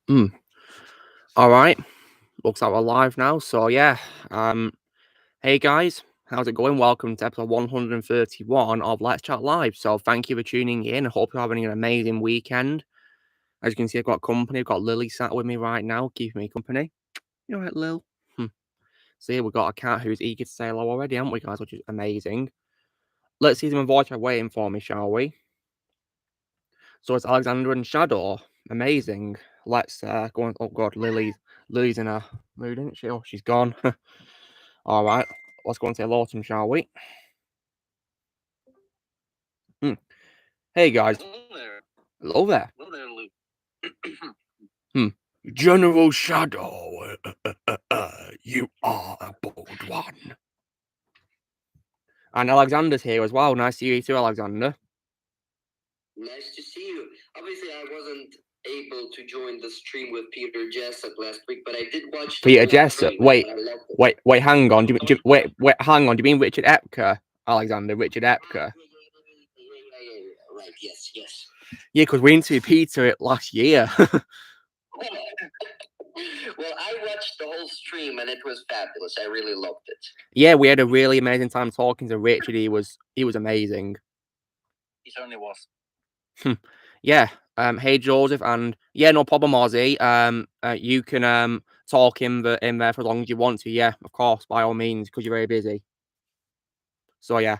Mm. All right. Looks like we're live now. So yeah. Hey guys, how's it going? Welcome to episode 131 of Let's Chat Live. So thank you for tuning in. I hope you're having an amazing weekend. As you can see, I've got company. I've got Lily sat with me right now, keeping me company. You all right, Lil? So yeah, we've got a cat who's eager to say hello already, haven't we, guys? Which is amazing. Let's see some voice are waiting for me, shall we? So it's Alexander and Shadow. Amazing. Let's go on. Oh god, Lily's in a mood, isn't she? Oh, she's gone. All right, let's go and say hello to him, shall we? Hey guys. Hello there. Hello there. Hello there, Luke. General Shadow, you are a bold one. And Alexander's here as well. Nice to see you too, Alexander. Nice to see you. Obviously, I wasn't able to join the stream with Peter Jessup last week, but I did watch the Peter whole Jessup. stream, Wait, and I loved it. hang on. Wait, hang on. Do you mean Richard Epker, Alexander? Richard Epker. Right, yes. Yeah, because we interviewed Peter last year. Well, I watched the whole stream, and it was fabulous. I really loved it. Yeah, we had a really amazing time talking to Richard. He was amazing. He certainly was. Yeah. Hey Joseph, and yeah, no problem, Ozzy. You can talk in there for as long as you want to. Yeah, of course, by all means, because you're very busy. So yeah.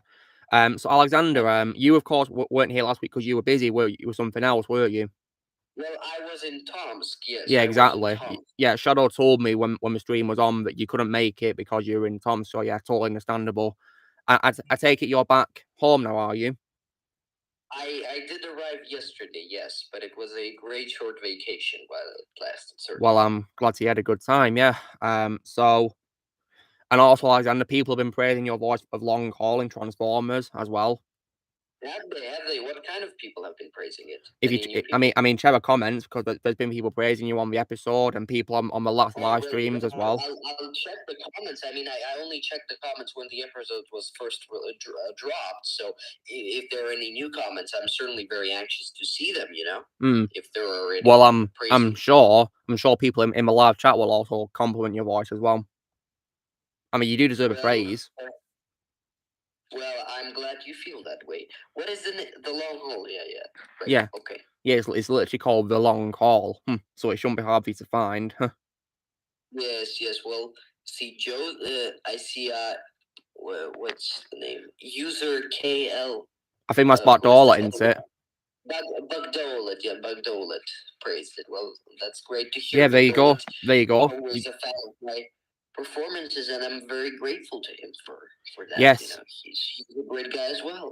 So Alexander, you of course weren't here last week because you were busy. Were you with something else? Weren't you? Well, I was in Tomsk. Yes. Yeah, exactly. Tomsk. Yeah, Shadow told me when the stream was on that you couldn't make it because you were in Tomsk. So yeah, totally understandable. I take it you're back home now, are you? I did arrive yesterday, yes, but it was a great short vacation while it lasted, certainly. Well, I'm glad you had a good time, yeah. So, and also, Alexander, people have been praising your voice of Long Haul in Transformers as well. Have they? What kind of people have been praising it? If you, I mean, share a comments because there's been people praising you on the episode and people on the last live streams as well. I'll check the comments. I mean, I only checked the comments when the episode was first dropped. So if there are any new comments, I'm certainly very anxious to see them. If there are any. Well, I'm sure people in the live chat will also compliment your voice as well. I mean, you do deserve a praise. Well, I'm glad you feel that way. What is the long haul? Yeah. Right. Yeah. Okay. Yeah, it's literally called The Long Haul. So it shouldn't be hard for you to find. Yes. Well, see, Joe. I see. What's the name? User KL. I think that's Bagdola, isn't it? Bugdolet, yeah, Bugdolet praised it. Well, that's great to hear. Yeah, there you go. He's a fan of my performances, and I'm very grateful to him for that. Yes. He's a great guy as well.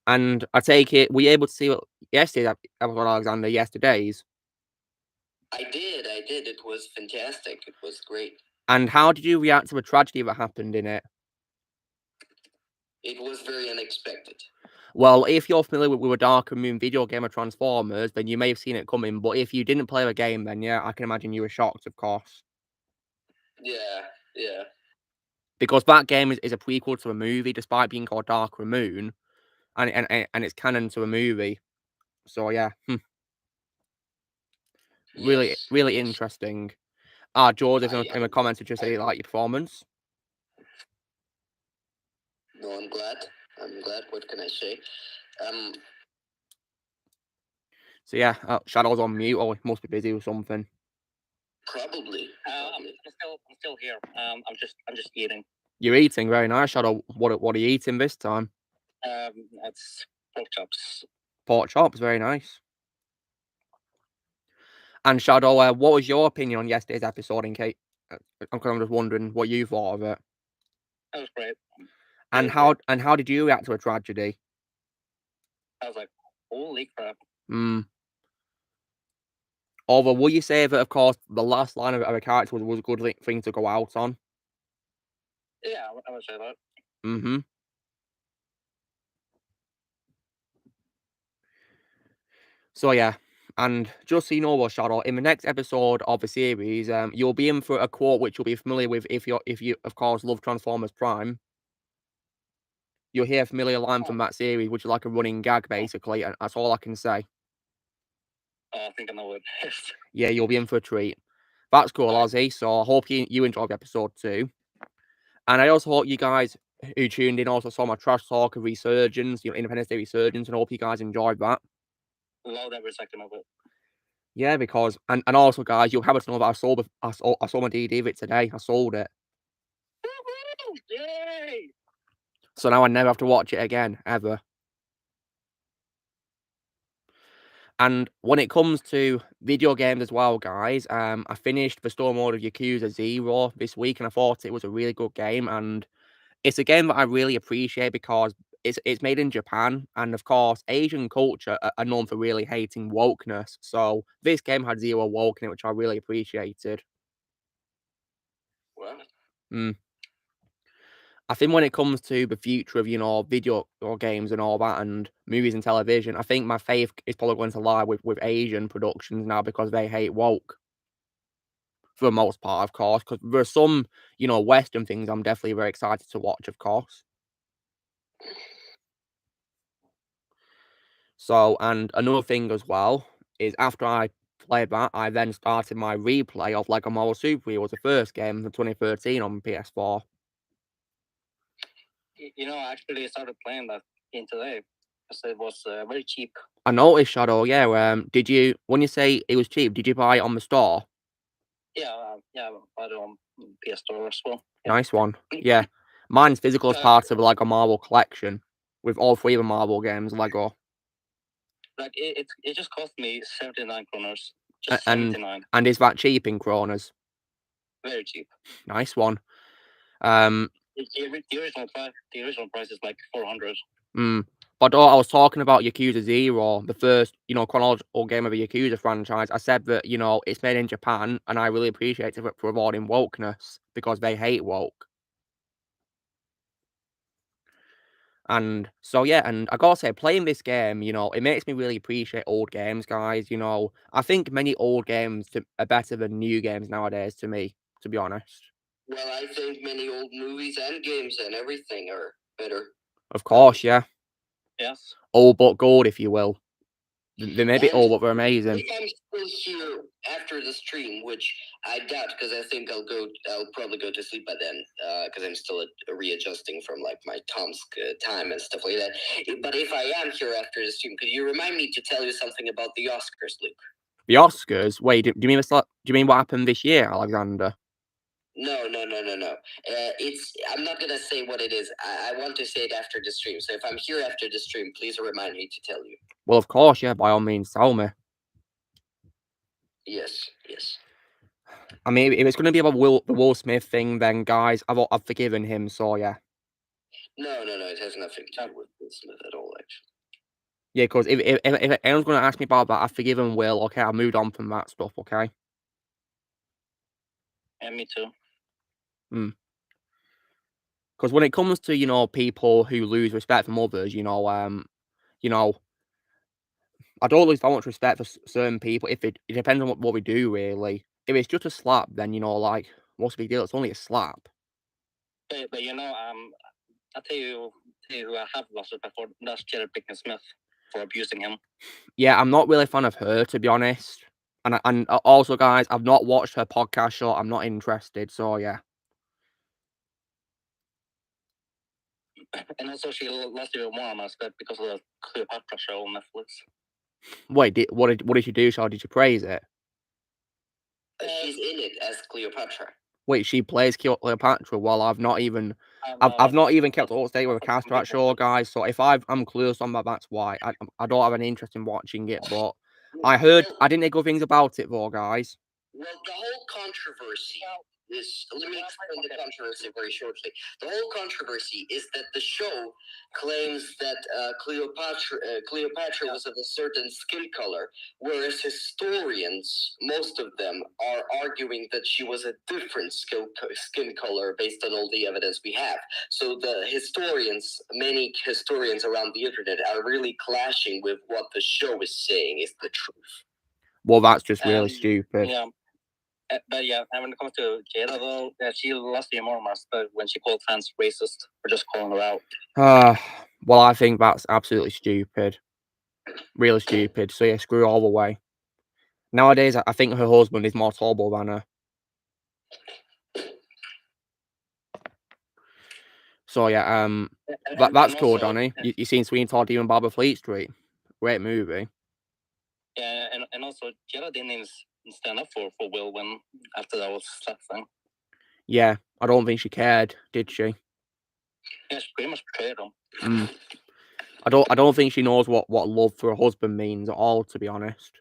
And I take it, were you able to see yesterday's episode, Alexander, yesterday's? I did. It was fantastic. It was great. And how did you react to the tragedy that happened in it? It was very unexpected. Well, if you're familiar with a Dark Moon video game of Transformers, then you may have seen it coming. But if you didn't play the game, then yeah, I can imagine you were shocked, of course. Yeah. Because that game is a prequel to a movie, despite being called Dark Moon, and it's canon to a movie. So yeah, really interesting. Joseph in the comments just said he liked your performance. No, I'm glad. What can I say? So yeah, Shadow's on mute. Oh, he must be busy with something. Probably. I'm still here. I'm just eating. You're eating, very nice, Shadow. What are you eating this time? It's pork chops. Pork chops, very nice. And Shadow, what was your opinion on yesterday's episode? I'm just wondering what you thought of it. That was great. And how did you react to a tragedy? I was like, holy crap. Although, will you say that, of course, the last line of a character was a good thing to go out on? Yeah, I would say that. So yeah, and just so you know what, Shadow, in the next episode of the series, you'll be in for a quote which you'll be familiar with if you of course love Transformers Prime. You'll hear a familiar line from that series, which is like a running gag, basically, and that's all I can say. I think I know it. Yeah, you'll be in for a treat. That's cool, Ozzy. So I hope you enjoyed episode 2. And I also hope you guys who tuned in also saw my trash talk of Resurgence, Independence Day Resurgence, and hope you guys enjoyed that. Love every second of it. Yeah, because and also guys, you'll have to know that I sold my DD of it today. I sold it. Yay! So now I never have to watch it again, ever. And when it comes to video games as well, guys, I finished the story mode of Yakuza 0 this week, and I thought it was a really good game, and it's a game that I really appreciate because it's made in Japan, and of course, Asian culture are known for really hating wokeness. So this game had zero woke in it, which I really appreciated. Wow. I think when it comes to the future of, video or games and all that, and movies and television, I think my faith is probably going to lie with Asian productions now because they hate woke. For the most part, of course, because there's some, Western things I'm definitely very excited to watch, of course. So, and another thing as well is after I played that, I then started my replay of Lego Marvel Super Heroes, the first game from 2013 on PS4. I actually started playing that game today because it was very cheap. I noticed, Shadow, yeah. When you say it was cheap, did you buy it on the store? Yeah, I bought it on PS Store as well. Yeah. Nice one. Yeah. Mine's physical as part of the Lego Marvel collection with all 3 of the Marvel games, Lego. Like, it just cost me 79 kroners. Just 79. And is that cheap in kronas? Very cheap. Nice one. The original price is like 400. But I was talking about Yakuza 0, the first, chronological game of the Yakuza franchise. I said that, it's made in Japan, and I really appreciate it for avoiding wokeness because they hate woke. And so, yeah, and I gotta say, playing this game, it makes me really appreciate old games, guys. I think many old games are better than new games nowadays, to me, to be honest. Well, I think many old movies and games and everything are better. Of course, yeah. Yes. Old but gold, if you will. They may be old, but they're amazing. If I'm still here after the stream, which I doubt, because I think I'll probably go to sleep by then, because I'm still readjusting from like my Tomsk time and stuff like that. But if I am here after the stream, could you remind me to tell you something about the Oscars, Luke? The Oscars? Wait, do you mean what happened this year, Alexander? No. I'm not gonna say what it is. I want to say it after the stream. So if I'm here after the stream, please remind me to tell you. Well, of course, yeah. By all means, tell me. Yes. I mean, if it's going to be about the Will Smith thing, then guys, I've forgiven him. So yeah. No. It has nothing to do with Will Smith at all, actually. Yeah, because if anyone's going to ask me about that, I've forgiven Will. Okay, I moved on from that stuff. Okay. And me too. Because when it comes to people who lose respect from others, I don't lose that much respect for certain people. If it depends on what we do, really. If it's just a slap, then like, what's the big deal? It's only a slap. But I'll tell you who I have lost respect for. That's Jada Pinkett Smith for abusing him. Yeah, I'm not really a fan of her, to be honest. And also, guys, I've not watched her podcast show. I'm not interested. So yeah. And also, she lost even more on my respect because of the Cleopatra show on Netflix. Wait, what did you do, Shaw? Did you praise it? She's in it as Cleopatra. Wait, she plays Cleopatra. Well, I've not even kept up to date with a cast of that show, guys. So if I'm clueless on that, that's why I don't have an interest in watching it. But I didn't hear good things about it, though, guys. Well, the whole controversy is, let me explain the controversy very shortly. The whole controversy is that the show claims that Cleopatra was of a certain skin color, whereas historians, most of them, are arguing that she was a different skin color based on all the evidence we have. So many historians around the internet are really clashing with what the show is saying is the truth. Well, that's just really stupid. Yeah. But yeah, and when it comes to Jada, though, she lost the more respect when she called fans racist for just calling her out. Well, I think that's absolutely stupid. Really stupid. So yeah, screw all the way. Nowadays, I think her husband is more tolerable than her. So yeah, that's cool, Donny. You seen Sweeney Todd even Barber Fleet Street? Great movie. Yeah, and also Jada didn't even stand up for Will when after that was that thing. Yeah, I don't think she cared, did she? Yeah, she pretty much betrayed him. I don't think she knows what love for a husband means at all, to be honest.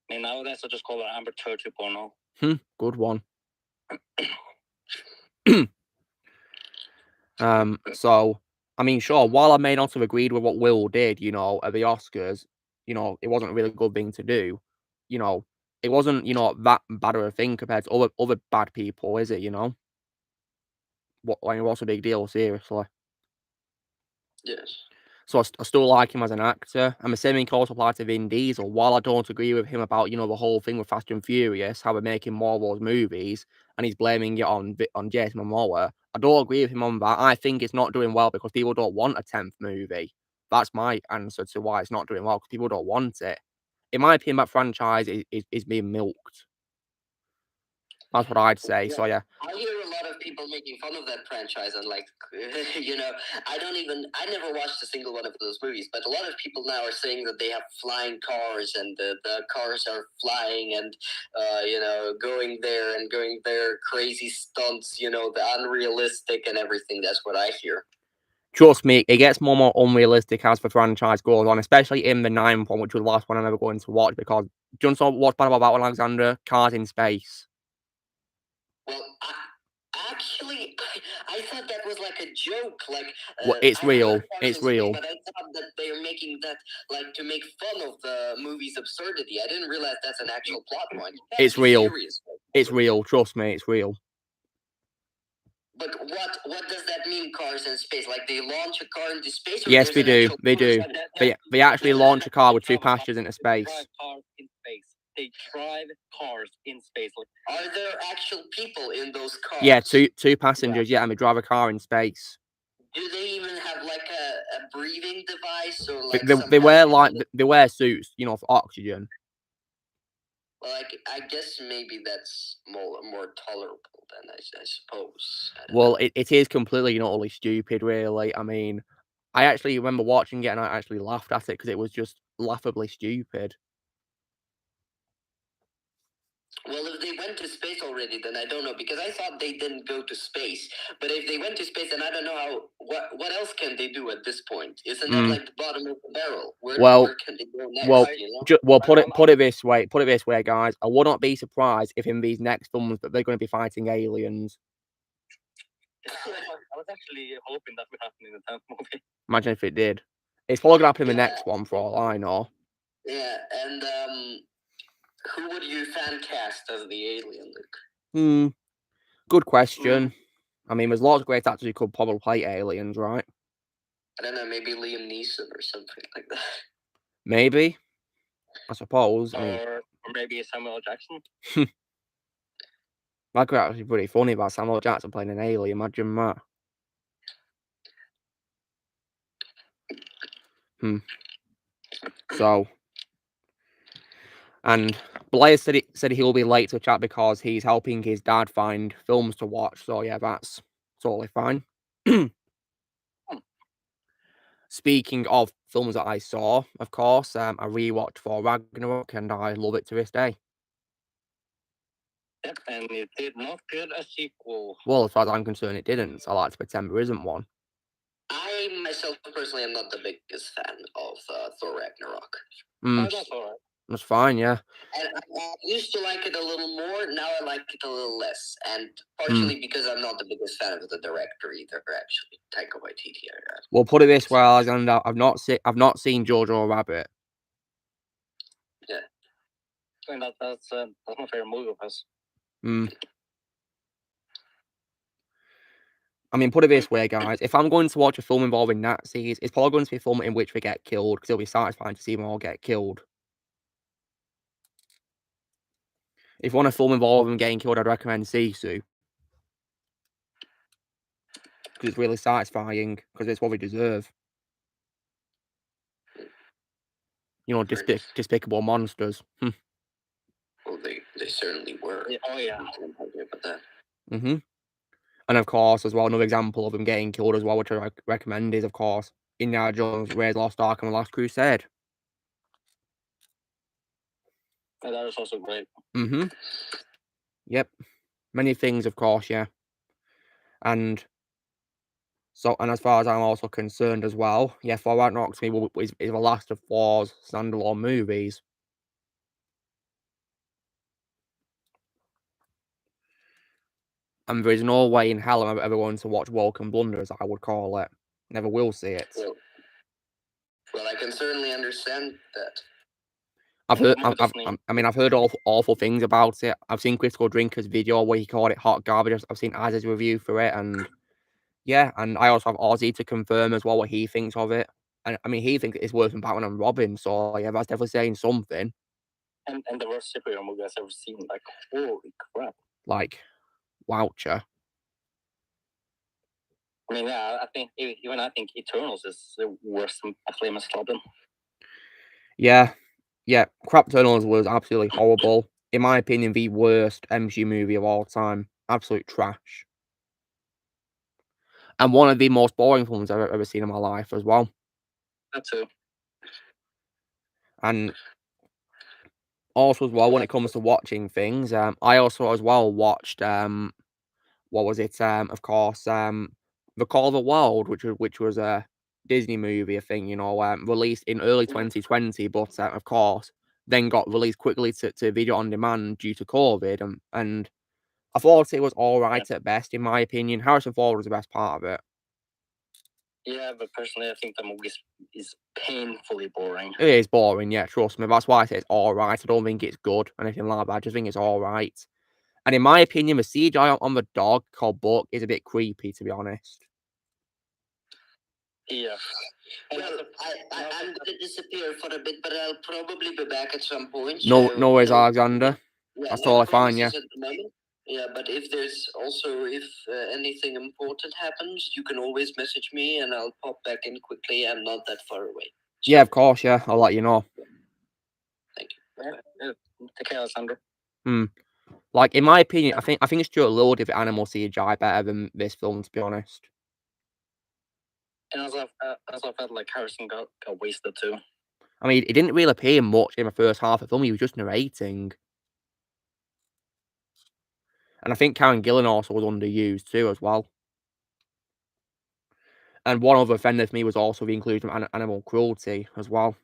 I mean, nowadays I just call her Amber Turd 2.0. Good one. So I mean, sure, while I may not have agreed with what Will did, you know, at the Oscars, you know, it wasn't a really good thing to do. You know, it wasn't, you know, that bad of a thing compared to other bad people, is it? You know, what's a big deal? Seriously. Yes. So I still like him as an actor. I'm assuming he also applies to Vin Diesel. While I don't agree with him about, you know, the whole thing with Fast and Furious, how we're making more of those movies, and he's blaming it on Jason Momoa, I don't agree with him on that. I think it's not doing well because people don't want a 10th movie. That's my answer to why it's not doing well, because people don't want it. In my opinion, that franchise is being milked. That's what I'd say. Yeah. So yeah. I hear a lot of people making fun of that franchise and like, you know, I never watched a single one of those movies, but a lot of people now are saying that they have flying cars and the cars are flying and, you know, going there, crazy stunts, you know, the unrealistic and everything. That's what I hear. Trust me, it gets more and more unrealistic as the franchise goes on, especially in the 9th one, which was the last one I'm ever going to watch, because do you know what's bad about that one, Alexander? Cars in space. Well, actually, I thought that was like a joke. Like, well, it's real. It's real. But I thought that they are making that like to make fun of the movie's absurdity. I didn't realize that's an actual plot point. It's real. Serious. It's real. Trust me, it's real. But what does that mean? Cars in space? Like they launch a car into space? Or yes, they do. They do. They actually launch a car with 2 passengers into space. They drive cars in space. Are there actual people in those cars? Yeah, two passengers. Yeah, and they drive a car in space. Do they even have like a breathing device or like they wear suits, you know, for oxygen. Well, I guess maybe that's more tolerable then, I suppose. Well, it is completely, you know, utterly stupid, really. I mean, I actually remember watching it and I actually laughed at it because it was just laughably stupid. Well, if they went to space already, then I don't know, because I thought they didn't go to space. But if they went to space, then I don't know what else can they do at this point? Isn't that like the bottom of the barrel? Where can they go next? Put it this way. Put it this way, guys. I would not be surprised if in these next films that they're going to be fighting aliens. I was actually hoping that would happen in the 10th movie. Imagine if it did. It's probably going to happen in the next one, for all I know. Yeah, and who would you fan cast as the alien, Luke? Good question. I mean, there's lots of great actors who could probably play aliens, right? I don't know, maybe Liam Neeson or something like that. Maybe. I suppose. Or maybe Samuel Jackson. That could actually be pretty funny about Samuel Jackson playing an alien. Imagine that. So, and Blair said he'll be late to chat because he's helping his dad find films to watch. So yeah, that's totally fine. Speaking of films that I saw, of course, I rewatched Thor Ragnarok and I love it to this day. Yep, and it did not get a sequel. Well, as far as I'm concerned, it didn't. I like to pretend there isn't one. I myself personally am not the biggest fan of Thor Ragnarok. That's all right. That's fine, yeah. And I used to like it a little more. Now I like it a little less, and partially because I'm not the biggest fan of the director either. Actually, Taika Waititi. Well, put it this way, Alexander. I've not seen Jojo Rabbit. Yeah, I mean, that's my favorite movie of his. I mean, put it this way, guys. If I'm going to watch a film involving Nazis, it's probably going to be a film in which they get killed, because it'll be satisfying to see them all get killed. If you want a film involving them getting killed, I'd recommend Sisu. Because it's really satisfying, because it's what we deserve. despicable monsters. Well, they certainly were. Yeah, oh yeah. I'm happy about that. And of course, as well, another example of him getting killed as well, which I recommend, is of course Indiana Jones, Raiders of the Lost Ark, and the Last Crusade. And that was also great. Yep. Many things, of course, yeah. And as far as I'm also concerned as well, yeah, Thor Ragnarok to me is the last of Thor's standalone movies. And there is no way in hell I'm ever going to watch Welcome Blunder, as I would call it. Never will see it. Well, I can certainly understand that. I've heard awful things about it. I've seen Critical Drinker's video where he called it hot garbage. I've seen Az's review for it, and yeah, and I also have Ozzy to confirm as well what he thinks of it. And I mean, he thinks it's worse than Batman and Robin, so yeah, that's definitely saying something. And the worst superhero movie I've ever seen. Like, holy crap! Like, wowcher. I mean, yeah, I think Eternals is worse than Flame and Robin. Yeah, Crap Eternals was absolutely horrible. In my opinion, the worst MCU movie of all time. Absolute trash. And one of the most boring films I've ever seen in my life as well. That too. And also as well, when it comes to watching things, I also as well watched what was it? Of course, The Call of the Wild, which was a Disney movie, I think, released in early 2020, but of course, then got released quickly to video on demand due to COVID, and I thought it was all right at best, in my opinion. Harrison Ford was the best part of it. Yeah, but personally, I think the movie is painfully boring. It is boring, yeah, trust me. That's why I say it's all right. I don't think it's good, anything like that. I just think it's all right. And in my opinion, the CGI on the dog called Buck is a bit creepy, to be honest. Yeah. Well, I'm going to disappear for a bit, but I'll probably be back at some point. No worries, Alexander. Yeah, that's totally fine, yeah. At the moment. Yeah, but if anything important happens, you can always message me and I'll pop back in quickly. I'm not that far away. So, yeah, of course, yeah. I'll let you know. Thank you. Yeah. Take care, Alexander. Like, in my opinion, I think Stuart Little did the animal CGI better than this film, to be honest. And also I felt like Harrison got wasted too. I mean, he didn't really appear much in the first half of the film. He was just narrating. And I think Karen Gillan also was underused too, as well. And one other offender for me was also the inclusion of animal cruelty as well.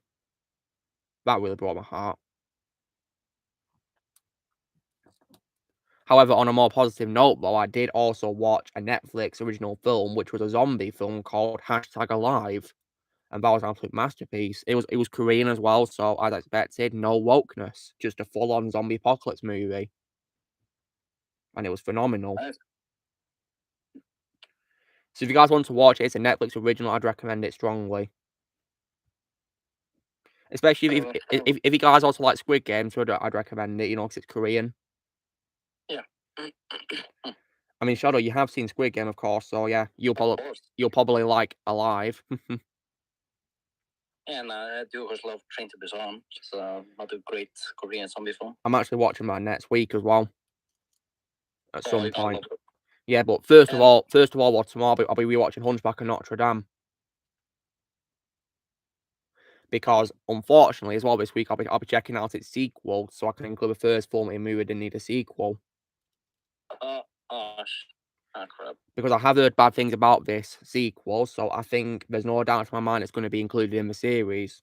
That really broke my heart. However, on a more positive note, though, I did also watch a Netflix original film, which was a zombie film called #Alive. And that was an absolute masterpiece. It was Korean as well, so as expected, no wokeness, just a full-on zombie apocalypse movie. And it was phenomenal. Nice. So if you guys want to watch it, it's a Netflix original, I'd recommend it strongly. Especially if you guys also like Squid Game, so I'd recommend it, because it's Korean. Yeah. I mean, Shadow, you have seen Squid Game, of course, so yeah, you'll probably like Alive. And I do of course love Train to Busan. It's another great Korean zombie film. I'm actually watching that next week as well. At some point. Love it. Yeah, but first of all, tomorrow I'll be rewatching Hunchback of Notre Dame. Because unfortunately, as well, this week I'll be checking out its sequel, so I can include the first film in movie didn't need a sequel. Crap. Because I have heard bad things about this sequel, so I think there's no doubt in my mind it's going to be included in the series.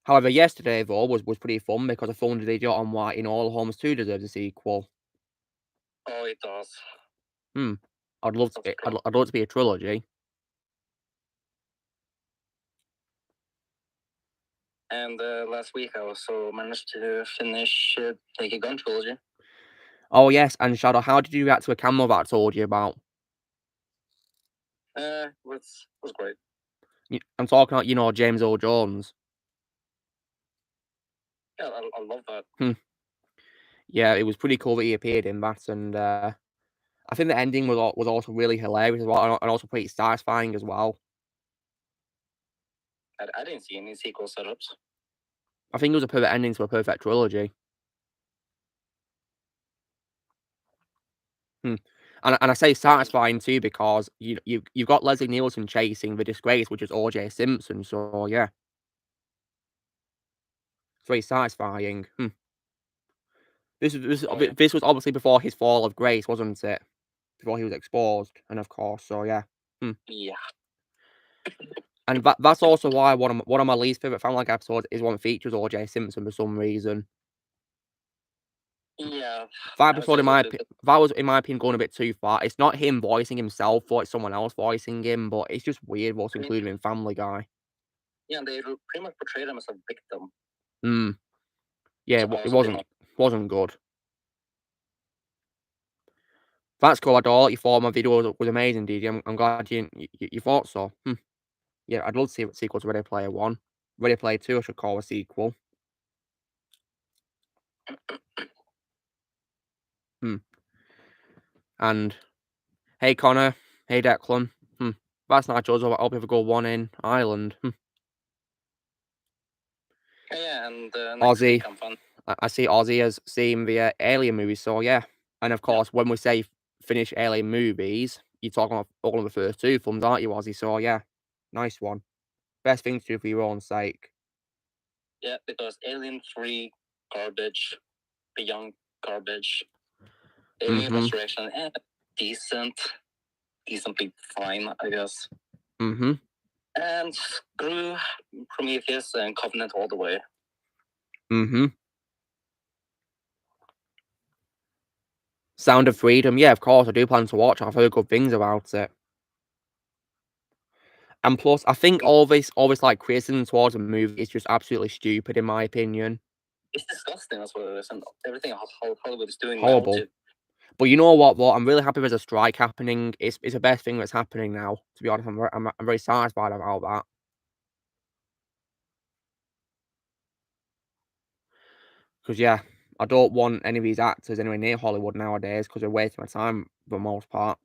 However, yesterday though was pretty fun because I found the idiot on why Enola Holmes 2 deserves a sequel. Oh, it does. I'd love to be a trilogy. And last week I also managed to finish Naked Gun trilogy. Oh yes, and Shadow, how did you react to a cameo that I told you about? Was great. I'm talking about, James Earl Jones. Yeah, I love that. Yeah, it was pretty cool that he appeared in that, and I think the ending was also really hilarious as well, and also pretty satisfying as well. I didn't see any sequel setups. I think it was a perfect ending to a perfect trilogy. And I say satisfying too because you've got Leslie Nielsen chasing the disgrace, which is O.J. Simpson. So yeah, it's very satisfying. This was obviously before his fall of grace, wasn't it? Before he was exposed, and of course, so yeah. Yeah. And that's also why one of my least favorite Family Guy episodes is one that features O.J. Simpson for some reason. Yeah. That episode, that was in my opinion going a bit too far. It's not him voicing himself, but it's someone else voicing him. But it's just weird what's included in Family Guy. Yeah, they pretty much portrayed him as a victim. Yeah, it wasn't good. That's cool. You thought my video was amazing, DJ. I'm glad you thought so. Yeah, I'd love to see a sequel to Ready Player 1. Ready Player 2, I should call a sequel. And hey, Connor. Hey, Declan. That's not yours. I hope you have a good one in Ireland. Yeah, and Ozzy. I see Ozzy as seeing the Alien movies. So yeah, and of course, when we say finish Alien movies, you're talking about all of the first two films, aren't you, Ozzy? So yeah, nice one. Best thing to do for your own sake. Yeah, because Alien 3 garbage, Beyond garbage, Alien Resurrection decently fine, I guess. And screw Prometheus and Covenant all the way. Sound of Freedom, yeah, of course, I do plan to watch. I've heard good things about it. And plus, I think all this like criticism towards the movie is just absolutely stupid, in my opinion. It's disgusting, that's what it is, and everything Hollywood is doing horrible. now. But you know what? I'm really happy there's a strike happening. It's the best thing that's happening now. To be honest, I'm very satisfied about that. Because yeah, I don't want any of these actors anywhere near Hollywood nowadays because they're wasting my time for the most part.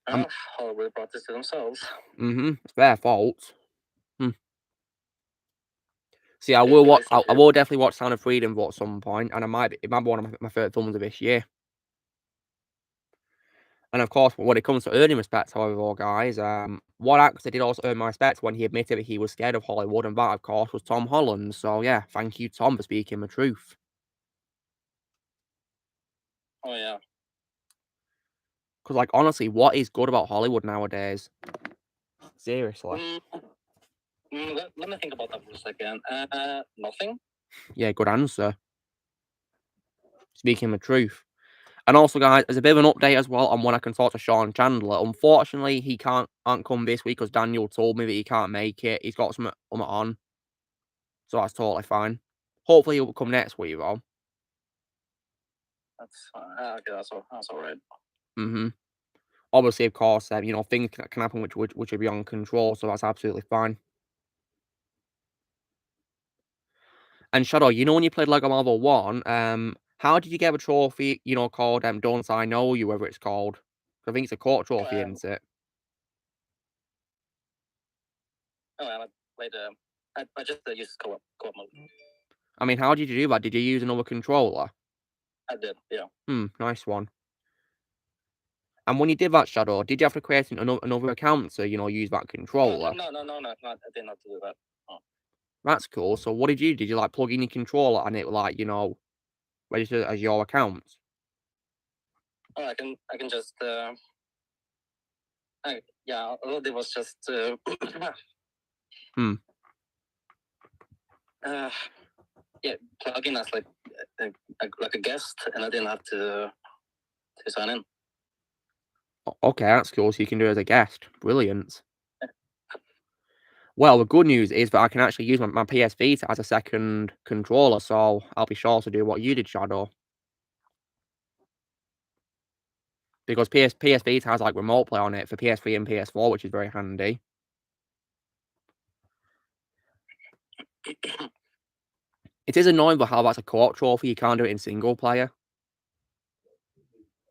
Hollywood brought this to themselves. It's their fault. See, I will definitely watch Sound of Freedom at some point, and it might be one of my favorite films of this year. And of course, when it comes to earning respect, however, guys, one actor did also earn my respect when he admitted that he was scared of Hollywood, and that, of course, was Tom Holland. So yeah, thank you, Tom, for speaking the truth. Oh yeah. Because, like, honestly, what is good about Hollywood nowadays? Seriously. Let me think about that for a second. Nothing. Yeah, good answer. Speaking the truth. And also, guys, there's a bit of an update as well on when I can talk to Sean Chandler. Unfortunately, he can't come this week because Daniel told me that he can't make it. He's got something on. So that's totally fine. Hopefully he'll come next week, though. That's okay. That's all right. Obviously, of course, you know, things can happen which are beyond control, so that's absolutely fine. And Shadow, you know, when you played Lego Marvel 1, how did you get a trophy, you know, called Don't I Know You, whatever it's called? I think it's a court trophy, isn't it? Oh, I played. I just used co-op mode. I mean, how did you do that? Did you use another controller? I did, yeah. Nice one. And when you did that, Shadow, did you have to create another account to, you know, use that controller? No, I did not do that. Oh. That's cool. So what did you do? Did you, like, plug in your controller and it, like, you know, register as your account? Oh, I can just, yeah, all it was just, yeah, plug in as like a guest, and I didn't have to sign in. Okay, that's cool. So you can do it as a guest. Brilliant. Well, the good news is that I can actually use my PS Vita as a second controller, so I'll be sure to do what you did, Shadow. Because PS Vita has, like, remote play on it for PS3 and PS4, which is very handy. It is annoying, but how that's a co-op trophy, you can't do it in single player.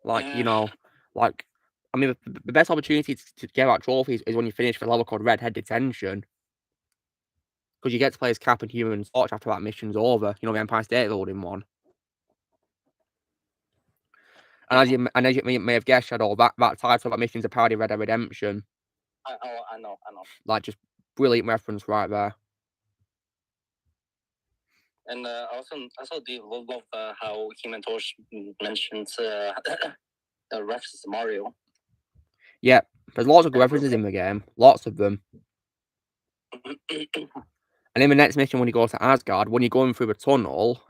Like, you know, like, I mean, the best opportunity to get that trophy is when you finish the level called Redhead Detention. Because you get to play as Cap and Human Torch after that mission's over. You know, the Empire State Building one. And as you may have guessed, Shadow, that title of that mission's a parody of Red Dead Redemption. I know. Like, just brilliant reference right there. And also do love how Human Torch mentions the references to Mario. Yeah, there's lots of good references in the game. Lots of them. And in the next mission, when you go to Asgard, when you're going through the tunnel,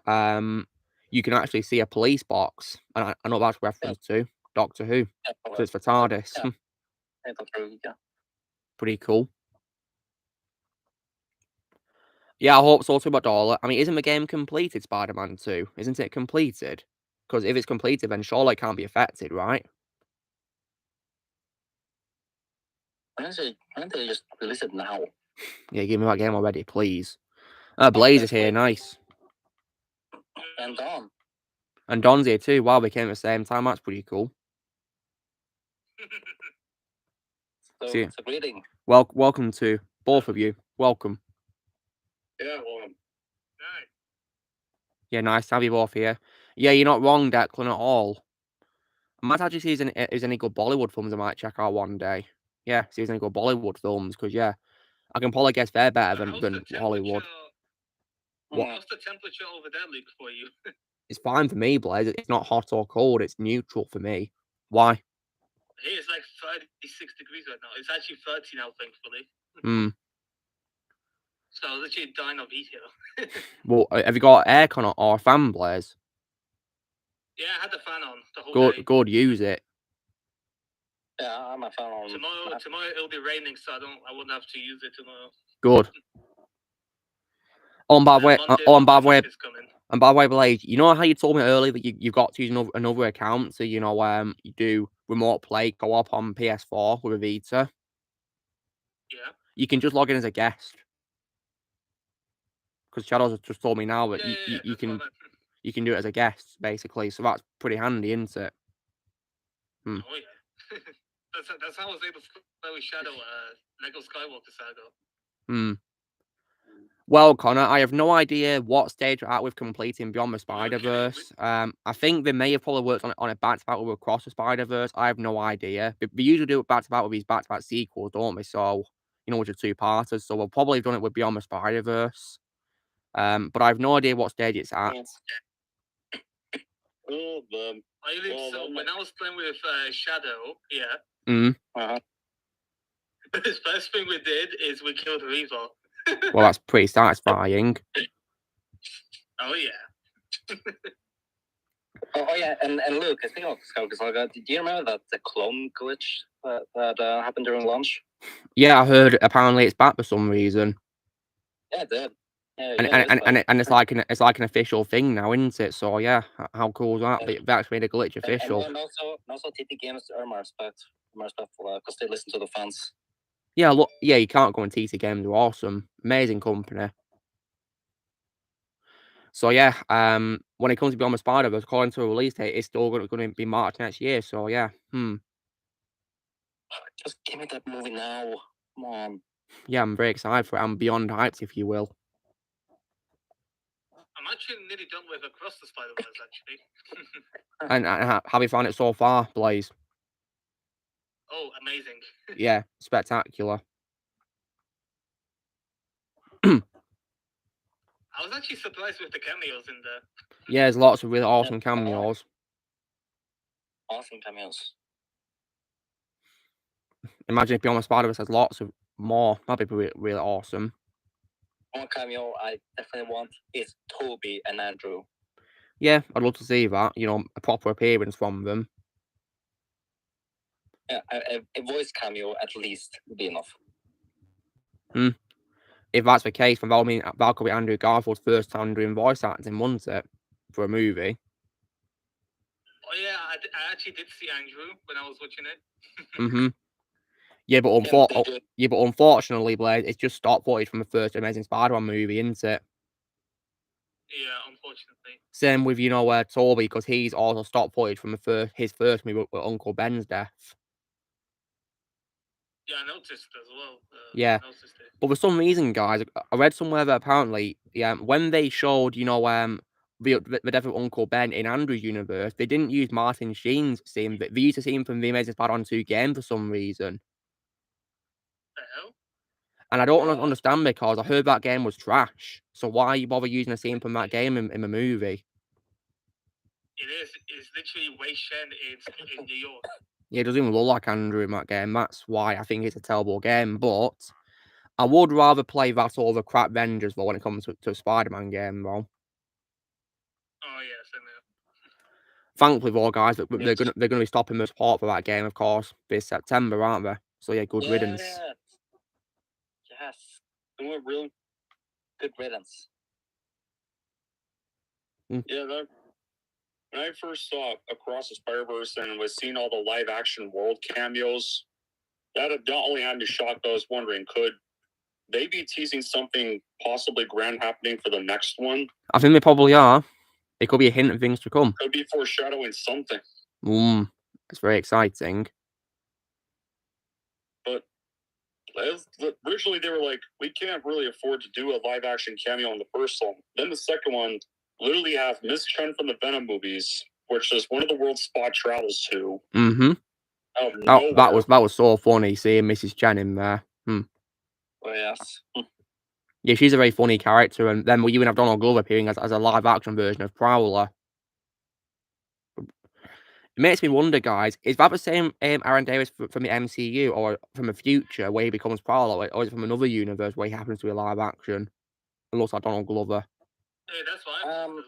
you can actually see a police box. And I know that's reference to Doctor Who. Because it's for TARDIS. Yeah. Pretty cool. Yeah, I hope so too, $1. I mean, isn't the game completed, Spider-Man 2? Isn't it completed? Because if it's completed, then surely it can't be affected, right? Why don't they just release it now? Yeah, give me that game already, please. Blaze is here, nice. And Don. And Don's here too. Wow, they came at the same time. That's pretty cool. So it's a greeting. Welcome to both of you. Welcome. Yeah, welcome. Nice. Yeah, nice to have you both here. Yeah, you're not wrong, Declan, at all. I might actually see if there's any good Bollywood films I might check out one day. Yeah, see if there's any good Bollywood films, because, yeah, I can probably guess they're better than Hollywood. What's the temperature over there, Luke, for you? It's fine for me, Blaze. It's not hot or cold. It's neutral for me. Why? Here it's like 36 degrees right now. It's actually 30 now, thankfully. So I was literally dying of heat here. Well, have you got aircon or a fan, Blaze? Yeah, I had the fan on the whole day. Good, use it. Yeah, I'm a fan on. Tomorrow it'll be raining, so I wouldn't have to use it tomorrow. Good. And by the way, Blaze, you know how you told me earlier that you've got to use another account to, you do remote play co-op on PS4 with a Vita? Yeah. You can just log in as a guest. Because Shadows has just told me now that you can do it as a guest, basically. So that's pretty handy, isn't it? Oh, yeah. that's how I was able to play with Shadow, Lego Skywalker Saga. Well, Connor, I have no idea what stage we're at with completing Beyond the Spider-Verse. I think they may have probably worked on it back-to-back with Across the Spider-Verse. I have no idea. They usually do it back-to-back with these back-to-back sequels, don't they? So, which are two-parters. So we'll probably have done it with Beyond the Spider-Verse. But I have no idea what stage it's at. When I was playing with Shadow, the first thing we did is we killed Reaver. Well, that's pretty satisfying. Oh, yeah. Oh, yeah, and Luke, speaking of Skywalker Saga, do you remember the clone glitch that happened during launch? Yeah, I heard apparently it's back for some reason. Yeah, it did. And it's like an official thing now, isn't it? So yeah, how cool is that? They actually made a glitch official. And also TT Games are more respectful because they listen to the fans. Yeah, look, yeah, you can't go on TT Games. They're awesome, amazing company. So yeah, when it comes to Beyond the Spider-Verse, according to a release date, it's still going to be March next year. So yeah, Just give me that movie now, come on. Yeah, I'm very excited for it. I'm beyond hyped, if you will. I'm actually nearly done with Across the Spider-Verse, actually. And have you found it so far, Blaze? Oh, amazing. Yeah, spectacular. I was actually surprised with the cameos in there. Yeah, there's lots of really awesome cameos. Awesome cameos. Imagine if Beyond the Spider-Verse has lots of more. That'd be really awesome. One cameo I definitely want is Toby and Andrew. Yeah, I'd love to see that. A proper appearance from them. Yeah, a voice cameo at least would be enough. If that's the case, then that could be Andrew Garfield's first time doing voice acting, wouldn't it? For a movie. Oh yeah, I actually did see Andrew when I was watching it. Yeah, but unfortunately, Blaze, it's just stock footage from the first Amazing Spider-Man movie, isn't it? Yeah, unfortunately. Same with Toby, because he's also stock footage from his first movie with Uncle Ben's death. Yeah, I noticed as well. Yeah. I noticed it. But for some reason, guys, I read somewhere that apparently, when they showed, the death of Uncle Ben in Andrew's universe, they didn't use Martin Sheen's scene, but they used to see him from the Amazing Spider-Man 2 game for some reason. The hell? And I don't understand because I heard that game was trash. So why you bother using a scene from that game in the movie? It is. It's literally Wei Shen in New York. Yeah, it doesn't even look like Andrew in that game. That's why I think it's a terrible game. But I would rather play that over crap Avengers though when it comes to a Spider-Man game, though. Oh yes, I know. Thankfully, though, guys, they're gonna be stopping the support for that game, of course, this September, aren't they? So yeah, good riddance. Yes, doing real good riddance. Yeah, when I first saw Across the Spider-Verse and was seeing all the live-action world cameos, that not only had me shocked, but I was wondering, could they be teasing something possibly grand happening for the next one? I think they probably are. It could be a hint of things to come. Could be foreshadowing something. It's very exciting. But originally they were like, we can't really afford to do a live-action cameo in the first one. Then the second one literally have Miss Chen from the Venom movies, which is one of the world Spot travels to. Mm-hmm. That was so funny seeing Mrs. Chen in there. Oh yes. Yeah, she's a very funny character, and then we even have Donald Glover appearing as a live-action version of Prowler. It makes me wonder, guys, is that the same Aaron Davis from the MCU, or from the future where he becomes Prowler, or is it from another universe where he happens to be live-action? It looks like Donald Glover. Hey, that's what I think as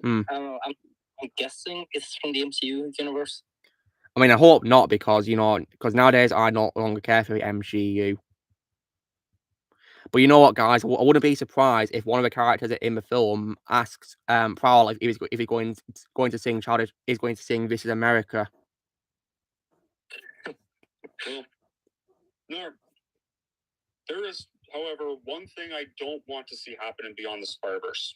well. I'm guessing it's from the MCU universe. I mean, I hope not, because because nowadays I no longer care for the MCU. But you know what, guys? I wouldn't be surprised if one of the characters in the film asks Prowler if he's going to sing "This Is America." Well, no. There is, however, one thing I don't want to see happen in Beyond the Spider-Verse.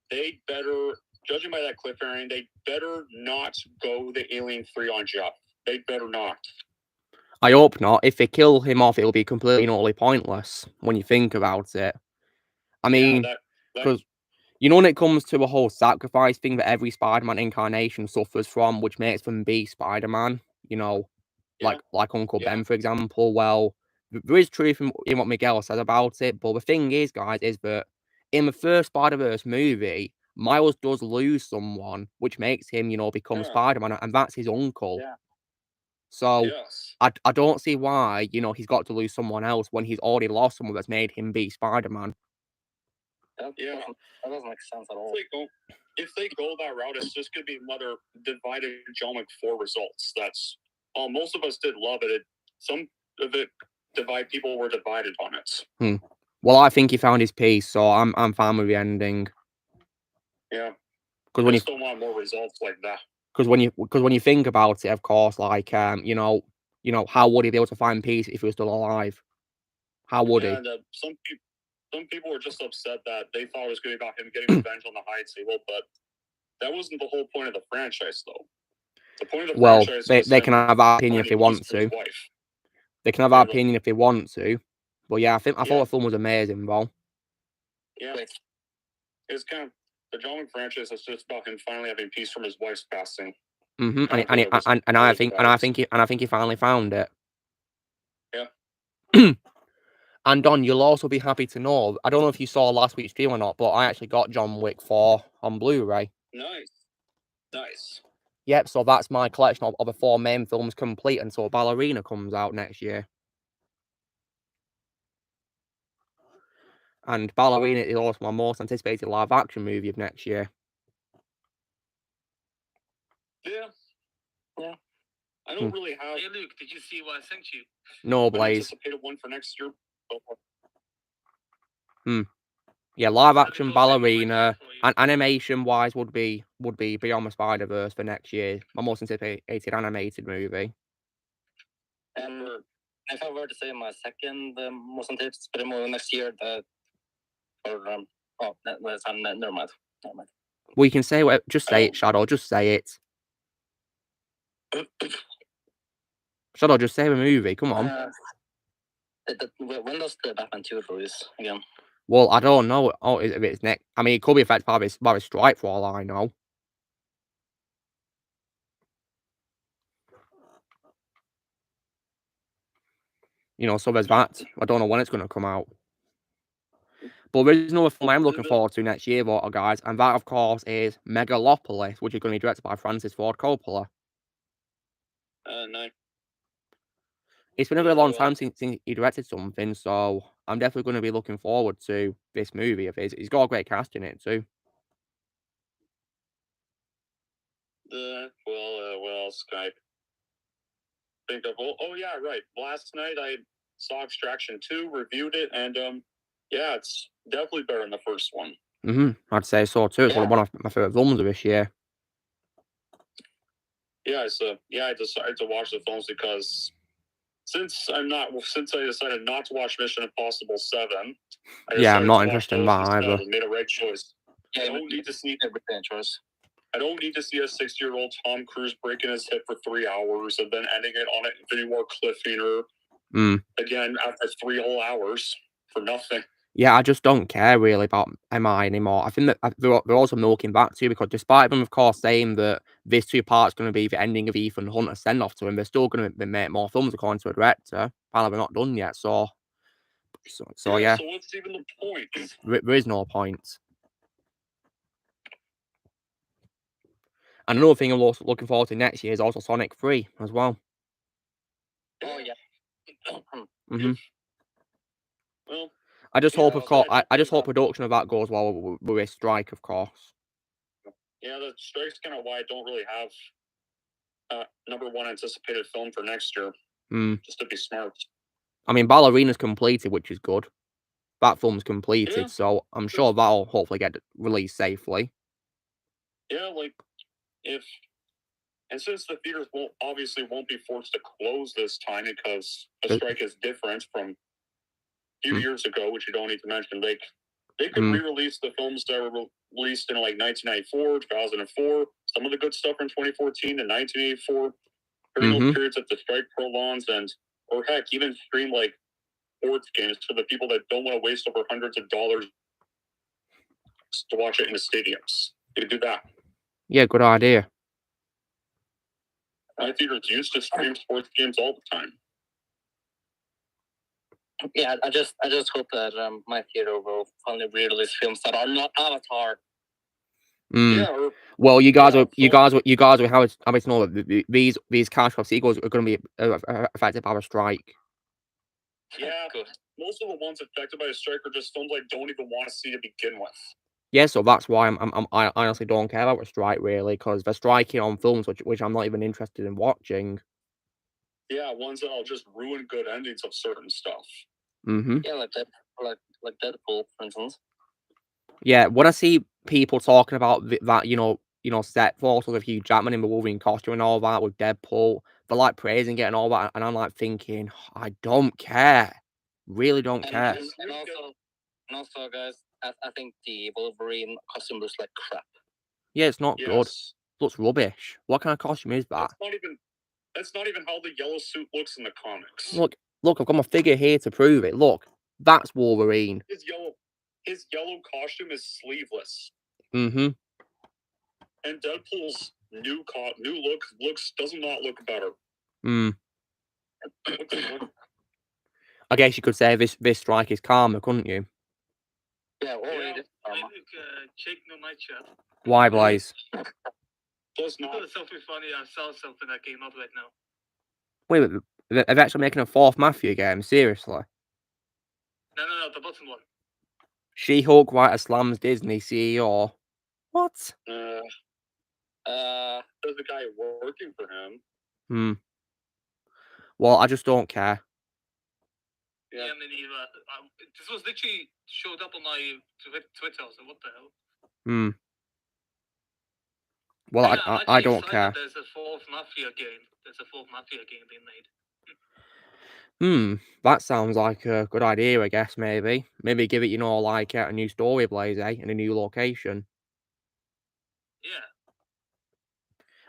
They better, judging by that cliffhanger, they better not go the Alien 3 on Jeff. They better not. I hope not. If they kill him off, it'll be completely and utterly pointless when you think about it. I mean, because when it comes to a whole sacrifice thing that every Spider-Man incarnation suffers from, which makes them be Spider-Man, like Uncle Ben, for example. Well, there is truth in what Miguel says about it, but the thing is, guys, is that in the first Spider-Verse movie, Miles does lose someone, which makes him, become Spider-Man, and that's his uncle. Yeah. So I don't see why, he's got to lose someone else when he's already lost someone that's made him be Spider-Man. That doesn't make sense at all. If they go that route, it's just going to be another divided John McFor results. That's most of us did love it. Some of it people were divided on it. Well, I think he found his peace, so I'm fine with the ending. Yeah, because when you still want more results like that. Because when you think about it, of course, like how would he be able to find peace if he was still alive? How would he? Some people were just upset that they thought it was going to be about him getting revenge on the High Table, but that wasn't the whole point of the franchise, though. The point of the franchise they can have that opinion if they want to. They can have that opinion if they want to. But yeah, I thought the film was amazing, though. Yeah, it's kind of the John Wick franchise is just about him finally having peace from his wife's passing. And I think he finally found it. Yeah. And Don, you'll also be happy to know, I don't know if you saw last week's stream or not, but I actually got John Wick 4 on Blu-ray. Nice. Yep, so that's my collection of the 4 main films complete until Ballerina comes out next year. And Ballerina is also my most anticipated live-action movie of next year. Yeah. I don't really have... Hey, Luke, did you see what I sent you? No, Blaze. Anticipated one for next year. Yeah, live-action Ballerina, and animation-wise would be Beyond the Spider-Verse for next year. My most anticipated animated movie. And if I were to say my second most anticipated movie next year, never mind. We can say just say it, Shadow. Just say it. Should I just say a movie? Come on. When does the Batman 2 release again? Well, I don't know. Oh, if it's next. I mean, it could be affected by a strike for all I know. You know, so there's that. I don't know when it's going to come out. But there's another film I'm looking forward to next year, though, guys, and that, of course, is Megalopolis, which is going to be directed by Francis Ford Coppola. No. It's been a very long time since he directed something, so I'm definitely going to be looking forward to this movie of his. He's got a great cast in it, too. What else can I think of? Oh, yeah, right. Last night I saw Extraction 2, reviewed it, and yeah, it's definitely better than the first one. I'd say so too. It's one of my favorite films of this year. Yeah, so I decided to watch the films because since I decided not to watch Mission Impossible 7, I'm not interested in that either. I made a right choice. Yeah, I don't need to see everything choice. I don't need to see a 60-year-old Tom Cruise breaking his hip for 3 hours and then ending it on an Infinity War cliffhanger again after 3 whole hours for nothing. Yeah, I just don't care really about MI anymore. I think that they're also milking back too, because despite them, of course, saying that this 2 parts going to be the ending of Ethan Hunt, a send off to him, they're still going to make more films according to a director. Apparently, they're not done yet. So yeah. So what's even the point? There is no point. And another thing I'm also looking forward to next year is also Sonic 3 as well. Oh yeah. Well, I just hope, of course, I just hope production of that goes well with a strike, of course. Yeah, the strike's kind of why I don't really have number one anticipated film for next year. Just to be smart. I mean, Ballerina's completed, which is good. That film's completed, so I'm sure that'll hopefully get released safely. Yeah, and since the theaters won't be forced to close this time because the strike is different from a few years ago, which you don't need to mention, they could re-release the films that were released in 1994, 2004, some of the good stuff from 2014 and 1984, during those periods that the strike prolongs, or heck, even stream sports games for the people that don't want to waste over hundreds of dollars to watch it in the stadiums. You could do that. Yeah, good idea. My theaters used to stream sports games all the time. Yeah, I just hope that my theater will finally release films that are not Avatar. Yeah. Well, you guys are how it's know that these cash crop sequels are going to be affected by a strike. Yeah, most of the ones affected by a strike are just films I don't even want to see to begin with. Yeah, so that's why I honestly don't care about a strike really, because they're striking on films which I'm not even interested in watching. Yeah, ones that'll just ruin good endings of certain stuff. Yeah, like Deadpool, for instance. Yeah, when I see people talking about that, you know, set photos of Hugh Jackman in the Wolverine costume and all that with Deadpool, they're like praising it and all that, and I'm like thinking, I don't care, really don't care. And also, guys, I think the Wolverine costume looks like crap. Yeah, it's not good. Looks rubbish. What kind of costume is that? That's not even how the yellow suit looks in the comics. Look, I've got my figure here to prove it. Look, that's Wolverine. His yellow costume is sleeveless. And Deadpool's new look does not look better. I guess you could say this strike is karma, couldn't you? Yeah, it is karma. Check no night chat. Why, Blaze? Plus not. Something funny. I saw something that came up right now. Wait, they're actually making a 4th Mafia game? Seriously? No, the bottom one. She-Hulk writer slams Disney CEO. What? There's a guy working for him. Well, I just don't care. Yeah, me neither. This was literally showed up on my Twitter, so what the hell? Well, yeah, I don't care. There's a 4th Mafia game. There's a 4th Mafia game being made. That sounds like a good idea, I guess, maybe. Maybe give it, you know, like a new story, Blaze, in a new location. Yeah.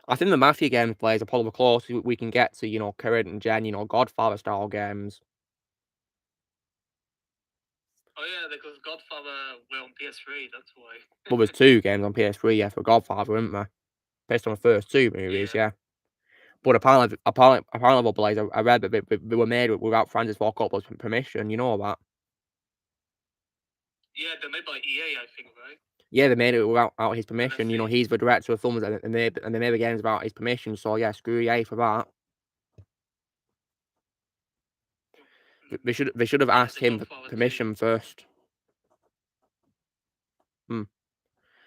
I think the Mafia games players are probably the closest we can get to, you know, current and gen, you know, Godfather style games. Oh yeah, because Godfather were on PS3. That's why. Well, there's 2 games on PS3, yeah, for Godfather, isn't there? Based on the first 2 movies, yeah. But apparently the players, I read that they were made without Francis Ford Coppola's permission. You know that? Yeah, they're made by EA, I think, right? Yeah, they made it without his permission. You know, he's the director of films, and they made the games without his permission. So yeah, screw EA for that. They should have asked him for permission first.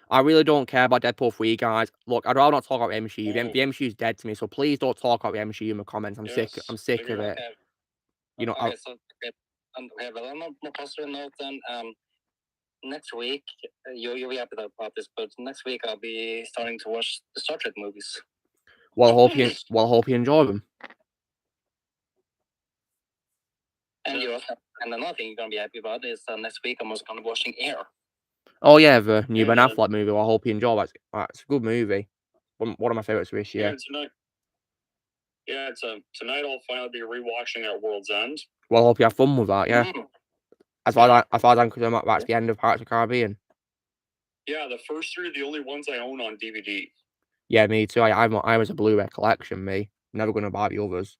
I really don't care about Deadpool 3, guys. Look, I'd rather not talk about the MCU. The MCU's dead to me, so please don't talk about the MCU in the comments. I'm sick of it. Okay. You know, okay, but on a more positive note, then next week you'll be happy about this, but next week I'll be starting to watch the Star Trek movies. Well, I hope you enjoy them. And another thing you're gonna be happy about is next week I'm also gonna be watching Air. Oh yeah, the new Ben Affleck movie. Well, I hope you enjoy that. It's a good movie. One of my favorites this year. Tonight I'll finally be rewatching at World's End. Well, I hope you have fun with that. Yeah. As far as I'm concerned, that's the end of Pirates of the Caribbean. Yeah, the first 3 are the only ones I own on DVD. Yeah, me too. I was a Blu-ray collection. Me, never gonna buy the others.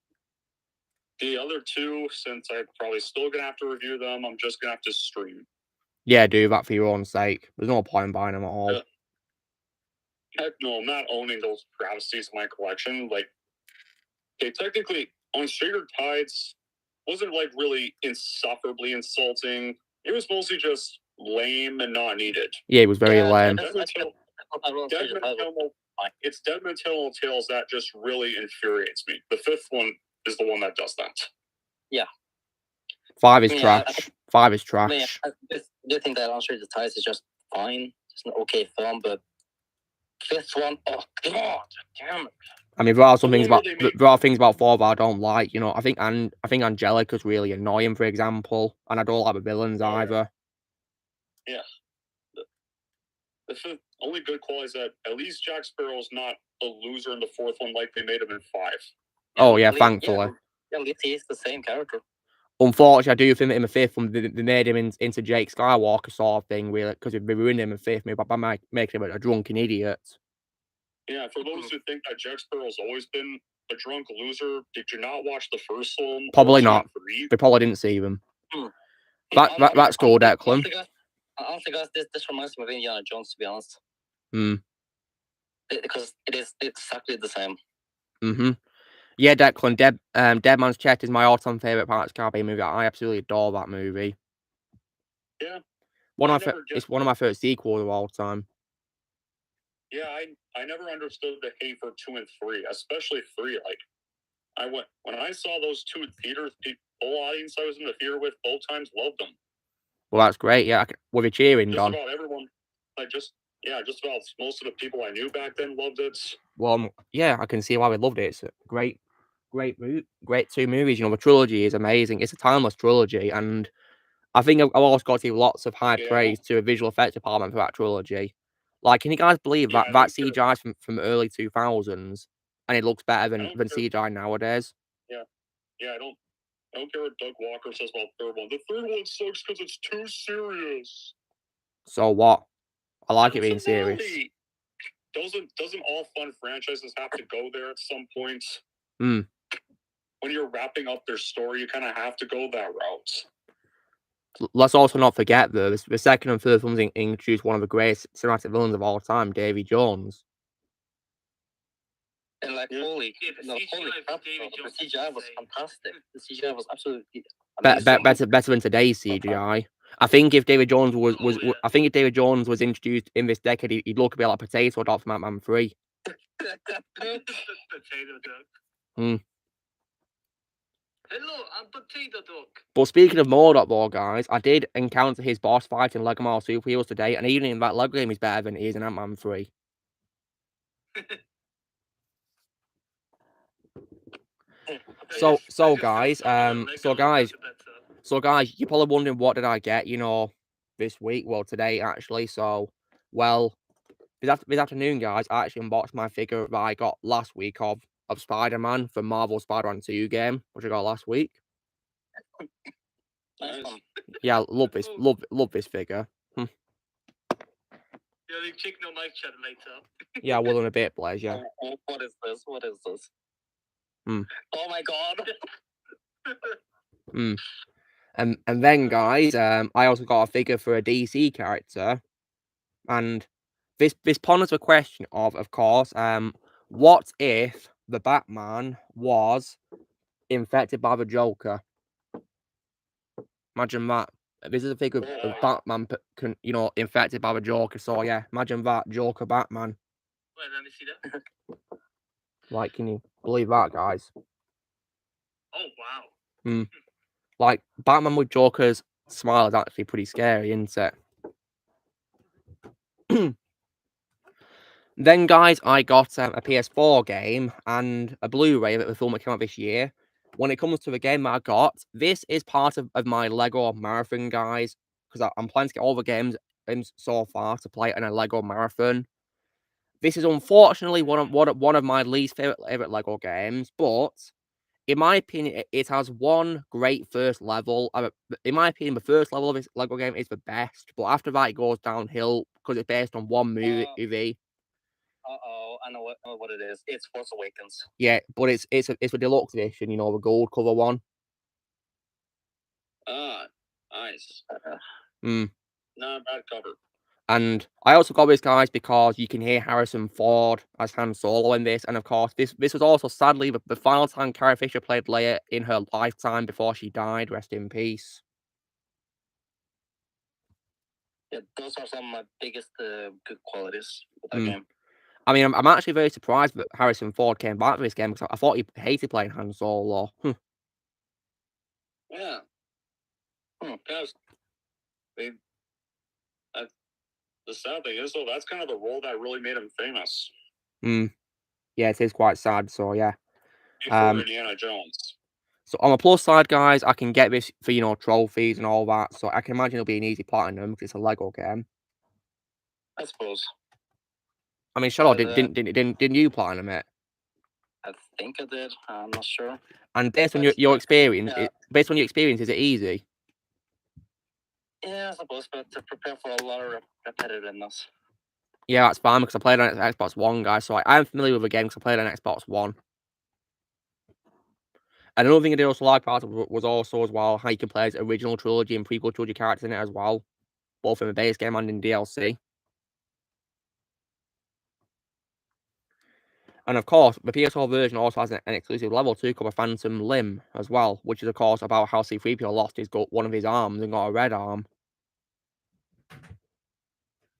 The other 2, since I'm probably still gonna have to review them, I'm just gonna have to stream. Yeah, do that for your own sake. There's no point in buying them at all. Heck no, I'm not owning those travesties in my collection. Like, okay, technically, on Stranger Tides wasn't like really insufferably insulting. It was mostly just lame and not needed. Yeah, it was very lame. It's Deadman Tales that just really infuriates me. The 5th one is the one that does that. Yeah. 5 is trash. 5 is trash. I do think that On Stranger Tides is just fine. It's an okay film, but 5th one, oh god, damn it. I mean, there are things about 4 that I don't like. You know, I think Angelica's really annoying, for example, and I don't like the villains either. Yeah. The 5th only good quality is that at least Jack Sparrow's not a loser in the 4th one like they made him in 5. Oh yeah, thankfully. Yeah, at least he's the same character. Unfortunately, I do think that in the 5th one, they made him into Jake Skywalker sort of thing, really, because they ruined him in the 5th, maybe by making him a drunken idiot. Yeah, for those who think that Jack Sparrow's always been a drunk loser, did you not watch the first one? Probably not. They probably didn't see them. That's cool, Declan. Honestly, guys, this reminds me of Indiana Jones, to be honest. Because it's exactly the same. Yeah, Declan, Dead Man's Chest is my all-time favorite Pirates of the Caribbean movie. I absolutely adore that movie. Yeah. It's one of my favorite sequels of all time. Yeah, I never understood the hate for 2 and 3, especially 3. Like, when I saw those 2 in theaters, the whole audience I was in the theater with both times loved them. Well, that's great. Yeah, with a cheering, Don. Just about everyone, just about most of the people I knew back then loved it. Well, yeah, I can see why we loved it. It's a great 2 movies. You know, the trilogy is amazing. It's a timeless trilogy, and I think I've also got to give lots of high praise to the visual effects department for that trilogy. Like, can you guys believe that CGI is from the early 2000s, and it looks better than CGI nowadays? Yeah, I don't care what Doug Walker says about the 3rd one. The 3rd one sucks because it's too serious. So what? I like it being serious. Doesn't all fun franchises have to go there at some point? When you're wrapping up their story, you kind of have to go that route. Let's also not forget, though, the 2nd and 3rd films introduced one of the greatest cinematic villains of all time, Davy Jones. And like, holy crap, the CGI was fantastic. The CGI was absolutely amazing. Better than today's CGI. I think if David Jones was introduced in this decade, he'd look a bit like Potato Dog from Ant-Man 3. Potato Dog. Hello, I'm Potato Dog. But speaking of MODOK, though, guys, I did encounter his boss fight in LEGO Marvel Superheroes today, and even in that LEGO game, he's better than he is in Ant-Man 3. So guys, you're probably wondering what did I get, you know, this week? Well, today actually. So, well, this afternoon, guys, I actually unboxed my figure that I got last week of Spider-Man from Marvel Spider-Man 2 game, which I got last week. Nice one. Yeah, love this figure. Yeah, the chicken on my chat later. Yeah, I will in a bit, Blaze. Yeah. What is this? What is this? Hmm. Oh my god! And then, guys, I also got a figure for a DC character, and this ponders a question of course, what if the Batman was infected by the Joker? Imagine that. This is a figure of Batman, infected by the Joker. So yeah, imagine that, Joker Batman. Wait, let me see that. Like, can you believe that, guys? Oh wow. Like, Batman with Joker's smile is actually pretty scary, isn't it? Then, guys, I got a PS4 game and a Blu-ray of the film that came out this year. When it comes to the game that I got, this is part of my Lego marathon, guys, because I'm planning to get all the games so far to play in a Lego marathon. This is unfortunately one of my least favorite Lego games, but in my opinion, it has one great first level. In my opinion, the first level of this Lego game is the best, but after that, it goes downhill because it's based on one movie. I know what it is. It's Force Awakens. Yeah, but it's a deluxe edition, the gold cover one. Ah, nice. Not a bad cover. And I also got this, guys, because you can hear Harrison Ford as Han Solo in this, and of course, this was also sadly the final time Carrie Fisher played Leia in her lifetime before she died. Rest in peace. Yeah, those are some of my biggest good qualities with that game. I mean, I'm actually very surprised that Harrison Ford came back for this game because I thought he hated playing Han Solo. Yeah. Because the sad thing is, though, that's kind of the role that really made him famous. Yeah, it is quite sad. So yeah. Before Indiana Jones. So on the plus side, guys, I can get this for trophies and all that. So I can imagine it'll be an easy platinum because it's a Lego game. I suppose. I mean, Charlotte, didn't you platinum it? I think I did. I'm not sure. And based on your experience, is it easy? Yeah, I suppose, but to prepare for a lot of repetitiveness. Yeah, that's fine because I played on Xbox One, guys. So I'm familiar with the game because I played on Xbox One. And another thing I did also like part of was also as well how you can play as original trilogy and prequel trilogy characters in it as well, both in the base game and in DLC. And of course, the PS4 version also has an exclusive level 2 called Phantom Limb as well, which is of course about how C-3PO lost one of his arms and got a red arm.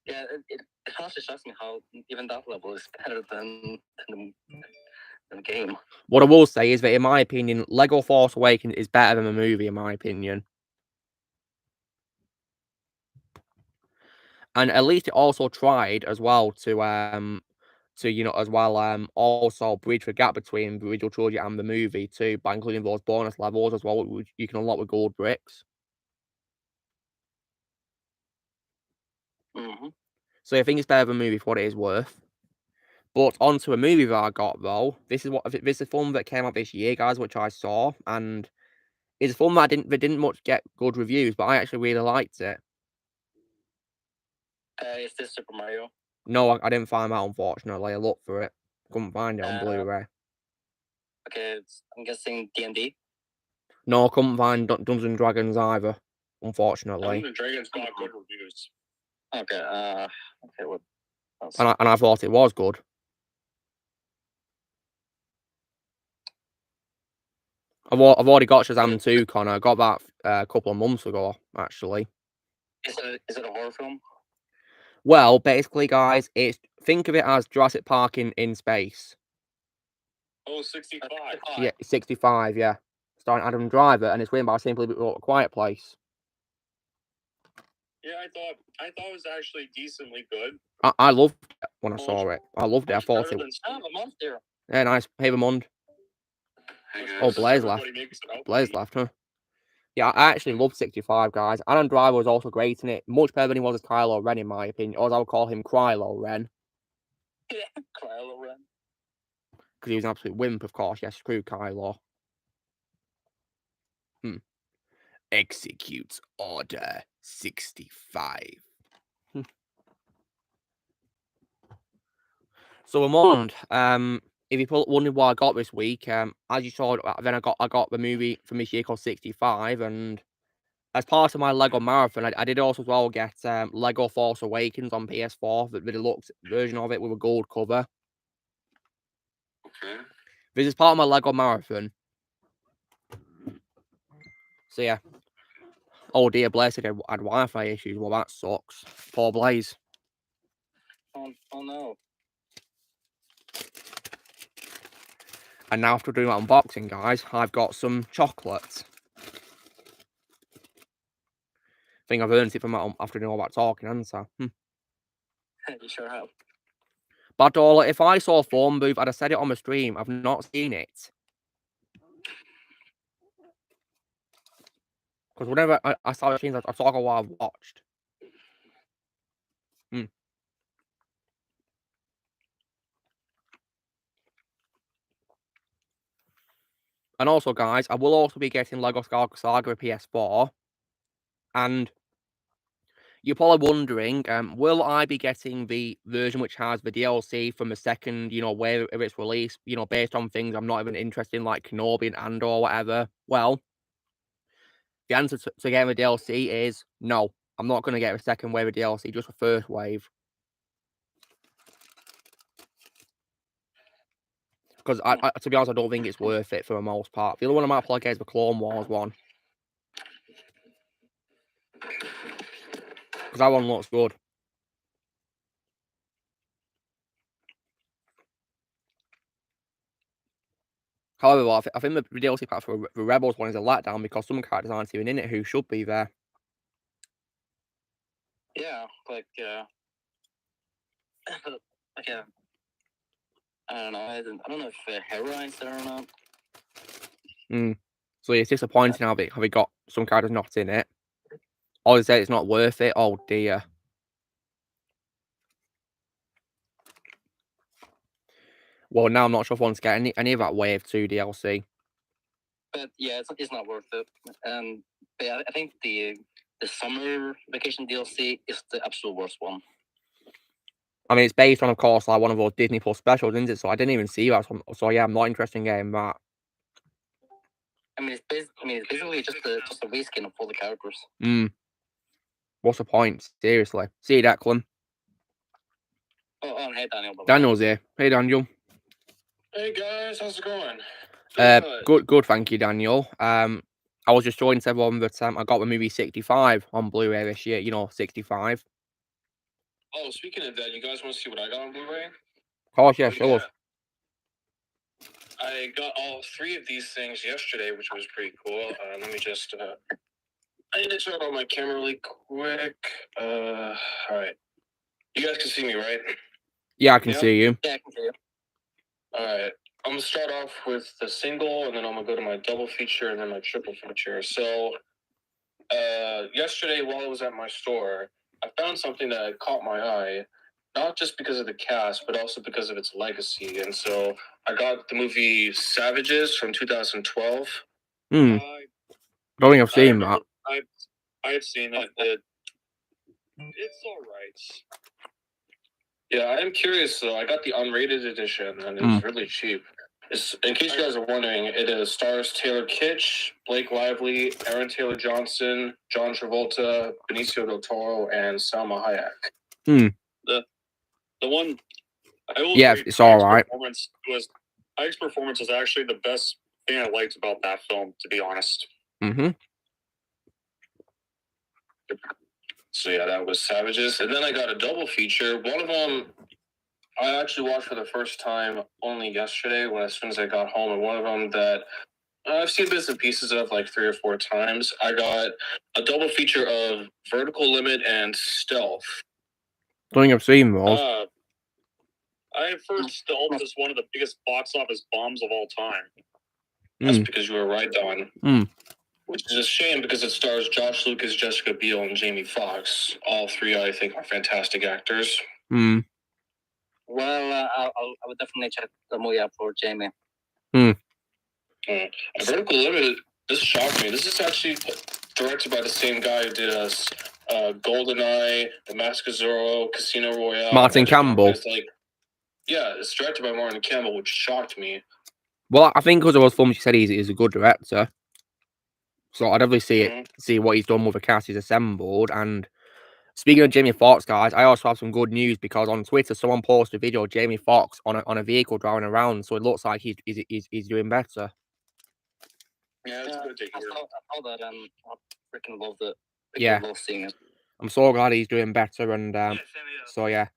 Yeah, it actually shocks me how even that level is better than the game. What I will say is that in my opinion, Lego Force Awakens is better than the movie in my opinion. And at least it also tried as well to also bridge the gap between the original trilogy and the movie too, by including those bonus levels as well, which you can unlock with gold bricks. So I think it's better than a movie for what it is worth. But onto a movie that I got though. This is a film that came out this year, guys, which I saw, and it's a film that didn't much get good reviews, but I actually really liked it. Is this Super Mario? No, I didn't find that, unfortunately. I looked for it. Couldn't find it on Blu-ray. Okay, I'm guessing D&D? No, I couldn't find Dungeons & Dragons either, unfortunately. Dungeons & Dragons got good reviews. Okay, okay, what else? And I thought it was good. I've already got Shazam 2, Connor. I got that a couple of months ago, actually. Is it a horror film? Well, basically, guys, think of it as Jurassic Park in space. Oh, 65. Yeah, 65, yeah. Starring Adam Driver, and it's written by Simply A Quiet Place. Yeah, I thought it was actually decently good. I loved it when I saw it. I loved it. I thought it was... Yeah, nice. Hey, Vermond. Oh, Blaze left. Blaze left, huh? Yeah, I actually loved 65, guys. Adam Driver was also great in it. Much better than he was as Kylo Ren, in my opinion. Or as I would call him, Krylo Ren. Kylo Ren. Because he was an absolute wimp, of course. Yeah, screw Kylo. Execute Order 65. So Amond, if you wondering what I got this week, as you saw, then I got the movie from this year called 65, and as part of my Lego marathon, I did also as well get Lego Force Awakens on PS4, the deluxe version of it with a gold cover. Okay. This is part of my Lego marathon. So yeah. Oh dear, Blaze had Wi-Fi issues. Well, that sucks. Poor Blaze. Oh no. And now after doing that unboxing, guys, I've got some chocolates. I think I've earned it from that after doing all that talking, haven't I? You sure have. But if I saw a phone booth, I'd have said it on the stream. I've not seen it. Because whenever I saw the streams, I talk about what I've watched. And also, guys, I will also be getting Lego Saga PS4. And you're probably wondering, will I be getting the version which has the DLC from the second, wave of its release, based on things I'm not even interested in, like Kenobi and Andor or whatever? Well, the answer to getting the DLC is no. I'm not going to get a second wave of DLC, just the first wave. Because, to be honest, I don't think it's worth it for the most part. The other one I might play is the Clone Wars one. Because that one looks good. However, I think the DLC pack for the Rebels one is a letdown because some characters aren't even in it who should be there. Yeah, like I don't know. I don't know if Heroine's there or not. So it's disappointing how they got some characters not in it. Or they say it's not worth it. Oh dear. Well, now I'm not sure if I want to get any of that Wave 2 DLC. But yeah, it's not worth it. But yeah, I think the summer vacation DLC is the absolute worst one. I mean, it's based on, of course, like one of those Disney Plus specials, isn't it? So I didn't even see that. So yeah, I'm not interested in getting that. I mean, it's basically just a reskin of all the characters. What's the point? Seriously. See you, Declan. Oh, hey, Daniel. Daniel's here. Hey, Daniel. Hey guys, how's it going? Good, thank you, Daniel. I was just showing to everyone that I got the movie 65 on Blu-ray this year. 65. Oh, speaking of that, you guys want to see what I got on Blu-ray? Of course, yeah, show us. I got all 3 of these things yesterday, which was pretty cool. Let me just I need to turn on my camera really quick. All right. You guys can see me, right? Yeah, I can see you. Yeah, I can see you. All right. I'm going to start off with the single, and then I'm going to go to my double feature and then my triple feature. So, yesterday while I was at my store, I found something that caught my eye, not just because of the cast, but also because of its legacy. And so I got the movie Savages from 2012. Don't think I've seen that. I have seen it. It's all right. Yeah, I am curious though. I got the unrated edition, and it was really cheap. In case you guys are wondering, it stars Taylor Kitsch, Blake Lively, Aaron Taylor Johnson, John Travolta, Benicio del Toro, and Salma Hayek. The one I will yeah, it's all right. Hayek's performance was actually the best thing I liked about that film, to be honest. So yeah, that was Savages, and then I got a double feature. One of them I actually watched for the first time only yesterday, as soon as I got home, and one of them that I've seen bits and pieces of like 3 or 4 times. I got a double feature of Vertical Limit and Stealth. Don't think I've seen those. I've heard Stealth is one of the biggest box office bombs of all time. That's because you were right, Don. Which is a shame because it stars Josh Lucas, Jessica Biel, and Jamie Foxx. All 3, I think, are fantastic actors. Well, I would definitely check the movie out for Jamie. Vertical Limited. This shocked me. This is actually directed by the same guy who did GoldenEye, The Mask of Zorro, Casino Royale. Martin Campbell. It's directed by Martin Campbell, which shocked me. Well, I think because of those films, you said he's a good director. So I'd definitely see what he's done with the cast he's assembled. And speaking of Jamie Foxx, guys, I also have some good news because on Twitter, someone posted a video of Jamie Foxx on a vehicle driving around. So it looks like he's doing better. Yeah, that's good to hear. I saw that and I freaking loved it. Yeah. Love seeing it. I'm so glad he's doing better. And so, yeah.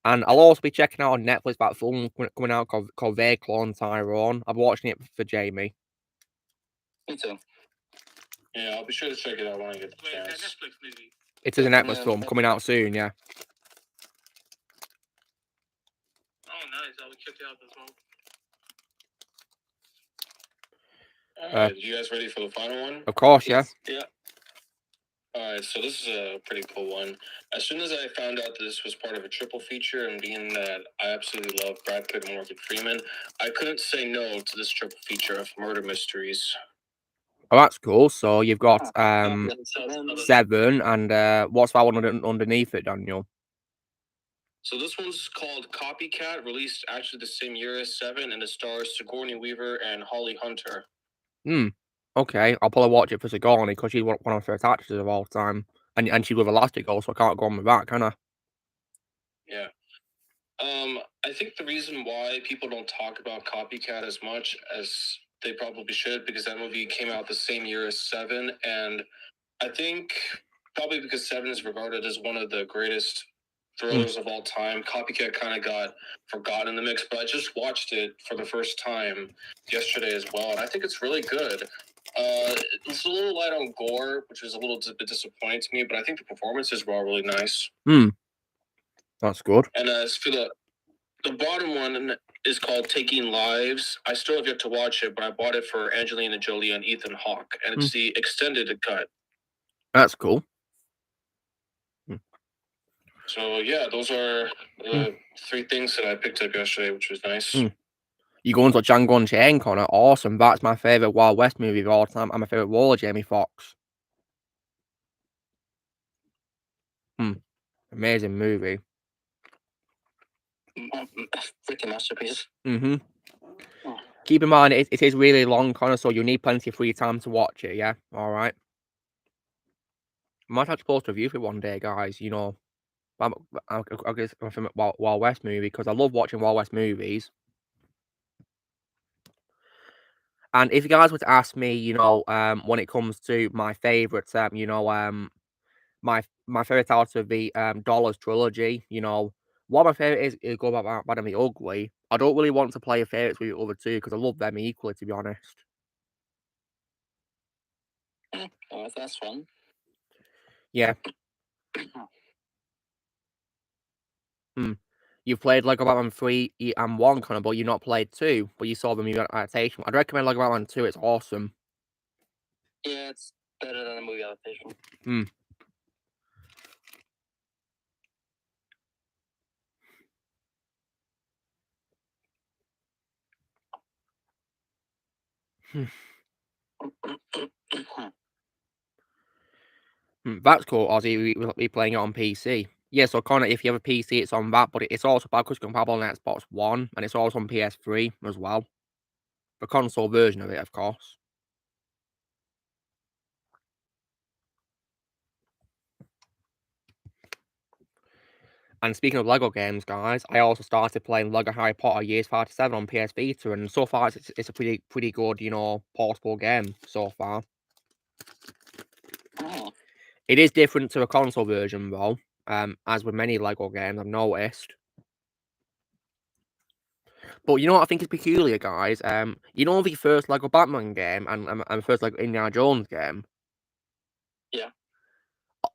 And I'll also be checking out on Netflix that film coming out called They Clone Tyrone. I'm watching it for Jamie. Me too. Yeah, I'll be sure to check it out when I get the chance. Netflix movie. It is a Netflix film coming out soon, yeah. Oh, nice. I will check it out as well. You guys ready for the final one? Of course, yeah. Yeah. Alright, so this is a pretty cool one. As soon as I found out that this was part of a triple feature, and being that I absolutely love Brad Pitt and Morgan Freeman, I couldn't say no to this triple feature of murder mysteries. Oh, that's cool. So you've got 7, and what's that one underneath it, Daniel? So this one's called Copycat, released actually the same year as 7, and it stars Sigourney Weaver and Holly Hunter. Okay, I'll probably watch it for Sigourney because she's one of my favorite actresses of all time, and she's with Elastigirl, so I can't go on with that, can I? Yeah. I think the reason why people don't talk about Copycat as much as they probably should, because that movie came out the same year as 7, and I think probably because 7 is regarded as one of the greatest thrillers of all time. Copycat kind of got forgotten in the mix, but I just watched it for the first time yesterday as well, and I think it's really good. It's a little light on gore, which is a little bit disappointing to me, but I think the performances were all really nice. That's good. And as for the bottom one is called Taking Lives. I still have yet to watch it, but I bought it for Angelina Jolie and Ethan Hawke, and it's the extended cut. That's cool. So yeah, those are the 3 things that I picked up yesterday, which was nice. You going to Django Unchained, Connor? Awesome. That's my favourite Wild West movie of all time, and my favourite role of Jamie Foxx. Amazing movie. Freaking masterpiece. Keep in mind, it is really long, Connor, so you need plenty of free time to watch it, yeah? Alright. I might have to post a review for it one day, guys, you know. I guess from Wild West movie, because I love watching Wild West movies. And if you guys were to ask me, you know, when it comes to my favourites, you know, my favourite out of the Dollars trilogy, you know, what my favourite is Good, Bad and the Ugly. I don't really want to play a favourites with the other 2 because I love them equally, to be honest. Oh, that's fun. Yeah. You've played Lego Batman 3 and 1, Connor, but you've not played 2, but you saw the movie adaptation. I'd recommend Lego Batman 2, it's awesome. Yeah, it's better than a movie adaptation. That's cool, Ozzy. We'll be playing it on PC. Yeah, so Connor, if you have a PC, it's on that, but it's also backwards compatible on Xbox One, and it's also on PS3 as well. The console version of it, of course. And speaking of Lego games, guys, I also started playing Lego Harry Potter Years 5 to 7 on PS Vita, and so far it's a pretty good, you know, portable game so far. It is different to a console version, though, as with many Lego games, I've noticed. But you know what I think is peculiar, guys? You know the first Lego Batman game and the first Lego Indiana Jones game? Yeah.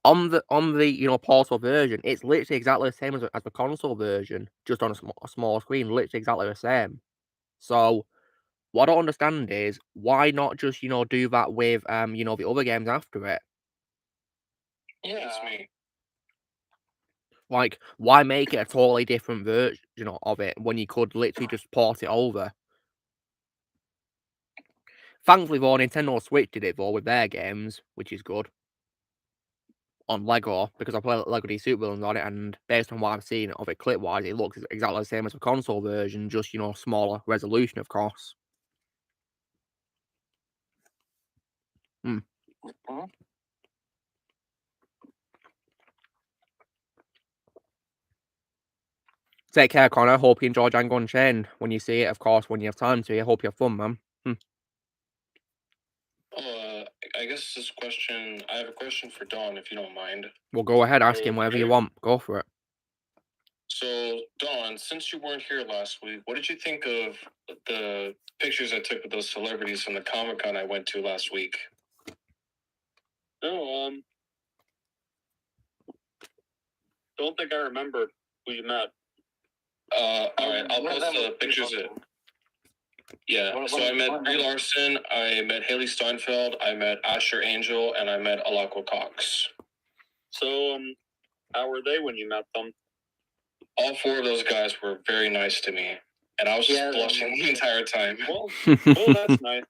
On the you know, portable version, it's literally exactly the same as the console version, just on a small screen, literally exactly the same. So, what I don't understand is, why not just, you know, do that with, you know, the other games after it? Yeah. That's me. Like, why make it a totally different version of it when you could literally just port it over? Thankfully, though, Nintendo Switch did it, though, with their games, which is good. On Lego, because I play Lego DC Supervillains on it, and based on what I've seen of it clip-wise, it looks exactly the same as the console version, just, smaller resolution, of course. Take care, Connor. Hope you enjoy Django Unchained when you see it, of course, when you have time to. I hope you have fun, man. I guess I have a question for Dawn, if you don't mind. Well, go ahead, ask him whatever you want. Go for it. So, Dawn, since you weren't here last week, what did you think of the pictures I took with those celebrities from the Comic-Con I went to last week? No, don't think I remember who you met. All right, I'll post the pictures. Yeah, so I met Brie Larson, I met Haley Steinfeld, I met Asher Angel, and I met Alako Cox. So, how were they when you met them? All four of those guys were very nice to me, and I was just blushing the entire time. Well, that's nice.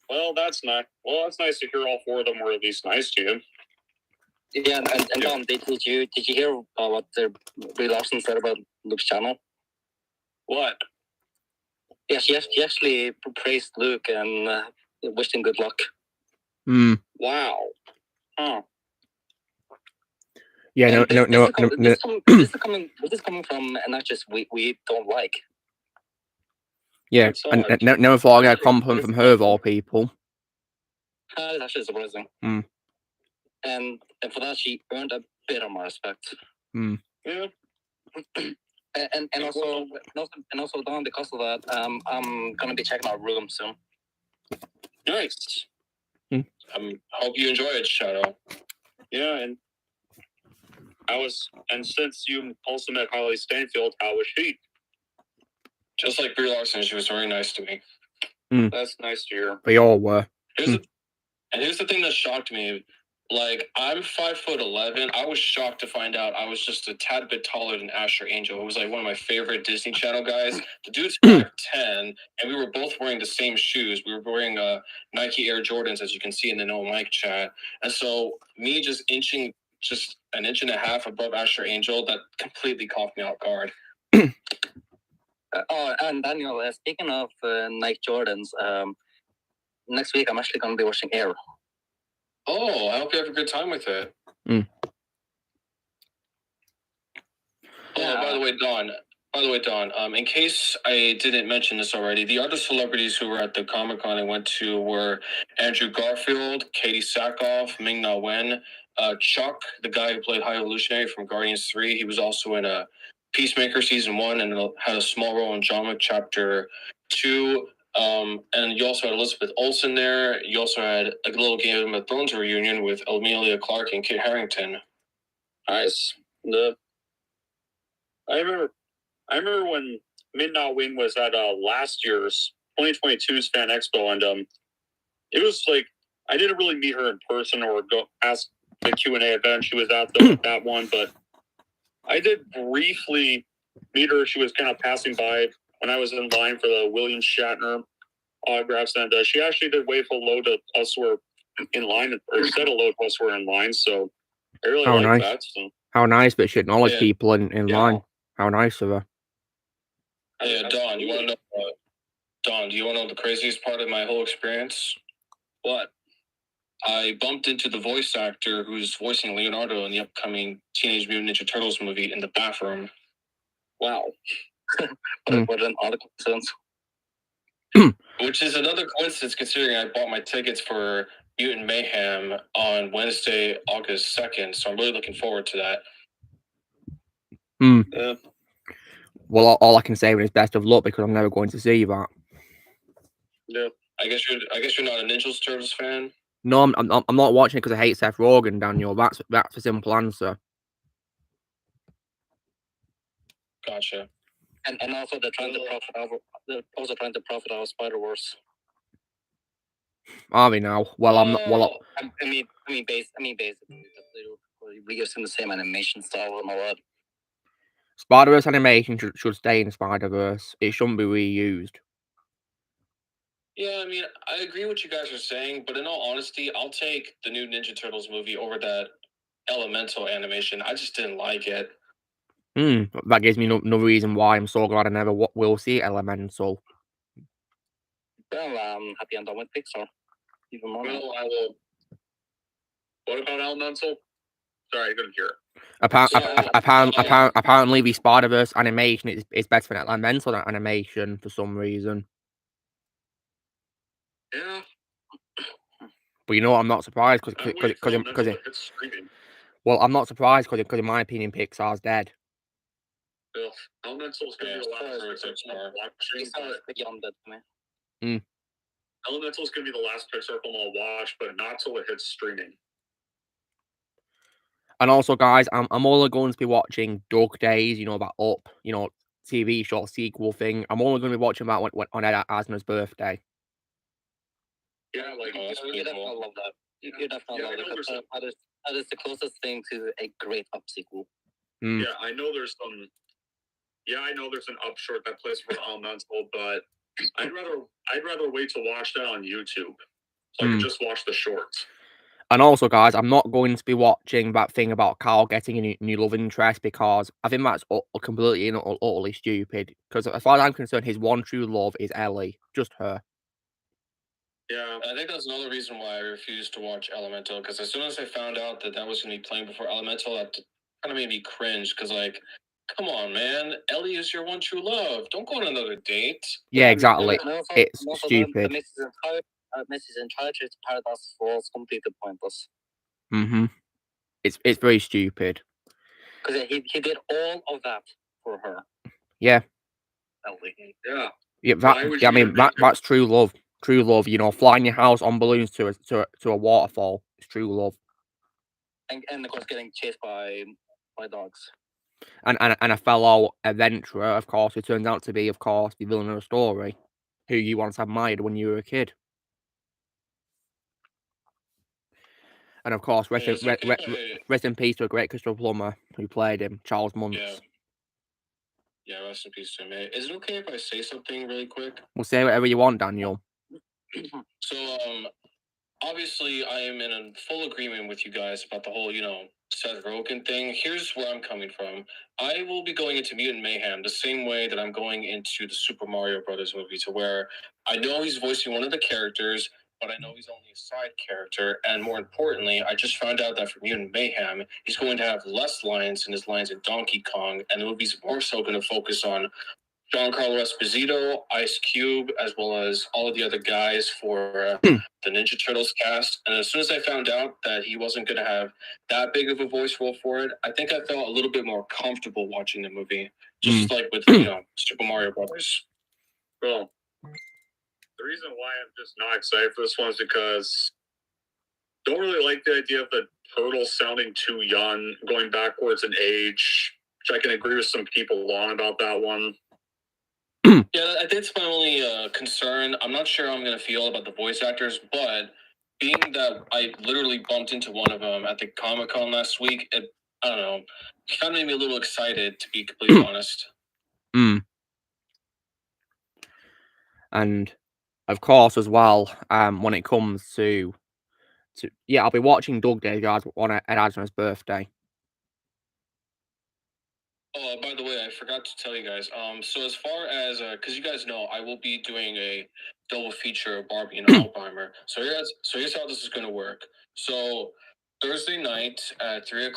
Well, that's nice. Well, that's nice to hear all four of them were at least nice to you. Yeah, and Tom, did you hear what Brie Larson said about Luke's channel? What? Yeah, she actually praised Luke and wished him good luck. Wow. Huh. Yeah, This is coming from an actress we don't like. Yeah, and never thought I'd get a compliment from her of all people. It's actually surprising. And for that, she earned a bit of my respect. Yeah. And also Don, because of that, I'm gonna be checking out room soon. Nice. Hope you enjoy it, Shadow. Yeah, and since you also met Holly Steinfeld, how was she? Just like Brie Larson, she was very nice to me. That's nice to hear. They all were. Here's the thing that shocked me. Like, I'm 5'11". I was shocked to find out I was just a tad bit taller than Asher Angel, who was like one of my favorite Disney Channel guys. The dude's 5'10", and we were both wearing the same shoes. We were wearing Nike Air Jordans, as you can see in the No Mic chat. And so me just inching just an inch and a half above Asher Angel, that completely caught me off guard. And Daniel, speaking of Nike Jordans, next week I'm actually going to be watching Air. Oh, I hope you have a good time with it. Yeah. Oh, by the way, Dawn, in case I didn't mention this already, the other celebrities who were at the Comic-Con I went to were Andrew Garfield, Katie Sackhoff, Ming-Na Wen, Chuck, the guy who played High Evolutionary from Guardians 3. He was also in Peacemaker Season 1 and had a small role in John Wick Chapter 2. And you also had Elizabeth Olsen there. You also had a little Game of Thrones reunion with Emilia Clarke and Kit Harington. Nice. I remember when Ming-Na Wen was at last year's 2022's Fan Expo, and it was like I didn't really meet her in person or go ask the Q&A event. She was at that one, but I did briefly meet her. She was kind of passing by when I was in line for the William Shatner autographs, and she actually did wave hello to us who were in line, or said hello to us who were in line. So I really like that. So. How nice, but she acknowledged people in line. How nice of her. Yeah, Dawn, you want to know? Dawn, do you want to know the craziest part of my whole experience? What? I bumped into the voice actor who's voicing Leonardo in the upcoming Teenage Mutant Ninja Turtles movie in the bathroom. Wow. What an odd coincidence. Which is another coincidence considering I bought my tickets for Mutant Mayhem on Wednesday, August 2nd. So I'm really looking forward to that. Yeah. Well, all I can say is best of luck because I'm never going to see that. Yeah. I guess you're not a Ninja Turtles fan. No, I'm not watching it because I hate Seth Rogen, Daniel. That's a simple answer. Gotcha. And also they're trying to profit out of Spider-Verse. Are we now? Well, I'm not. Well, I mean, basically, we're using the same animation style and all that. Spider-Verse animation should stay in Spider-Verse. It shouldn't be reused. Yeah, I mean, I agree with what you guys are saying, but in all honesty, I'll take the new Ninja Turtles movie over that Elemental animation. I just didn't like it. That gives me no reason why I'm so glad I never will see Elemental. Well, I'm happy I'm done with Pixar. Even more. Well, I will. What about Elemental? Sorry, I couldn't hear. Apparently, the Spider-Verse animation is better than Elemental animation for some reason. Yeah. But you know what? I'm not surprised because well, I'm not surprised because in my opinion, Pixar's dead. Elemental's gonna be the last Pixar film Pixar is beyond that to me. Elemental's gonna be the last Pixar film I'll watch, but not till it hits streaming. And also, guys, I'm only going to be watching Dog Days. You know, that Up, TV show sequel thing. I'm only going to be watching that on Ed Asner's birthday. Yeah, like you definitely love that. You definitely love it. That is the closest thing to a great Up sequel. Yeah, I know there's some. Yeah, I know there's an Up short that plays for Elemental, but I'd rather wait to watch that on YouTube, so I can just watch the shorts. And also, guys, I'm not going to be watching that thing about Carl getting a new love interest because I think that's completely and utterly stupid. Because as far as I'm concerned, his one true love is Ellie, just her. Yeah, I think that's another reason why I refused to watch Elemental. Because as soon as I found out that was going to be playing before Elemental, that kind of made me cringe. Because come on, man, Ellie is your one true love. Don't go on another date. Yeah, exactly. It's stupid. The message entire trip to Paradise Falls completely pointless. It's very stupid. Because he did all of that for her. Yeah. Yeah. Yeah, that's true love. True love, flying your house on balloons to a waterfall. It's true love. And of course, getting chased by dogs. And a fellow adventurer, of course, who turns out to be, of course, the villain of the story, who you once admired when you were a kid. And of course, rest in peace to a great Christopher Plummer who played him, Charles Muntz. Yeah, rest in peace to him. Is it okay if I say something really quick? Well, say whatever you want, Daniel. So, obviously, I am in full agreement with you guys about the whole, Seth Rogen thing. Here's where I'm coming from. I will be going into Mutant Mayhem the same way that I'm going into the Super Mario Brothers movie, to where I know he's voicing one of the characters, but I know he's only a side character. And more importantly, I just found out that for Mutant Mayhem, he's going to have less lines in his lines in Donkey Kong, and the movie's more so going to focus on Giancarlo Esposito, Ice Cube, as well as all of the other guys for the Ninja Turtles cast. And as soon as I found out that he wasn't going to have that big of a voice role for it, I think I felt a little bit more comfortable watching the movie, just like with Super Mario Brothers. Well, the reason why I'm just not excited for this one is because I don't really like the idea of the turtles sounding too young, going backwards in age, which I can agree with some people on about that one. Yeah, I think it's my only concern. I'm not sure how I'm going to feel about the voice actors, but being that I literally bumped into one of them at the Comic-Con last week, I don't know, it kind of made me a little excited, to be completely honest. And of course, as well, when it comes to I'll be watching Dog Days, guys, on Ed Asner's birthday. Oh, by the way, I forgot to tell you guys. So as far as, because you guys know, I will be doing a double feature of Barbie and Oppenheimer. So here's how this is going to work. So Thursday night at 3:00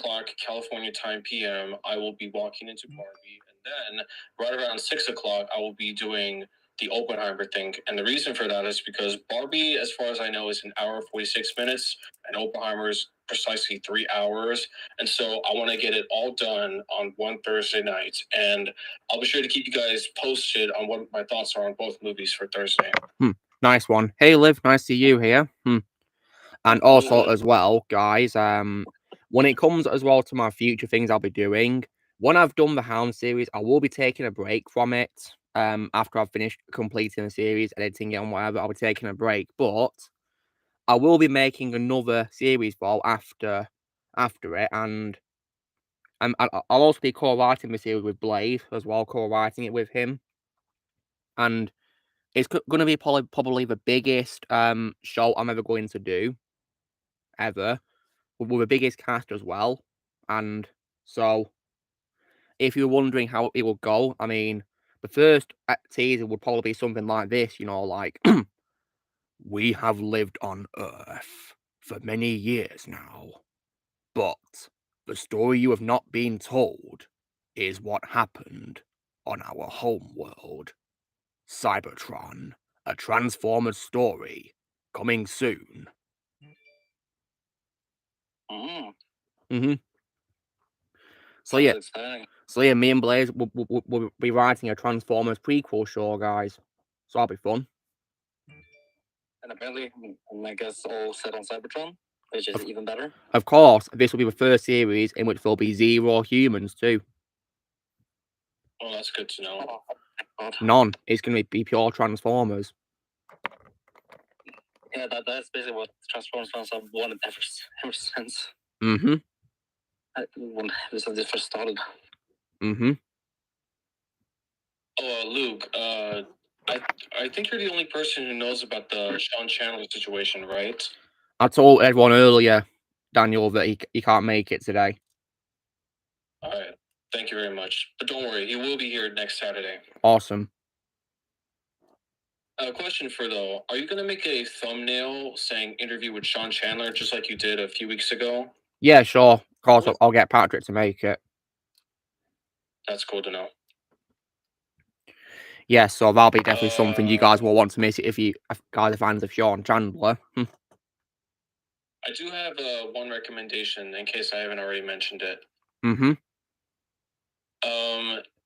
California time PM, I will be walking into Barbie, and then right around 6:00, I will be doing the Oppenheimer thing. And the reason for that is because Barbie, as far as I know, is 1 hour 46 minutes, and Oppenheimer is precisely 3 hours. And so I want to get it all done on one Thursday night. And I'll be sure to keep you guys posted on what my thoughts are on both movies for Thursday. Nice one. Hey, Liv, nice to see you here. And also, as well, guys, when it comes as well to my future things I'll be doing, when I've done the Hound series, I will be taking a break from it. After I've finished completing the series, editing it and whatever, I'll be taking a break. But I will be making another series after after it, and I'll also be co-writing the series with Blade as well, co-writing it with him, and it's going to be probably the biggest show I'm ever going to do, ever, with the biggest cast as well, and so if you're wondering how it will go, I mean, the first teaser would probably be something like this, you know, like, we have lived on Earth for many years now, but the story you have not been told is what happened on our home world. Cybertron, a Transformers story, coming soon. Mm. So yeah, Sounds exciting. so yeah, me and Blaze will be writing a Transformers prequel show, guys. So that'll be fun. And apparently, I guess all set on Cybertron, which is even better. Of course, this will be the first series in which there'll be 0 humans too. Oh, that's good to know. God. None. It's going to be pure Transformers. Yeah, that's basically what Transformers fans have wanted ever since. Mm-hmm. When this first started. Mm-hmm. Oh, Luke, I think you're the only person who knows about the Sean Chandler situation, right? I told everyone earlier, Daniel, that he can't make it today. All right. Thank you very much. But don't worry, he will be here next Saturday. Awesome. A question for though, are you going to make a thumbnail saying interview with Sean Chandler just like you did a few weeks ago? Yeah, sure. Of course, I'll get Patrick to make it. That's cool to know. Yeah, so that'll be definitely something you guys will want to miss it if you guys are fans of Sean Chandler. I do have one recommendation in case I haven't already mentioned it. Mm-hmm.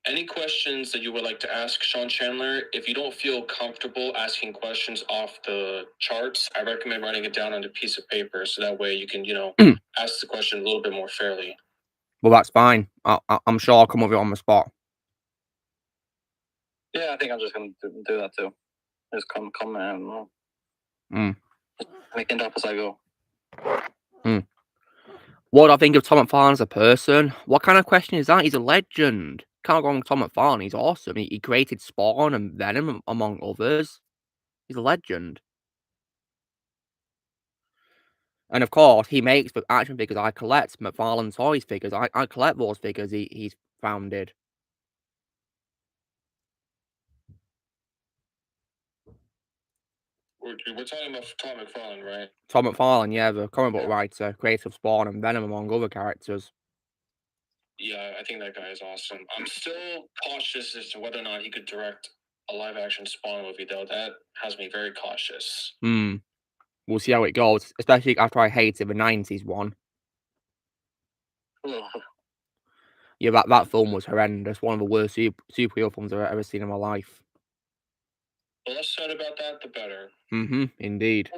Any questions that you would like to ask Sean Chandler? If you don't feel comfortable asking questions off the charts, I recommend writing it down on a piece of paper so that way you can, ask the question a little bit more fairly. Well, that's fine. I'm sure I'll come up with it on the spot. Yeah, I think I'm just gonna do that too. Just come and make it up as I go. What do I think of Tom McFarlane as a person? What kind of question is that? He's a legend. Can't go wrong with Tom McFarlane. He's awesome. He created Spawn and Venom, among others. He's a legend. And of course, he makes the action figures. I collect McFarlane Toys figures. I collect those figures he's founded. We're talking about Tom McFarlane, right? Tom McFarlane, yeah, the comic book writer, creator of Spawn and Venom, among other characters. Yeah, I think that guy is awesome. I'm still cautious as to whether or not he could direct a live-action Spawn movie, though. That has me very cautious. We'll see how it goes, especially after I hated the 90s one. Yeah, that film was horrendous. One of the worst superhero films I've ever seen in my life. The less said about that, the better. Indeed.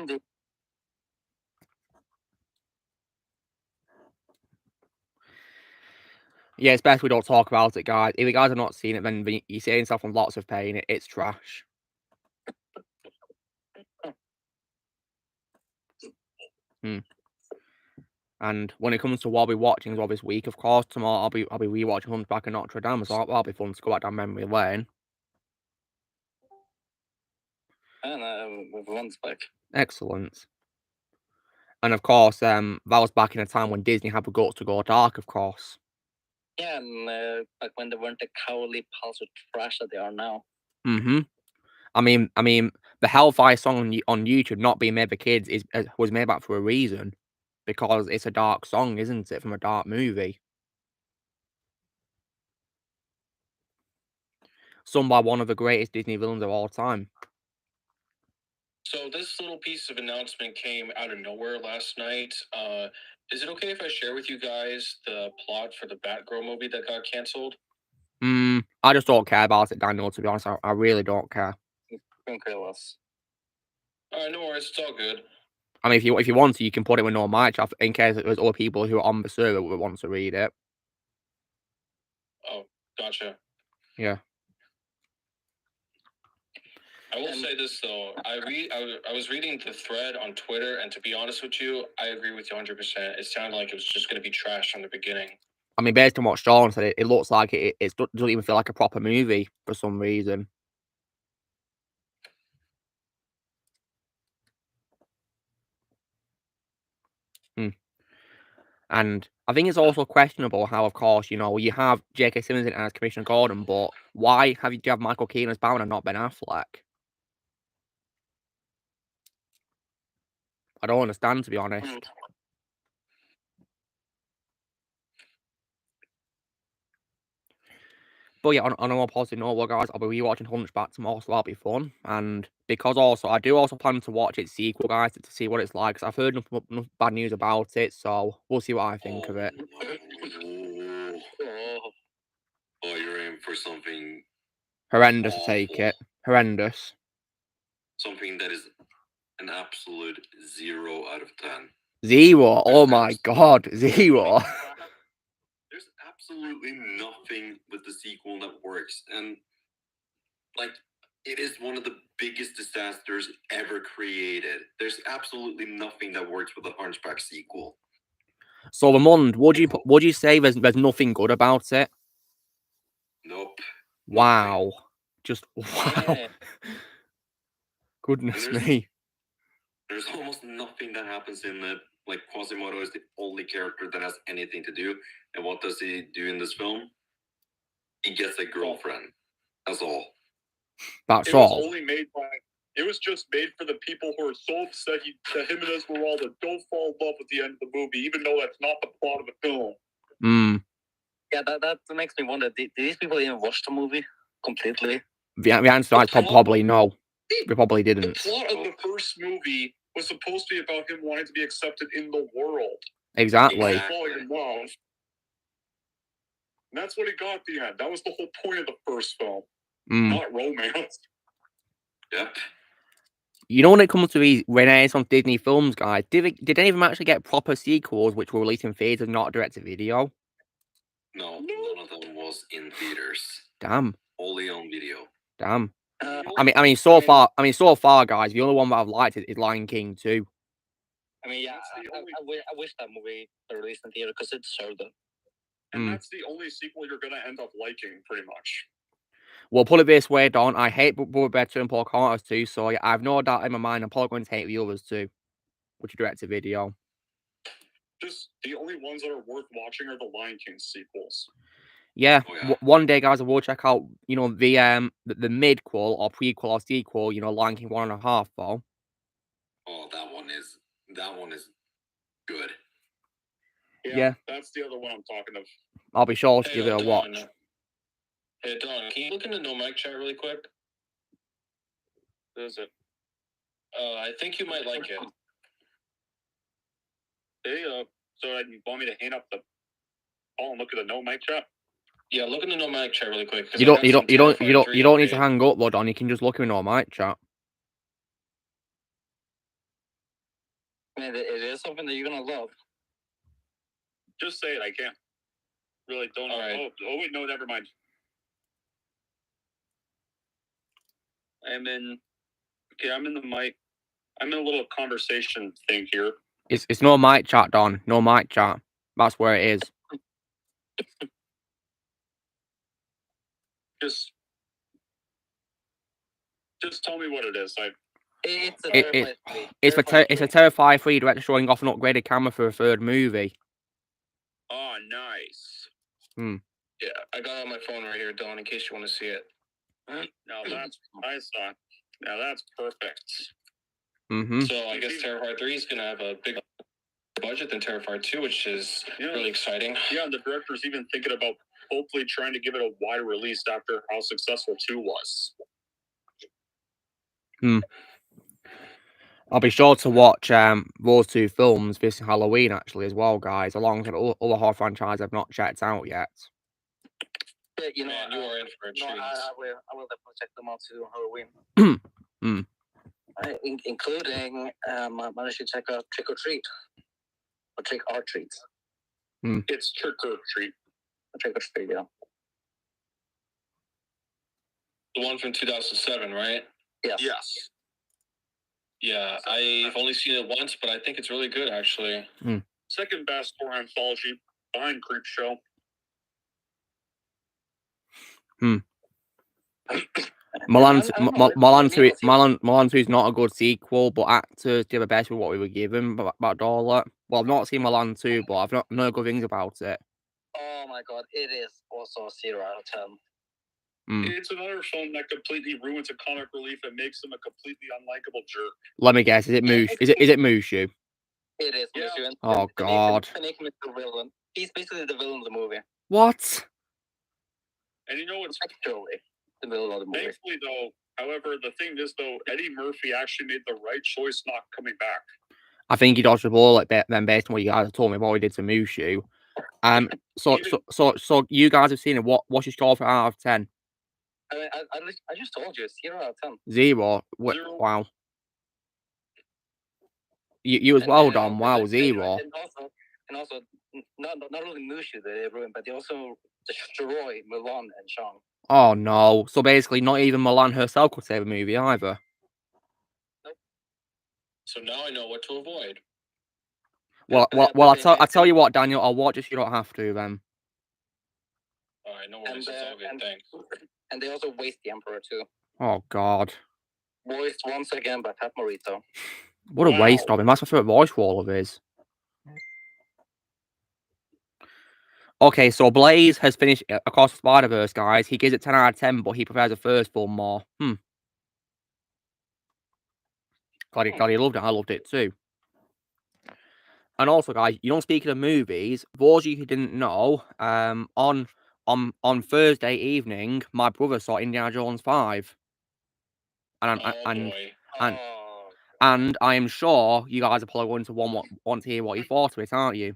Yeah, it's best we don't talk about it, guys. If you guys have not seen it, then you're seeing yourself in lots of pain. It's trash. And when it comes to what I'll be watching as well this week, of course, tomorrow I'll be rewatching Hunchback of Notre Dame, so that'll be fun to go back down memory lane. And with one's back. Excellent. And of course, that was back in a time when Disney had the guts to go dark, of course. Yeah, and like when they weren't the cowardly piles of trash that they are now. I mean, the Hellfire song on YouTube not being made for kids was made back for a reason, because it's a dark song, isn't it, from a dark movie? Sung by one of the greatest Disney villains of all time. So this little piece of announcement came out of nowhere last night. Is it okay if I share with you guys the plot for the Batgirl movie that got canceled? I just don't care about it, Daniel, to be honest. I really don't care. Couldn't care less. Alright, no worries, it's all good. I mean, if you want to, you can put it with no match in case there's other people who are on the server who want to read it. Oh, gotcha. Yeah. I will say this though. I was reading the thread on Twitter, and to be honest with you, I agree with you 100%. It sounded like it was just going to be trash from the beginning. I mean, based on what Sean said, it looks like it doesn't even feel like a proper movie for some reason. And I think it's also questionable how, of course, you know, you have J.K. Simmons in as Commissioner Gordon, but why do you have Michael Keaton as Batman and not Ben Affleck? I don't understand, to be honest. But yeah, on a more positive note, well, guys, I'll be rewatching Hunchback tomorrow, so that'll be fun. And because also, I do also plan to watch its sequel, guys, to see what it's like. Because I've heard enough bad news about it, so we'll see what I think of it. Oh, you're in for something horrendous awful. To take it. Horrendous. Something that is an absolute 0 out of 10. 0? Oh my god, 0. There's absolutely nothing with the sequel that works. And, like, it is one of the biggest disasters ever created. There's absolutely nothing that works with the Hunchback sequel. So, Lamond, would you say there's nothing good about it? Nope. Wow. Nothing. Just wow. Goodness me. There's almost nothing that happens in it. Like, Quasimodo is the only character that has anything to do. And what does he do in this film? He gets a girlfriend. That's all. That's all. It was just made for the people who are so upset that him and Esmeralda don't fall in love at the end of the movie, even though that's not the plot of the film. Yeah, that makes me wonder, did these people even watch the movie completely? The answer is probably no. We probably didn't. The plot of the first movie was supposed to be about him wanting to be accepted in the world. Exactly. Falling in love. And that's what he got at the end. That was the whole point of the first film. Not romance. Yep. You know, when it comes to these Renaissance Disney films, guys, did any of them actually get proper sequels which were released in theaters, not direct to video? No, none of them was in theaters. Damn. Only on video. Damn. I mean, so far, guys, the only one that I've liked is Lion King 2. I mean, yeah, I wish that movie were released in theater because it served it. And that's the only sequel you're going to end up liking, pretty much. Well, put it this way, Don. I hate Brother Bear and Pocahontas too, so yeah, I have no doubt in my mind I'm probably going to hate the others too, which are direct to video. Just the only ones that are worth watching are the Lion King sequels. Yeah, one day, guys, I will check out, you know, the mid-quel or prequel or sequel, you know, Lion King 1.5, though. Oh, that one is good. Yeah. That's the other one I'm talking of. I'll be sure to give it a watch. Hey, Don, can you look into No Mic Chat really quick? What is it? I think you might like it. Hey, so you want me to hang up the call and look at the No Mic Chat? Yeah, look in the No Mic Chat really quick. You don't need to hang up, though, Don. You can just look in No Mic Chat. I mean, it is something that you're gonna love. Just say it. I can't. Really don't know. Right. Oh wait, no, never mind. I'm in the mic. I'm in a little conversation thing here. It's No Mic Chat, Don. No Mic Chat. That's where it is. Just tell me what it is. It's a Terrifier 3 director showing off an upgraded camera for a third movie. Oh, nice. Yeah, I got it on my phone right here, Don, in case you want to see it. No, that's nice. Now that's perfect. So I guess Terrifier 3 is going to have a bigger budget than Terrifier 2, which is really exciting. Yeah, and the director's even thinking about hopefully trying to give it a wider release after how successful 2 was. I'll be sure to watch those 2 films this Halloween, actually, as well, guys, along with other horror franchises I've not checked out yet. Yeah, you know, Man, you are in for a treat. I will definitely check them out too on Halloween. Including, I managed to check out Trick or Treat. Or Trick or Treat. It's Trick or Treat. Trick or Treat, yeah. The one from 2007, right? Yes. Yeah, I've only seen it once, but I think it's really good, actually. Second best horror anthology behind Creepshow. Milan I don't know, Milan maybe 2 Milan 2 is not a good sequel, but actors did the best with what we were given about Dorla. Well, I've not seen Milan 2, but I've not know good things about it. Oh my god, it is also 0 out of 10. It's another film that completely ruins a comic relief and makes him a completely unlikable jerk. Let me guess, is it Mushu? It is. Yeah. Mushu, and Oh, God. They make him the villain. He's basically the villain of the movie. What? And you know what's Actually, the villain of the movie. thankfully though, however, the thing is though, Eddie Murphy actually made the right choice not coming back. I think he dodged the bullet then based on what you guys have told me what he did to Mushu. So you guys have seen it. What's your score for out of 10? I mean, I just told you, it's 0 out of 10. 0. Zero. Wow. You as well, Dom. Wow, 0. And also, not only Mushu they ruined, but they also destroy Milan and Shang. Oh no! So basically, not even Milan herself could save a movie either. So now I know what to avoid. Well, I tell you what, Daniel. I'll watch it. So you don't have to then. All right, no worries. It's all good. Thanks. And they also waste the Emperor too. Oh God! Voiced once again by Pat Morita. What a waste of him. That's my favorite voice for all of his. Okay, so Blaze has finished Across the Spider-Verse, guys. He gives it 10 out of 10, but he prefers the first film more. God, he loved it. I loved it too. And also, guys, speaking of movies, those of you who didn't know, on Thursday evening, my brother saw Indiana Jones 5. And I am sure you guys are probably going to want to hear what he thought of it, aren't you?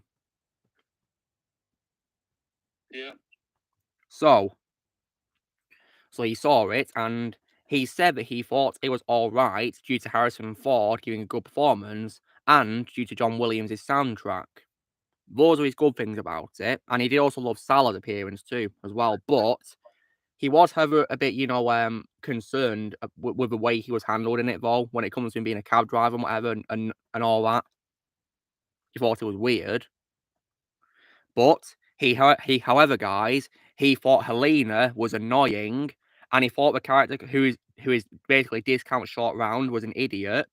Yeah. So he saw it, and he said that he thought it was all right due to Harrison Ford giving a good performance and due to John Williams' soundtrack. Those are his good things about it, and he did also love Salah's appearance too, as well. But he was, however, a bit, concerned with the way he was handled in it, though, when it comes to him being a cab driver and whatever, and all that. He thought it was weird. But however, guys, he thought Helena was annoying, and he thought the character who is basically Discount Short Round was an idiot.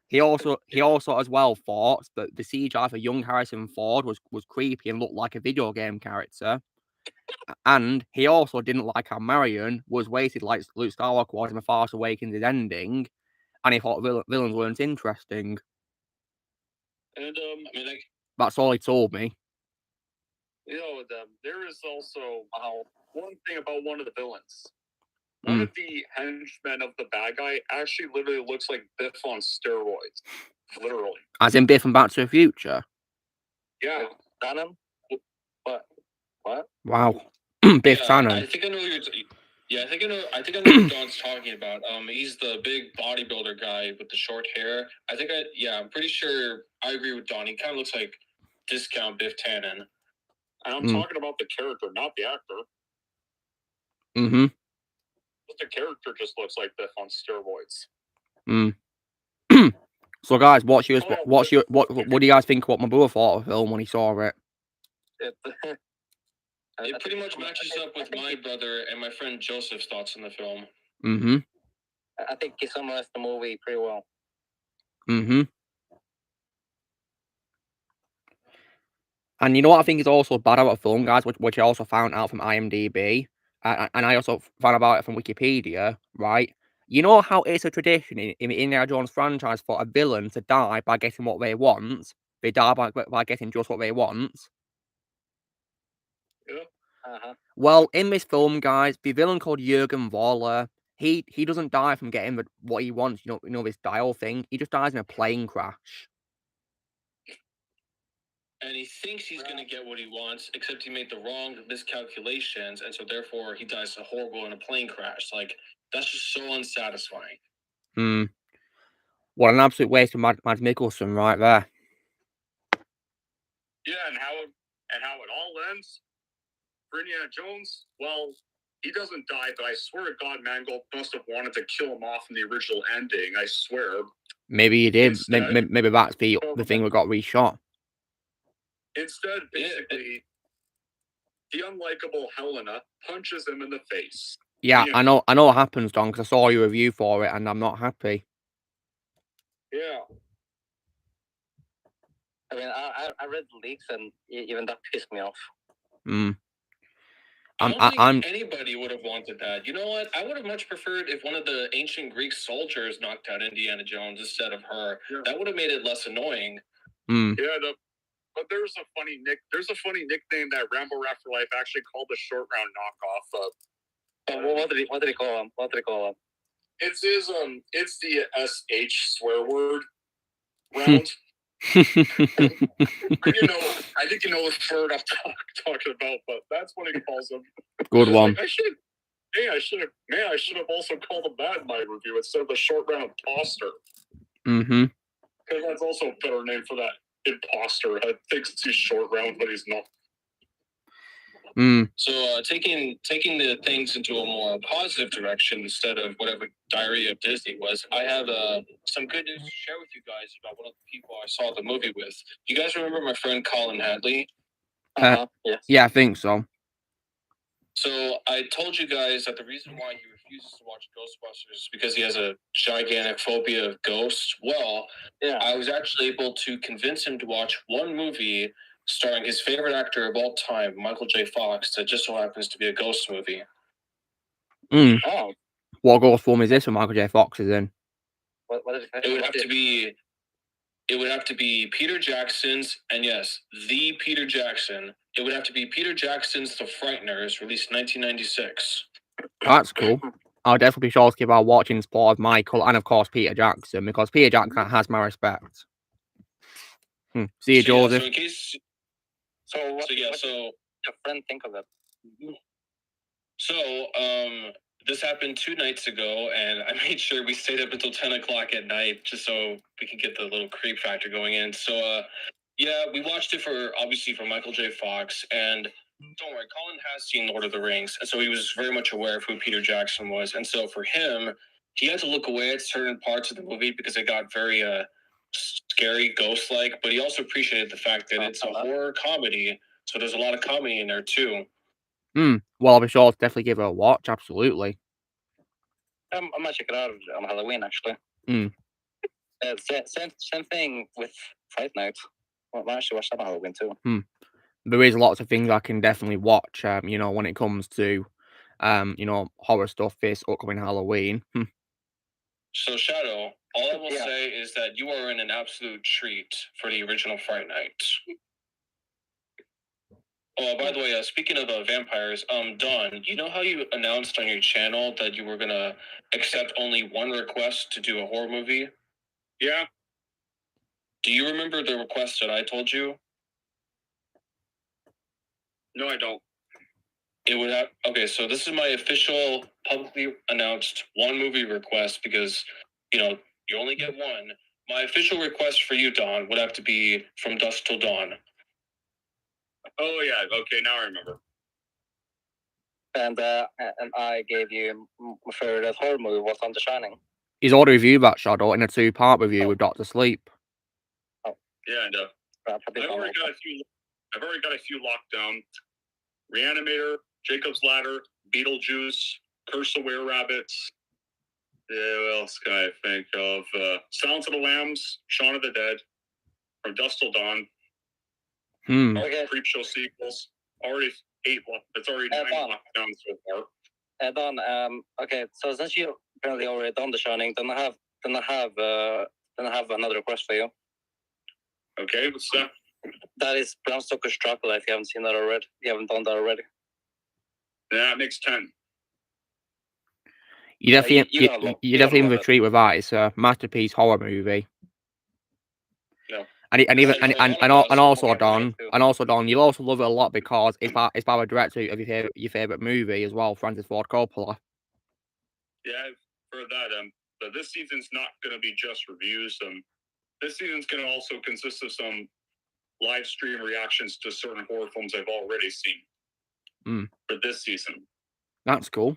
He also as well thought that the CGI for young Harrison Ford was creepy and looked like a video game character. And he also didn't like how Marion was weighted like Luke Skywalker was in The Force Awakens' ending, and he thought villains weren't interesting. And that's all he told me. There is also one thing about one of the villains. One of the henchmen of the bad guy actually literally looks like Biff on steroids. Literally. As in Biff and Back to the Future? Yeah. Tannen? What? Wow. Biff Tannen. I think I know what you're I think I know what Don's talking about. He's the big bodybuilder guy with the short hair. I'm pretty sure I agree with Don. He kind of looks like Discount Biff Tannen. And I'm talking about the character, not the actor. Mm-hmm. The character just looks like Biff on steroids. So, guys, what do you guys think of what my brother thought of the film when he saw it? It pretty much matches up with my brother and my friend Joseph's thoughts on the film. Mm-hmm. I think he summarized the movie pretty well. Mm-hmm. And you know what I think is also bad about the film, guys, which I also found out from IMDb, and I also found about it from Wikipedia, right? You know how it's a tradition in the Indiana Jones franchise for a villain to die by getting what they want? They die by getting just what they want. Yeah. Uh-huh. Well, in this film, guys, the villain called Jürgen Voller, he doesn't die from getting what he wants, this dial thing. He just dies in a plane crash. And he thinks he's going to get what he wants, except he made the wrong miscalculations, and so therefore he dies horrible in a plane crash. Like, that's just so unsatisfying. What an absolute waste of Mads Mikkelsen right there. Yeah, and how it all ends for Indiana Jones? Well, he doesn't die, but I swear to God, Mangold must have wanted to kill him off in the original ending. I swear. Maybe he did. Instead- Maybe that's the thing that got reshot. Instead, basically, the unlikable Helena punches him in the face. Yeah, Yeah. I know what happens, Don, because I saw your review for it, and I'm not happy. Yeah. I mean, I read the leaks, and even that pissed me off. I don't think anybody would have wanted that. You know what? I would have much preferred if one of the ancient Greek soldiers knocked out Indiana Jones instead of her. Yeah. That would have made it less annoying. Yeah, but there's a funny nickname that Rambo Afterlife actually called the short round knockoff of. What did he call him? What did he call him? It's his it's the SH swear word round. I think you know what word I'm talking about, but that's what he calls him. Good one. Like, I should have also called him that in my review instead of the short round imposter. Mm-hmm. Because that's also a better name for that imposter. I think he's short round, but he's not. So taking the things into a more positive direction instead of whatever Diary of Disney was, I have some good news to share with you guys about one of the people I saw the movie with. You guys remember my friend Colin Hadley? Yes. Yeah, I think so. So I told you guys that the reason why he refuses to watch Ghostbusters is because he has a gigantic phobia of ghosts. Well, Yeah. I was actually able to convince him to watch one movie starring his favorite actor of all time, Michael J. Fox, that just so happens to be a ghost movie. Oh. What ghost film is this when Michael J. Fox is in? What did he say? It would have to be Peter Jackson's, and yes, the Peter Jackson. It would have to be Peter Jackson's The Frighteners, released in 1996. That's cool. I'll definitely be sure to give our watching support of Michael and, of course, Peter Jackson, because Peter Jackson has my respect. See you, Joseph. What did your friend think of it? So, this happened 2 nights ago, and I made sure we stayed up until 10 o'clock at night just so we could get the little creep factor going in. So, yeah, we watched it for Michael J. Fox, and don't worry, Colin has seen Lord of the Rings, and so he was very much aware of who Peter Jackson was. And so for him, he had to look away at certain parts of the movie because it got very scary, ghost-like, but he also appreciated the fact that it's a horror comedy, so there's a lot of comedy in there too. Well, I'll be sure to definitely give it a watch, absolutely. I might check it out on Halloween, actually. Same thing with Fright Night. Well, I actually watched that on Halloween too. There is lots of things I can definitely watch, when it comes to, horror stuff this upcoming Halloween. So, Shadow, all I will say is that you are in an absolute treat for the original Fright Night. Oh, by the way, speaking of vampires, Don, you know how you announced on your channel that you were going to accept only one request to do a horror movie? Yeah. Do you remember the request that I told you? No, I don't. Okay, so this is my official publicly announced one movie request because, you only get one. My official request for you, Don, would have to be From Dusk Till Dawn. Oh, yeah. Okay, now I remember. And I gave you my favorite horror movie was On The Shining. He's already reviewed that, Shadow, in a 2-part review with Dr. Sleep. Oh. Yeah, and I've already got a few locked down. Reanimator, Jacob's Ladder, Beetlejuice, Curse of Were-Rabbits. Yeah, what else can I think of? Silence of the Lambs, Shaun of the Dead, From Dusk Till Dawn. Creep show sequels. Already 8. It's already 9 locked down so far. Don, okay, so since you apparently already done The Shining, then I have another request for you. Okay, what's that? That is Bram Stoker's Dracula. If you haven't seen that already, you haven't done that already. Yeah, it makes 10. You definitely in the treat with that. It's a masterpiece horror movie. No. And also Don, you'll also love it a lot because it's by a director of your favorite movie as well, Francis Ford Coppola. Yeah, I've heard that. But this season's not going to be just reviews. This season's going to also consist of some live stream reactions to certain horror films I've already seen for this season. That's cool.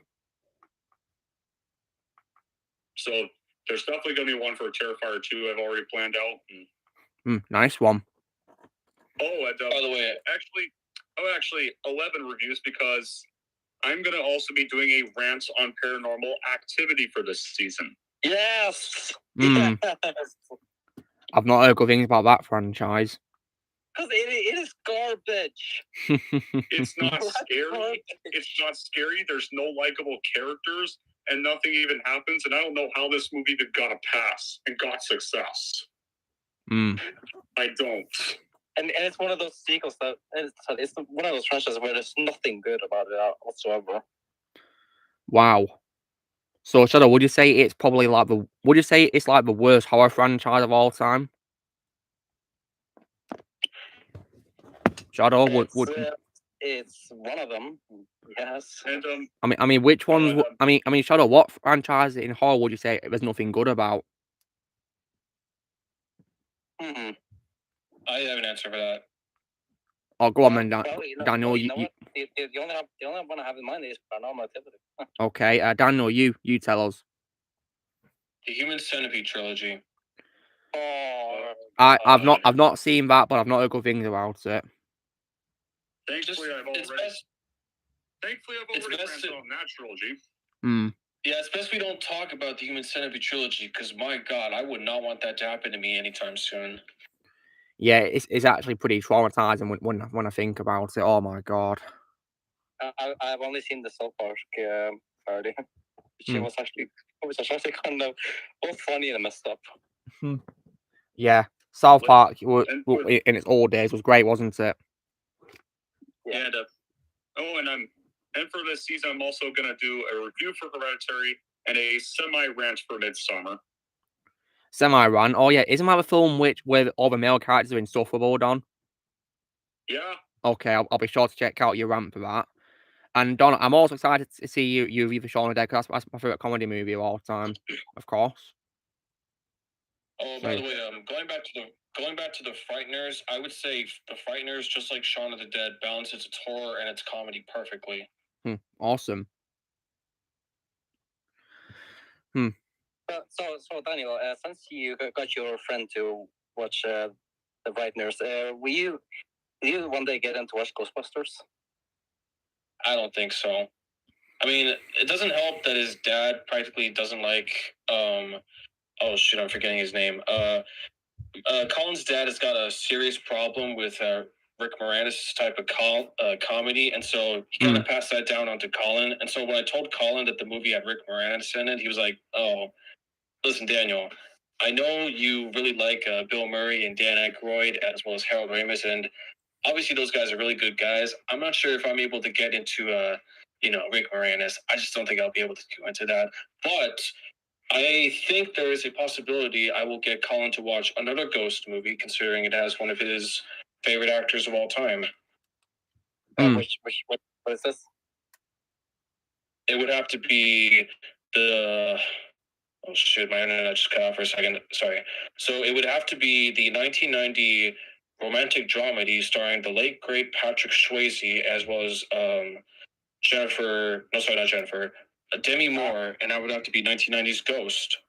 So there's definitely going to be one for Terrifier 2. I've already planned out. Nice one. Oh, and By the way, actually, 11 reviews because I'm going to also be doing a rant on Paranormal Activity for this season. Yes. Mm. Yes. I've not heard good things about that franchise. Because it is garbage. It's not What scary. garbage? It's not scary. There's no likable characters, and nothing even happens. And I don't know how this movie even got a pass and got success. I don't. And it's one of those sequels that it's one of those franchises where there's nothing good about it whatsoever. Wow. So, Shadow, would you say it's probably like the? Would you say it's like the worst horror franchise of all time? Shadow, It's one of them. Yes. And I mean, which ones? I mean, Shadow, what franchise in horror would you say there's nothing good about? Hmm. I have an answer for that. Oh, go on, then, Daniel. You know what? The only one I have in mind is Paranormal Activity. Okay, Daniel, you tell us. The Human Centipede trilogy. Oh, I've not seen that, but I've not heard good things about it. Thankfully, I've already ranted on that trilogy. Yeah, it's best we don't talk about the Human Centipede trilogy because, my God, I would not want that to happen to me anytime soon. Yeah, it's actually pretty traumatizing when I think about it. Oh my God. I've only seen the South Park parody. It was actually kind of both funny and messed up. Yeah, South Park in its old days was great, wasn't it? Yeah. And for this season, I'm also gonna do a review for Hereditary and a semi-rant for Midsommar. Semi-rant. Oh yeah, isn't that the film where all the male characters are insufferable, Don? Yeah. Okay, I'll be sure to check out your rant for that. And Don, I'm also excited to see you review Shaun of the Dead because that's my favorite comedy movie of all time, of course. Oh, by the way, going back to the Frighteners, I would say the Frighteners, just like Shaun of the Dead, balances its horror and its comedy perfectly. Awesome. So Daniel, since you got your friend to watch the Frighteners, will you one day get into watch Ghostbusters? I don't think so. I mean, it doesn't help that his dad practically doesn't like. Oh shit, I'm forgetting his name. Colin's dad has got a serious problem with Rick Moranis' type of comedy, and so he kind of passed that down onto Colin. And so when I told Colin that the movie had Rick Moranis in it, he was like, "Oh, listen, Daniel, I know you really like Bill Murray and Dan Aykroyd as well as Harold Ramis, and obviously those guys are really good guys. I'm not sure if I'm able to get into Rick Moranis. I just don't think I'll be able to go into that, but." I think there is a possibility I will get Colin to watch another Ghost movie, considering it has one of his favorite actors of all time. What is this? It would have to be the... Oh, shit, my internet just cut off for a second. Sorry. So it would have to be the 1990 romantic dramedy starring the late, great Patrick Swayze, as well as Demi Moore, and that would have to be 1990's Ghost.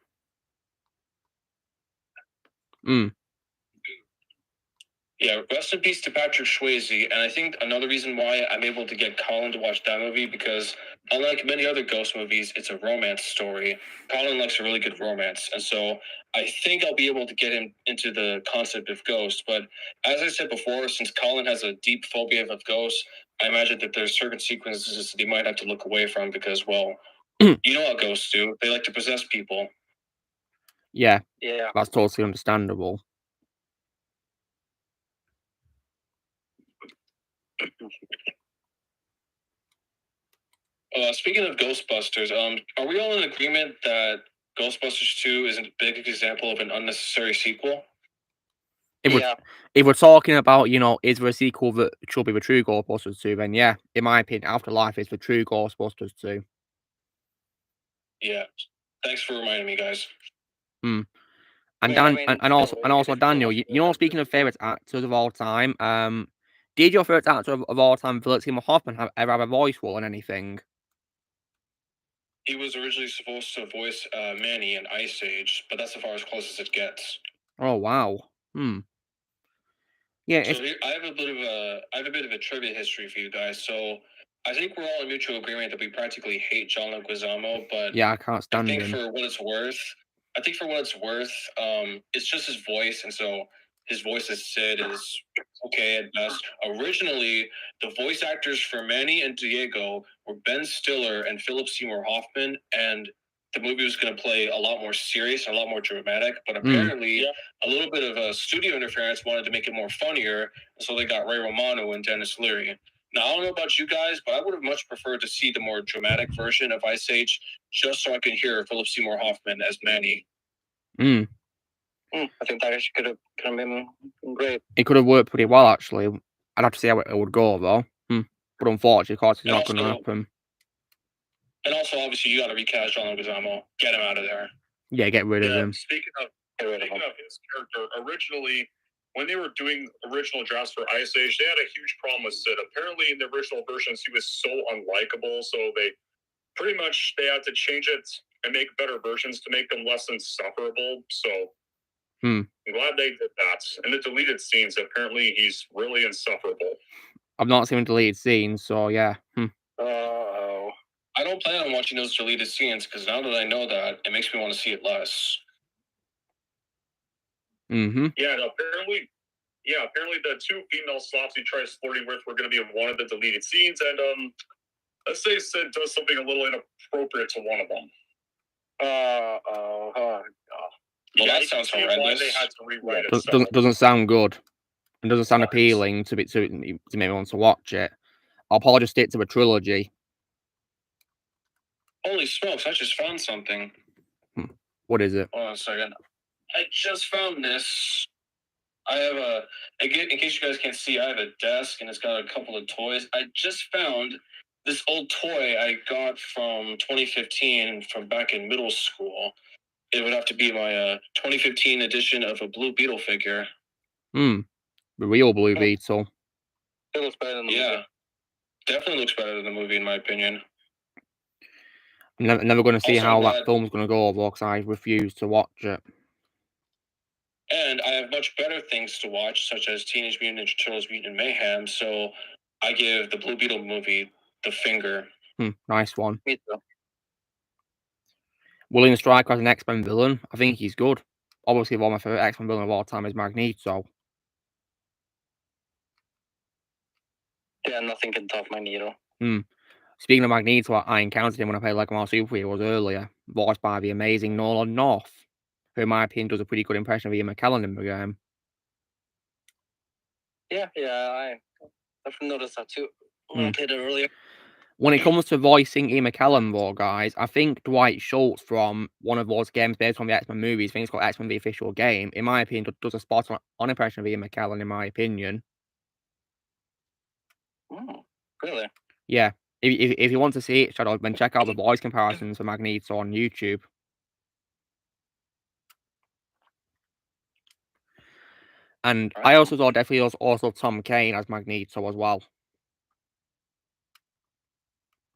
Yeah, rest in peace to Patrick Swayze, and I think another reason why I'm able to get Colin to watch that movie, because unlike many other Ghost movies, it's a romance story. Colin likes a really good romance, and so I think I'll be able to get him into the concept of Ghost, but as I said before, since Colin has a deep phobia of ghosts, I imagine that there's certain sequences that he might have to look away from because, well, you know how ghosts do. They like to possess people. Yeah, that's totally understandable. Speaking of Ghostbusters, are we all in agreement that Ghostbusters 2 is a big example of an unnecessary sequel? If we're talking about, is there a sequel that should be the true Ghostbusters 2, then yeah, in my opinion, Afterlife is the true Ghostbusters 2. Yeah. Thanks for reminding me, guys. And also Daniel, speaking of favorite actors of all time, did your favorite actor of all time, Philip Seymour Hoffman, ever have a voice role in anything? He was originally supposed to voice Manny in Ice Age, but that's as close as it gets. Oh wow. Yeah, So I have a bit of a trivia history for you guys. So I think we're all in mutual agreement that we practically hate John Leguizamo, but yeah, I can't I stand think him. for what it's worth, it's just his voice, and so his voice as Sid is okay at best. Originally, the voice actors for Manny and Diego were Ben Stiller and Philip Seymour Hoffman, and the movie was going to play a lot more serious and a lot more dramatic, but apparently a little bit of a studio interference wanted to make it more funnier, so they got Ray Romano and Dennis Leary. Now, I don't know about you guys, but I would have much preferred to see the more dramatic version of Ice Age, just so I could hear Philip Seymour Hoffman as Manny. I think that actually could have been great. It could have worked pretty well, actually. I'd have to see how it would go, though. But unfortunately, of course, it's not going to happen. And also, obviously, you got to recast John Leguizamo. Get him out of there. Yeah, get rid of him. Speaking of his character, originally, when they were doing original drafts for Ice Age, they had a huge problem with Sid. Apparently, in the original versions, he was so unlikable, so they had to change it and make better versions to make them less insufferable. So I'm glad they did that. In the deleted scenes, apparently he's really insufferable. I've not seen deleted scenes, so yeah. I don't plan on watching those deleted scenes because now that I know that, it makes me want to see it less. Yeah, apparently the two female slots he tries flirting with were going to be in one of the deleted scenes, and let's say Sid does something a little inappropriate to one of them. Well, that sounds horrendous. They had to rewrite it. Doesn't sound good. It doesn't sound appealing to make me want to watch it. I'll probably just stick to a trilogy. Holy smokes, I just found something. What is it? Hold on a second. I just found this. I have in case you guys can't see, I have a desk and it's got a couple of toys. I just found this old toy I got from 2015 from back in middle school. It would have to be my 2015 edition of a Blue Beetle figure. The real Blue Beetle. It looks better than the movie. Definitely looks better than the movie, in my opinion. I'm never going to see how that film's going to go over because I refuse to watch it. And I have much better things to watch, such as Teenage Mutant Ninja Turtles Mutant Mayhem, so I give the Blue Beetle movie the finger. Nice one. Me too. William Stryker as an X-Men villain, I think he's good. Obviously, one of my favourite X-Men villains of all time is Magneto. Yeah, nothing can top Magneto. Speaking of Magneto, I encountered him when I played Lego Marvel Superheroes earlier, voiced by the amazing Nolan North, who in my opinion does a pretty good impression of Ian McKellen in the game. Yeah, I definitely noticed that too when I played it earlier. When it comes to voicing Ian McKellen, though, guys, I think Dwight Schultz from one of those games based on the X-Men movies, I think it's called X-Men The Official Game, in my opinion, does a spot-on impression of Ian McKellen, in my opinion. Really? Yeah. If you want to see it, Shadow, then check out the voice comparisons for Magneto on YouTube. And I also saw definitely also Tom Kane as Magneto as well.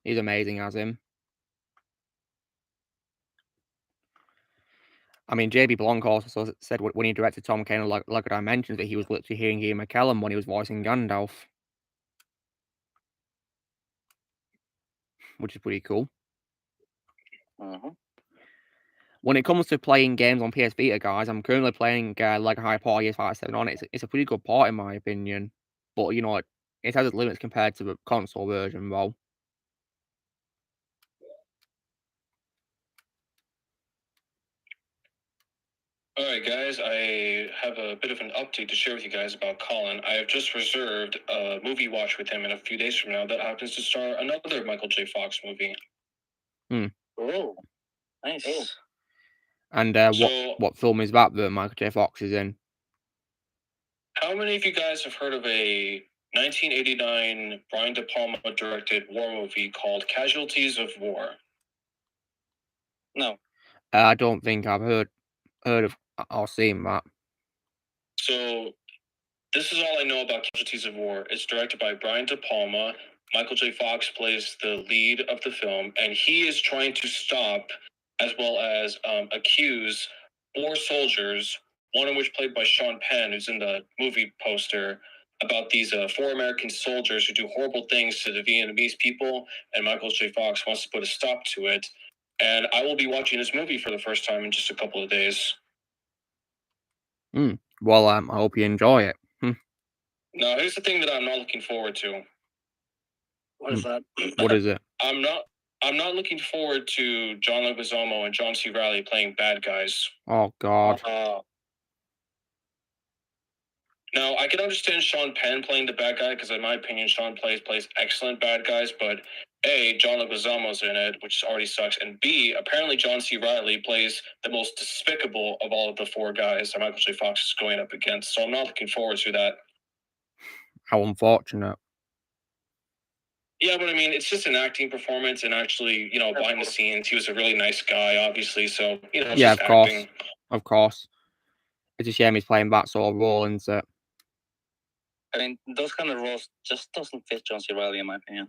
He's amazing as him. I mean, J.B. Blanc also said when he directed Tom Kane, like I mentioned, that he was literally hearing Ian McKellen when he was voicing Gandalf. Which is pretty cool. When it comes to playing games on PS Vita, guys, I'm currently playing Lego Hyper Years 5-7 on it. It's a pretty good port in my opinion, but you know, it has its limits compared to the console version, though. All right, guys, I have a bit of an update to share with you guys about Colin. I have just reserved a movie watch with him in a few days from now that happens to star another Michael J. Fox movie. Oh, nice. And what film is that Michael J. Fox is in? How many of you guys have heard of a 1989 Brian De Palma directed war movie called Casualties of War? No. I don't think I've heard of or seen that. So this is all I know about Casualties of War. It's directed by Brian De Palma. Michael J. Fox plays the lead of the film, and he is trying to stop, as well as accuse 4 soldiers, one of which played by Sean Penn, who's in the movie poster, about these 4 American soldiers who do horrible things to the Vietnamese people, and Michael J. Fox wants to put a stop to it. And I will be watching this movie for the first time in just a couple of days. Well, I hope you enjoy it. Now, here's the thing that I'm not looking forward to. What is that? What is it? I'm not looking forward to John Leguizamo and John C. Reilly playing bad guys. Oh, God. Now, I can understand Sean Penn playing the bad guy because, in my opinion, Sean plays excellent bad guys. But A, John Leguizamo's in it, which already sucks, and B, apparently John C. Reilly plays the most despicable of all of the 4 guys that Michael J. Fox is going up against. So I'm not looking forward to that. How unfortunate. Yeah, but I mean, it's just an acting performance, and actually, behind the scenes, he was a really nice guy, obviously. So, it's Yeah, just of course. acting. Of course. It's a shame he's playing that sort of role, isn't it? I mean, those kind of roles just doesn't fit John C. Reilly, in my opinion.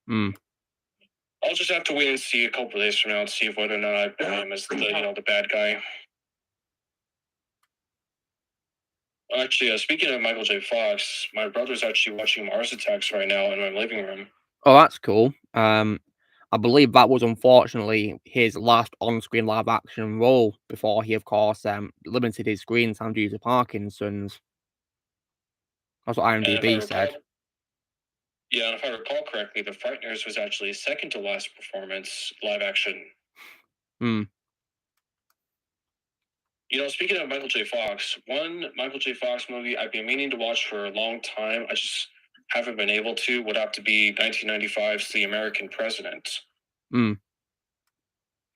I'll just have to wait and see a couple of days from now and see whether or not I put him as the bad guy. Actually, speaking of Michael J. Fox, my brother's actually watching Mars Attacks right now in my living room. Oh, that's cool. I believe that was unfortunately his last on-screen live-action role before he, of course, limited his screen time due to Parkinson's. That's what IMDb said. Yeah, and if I recall correctly, The Frighteners was actually his second to last performance live action. Speaking of Michael J. Fox, one Michael J. Fox movie I've been meaning to watch for a long time, I just haven't been able to, would have to be 1995's The American President. And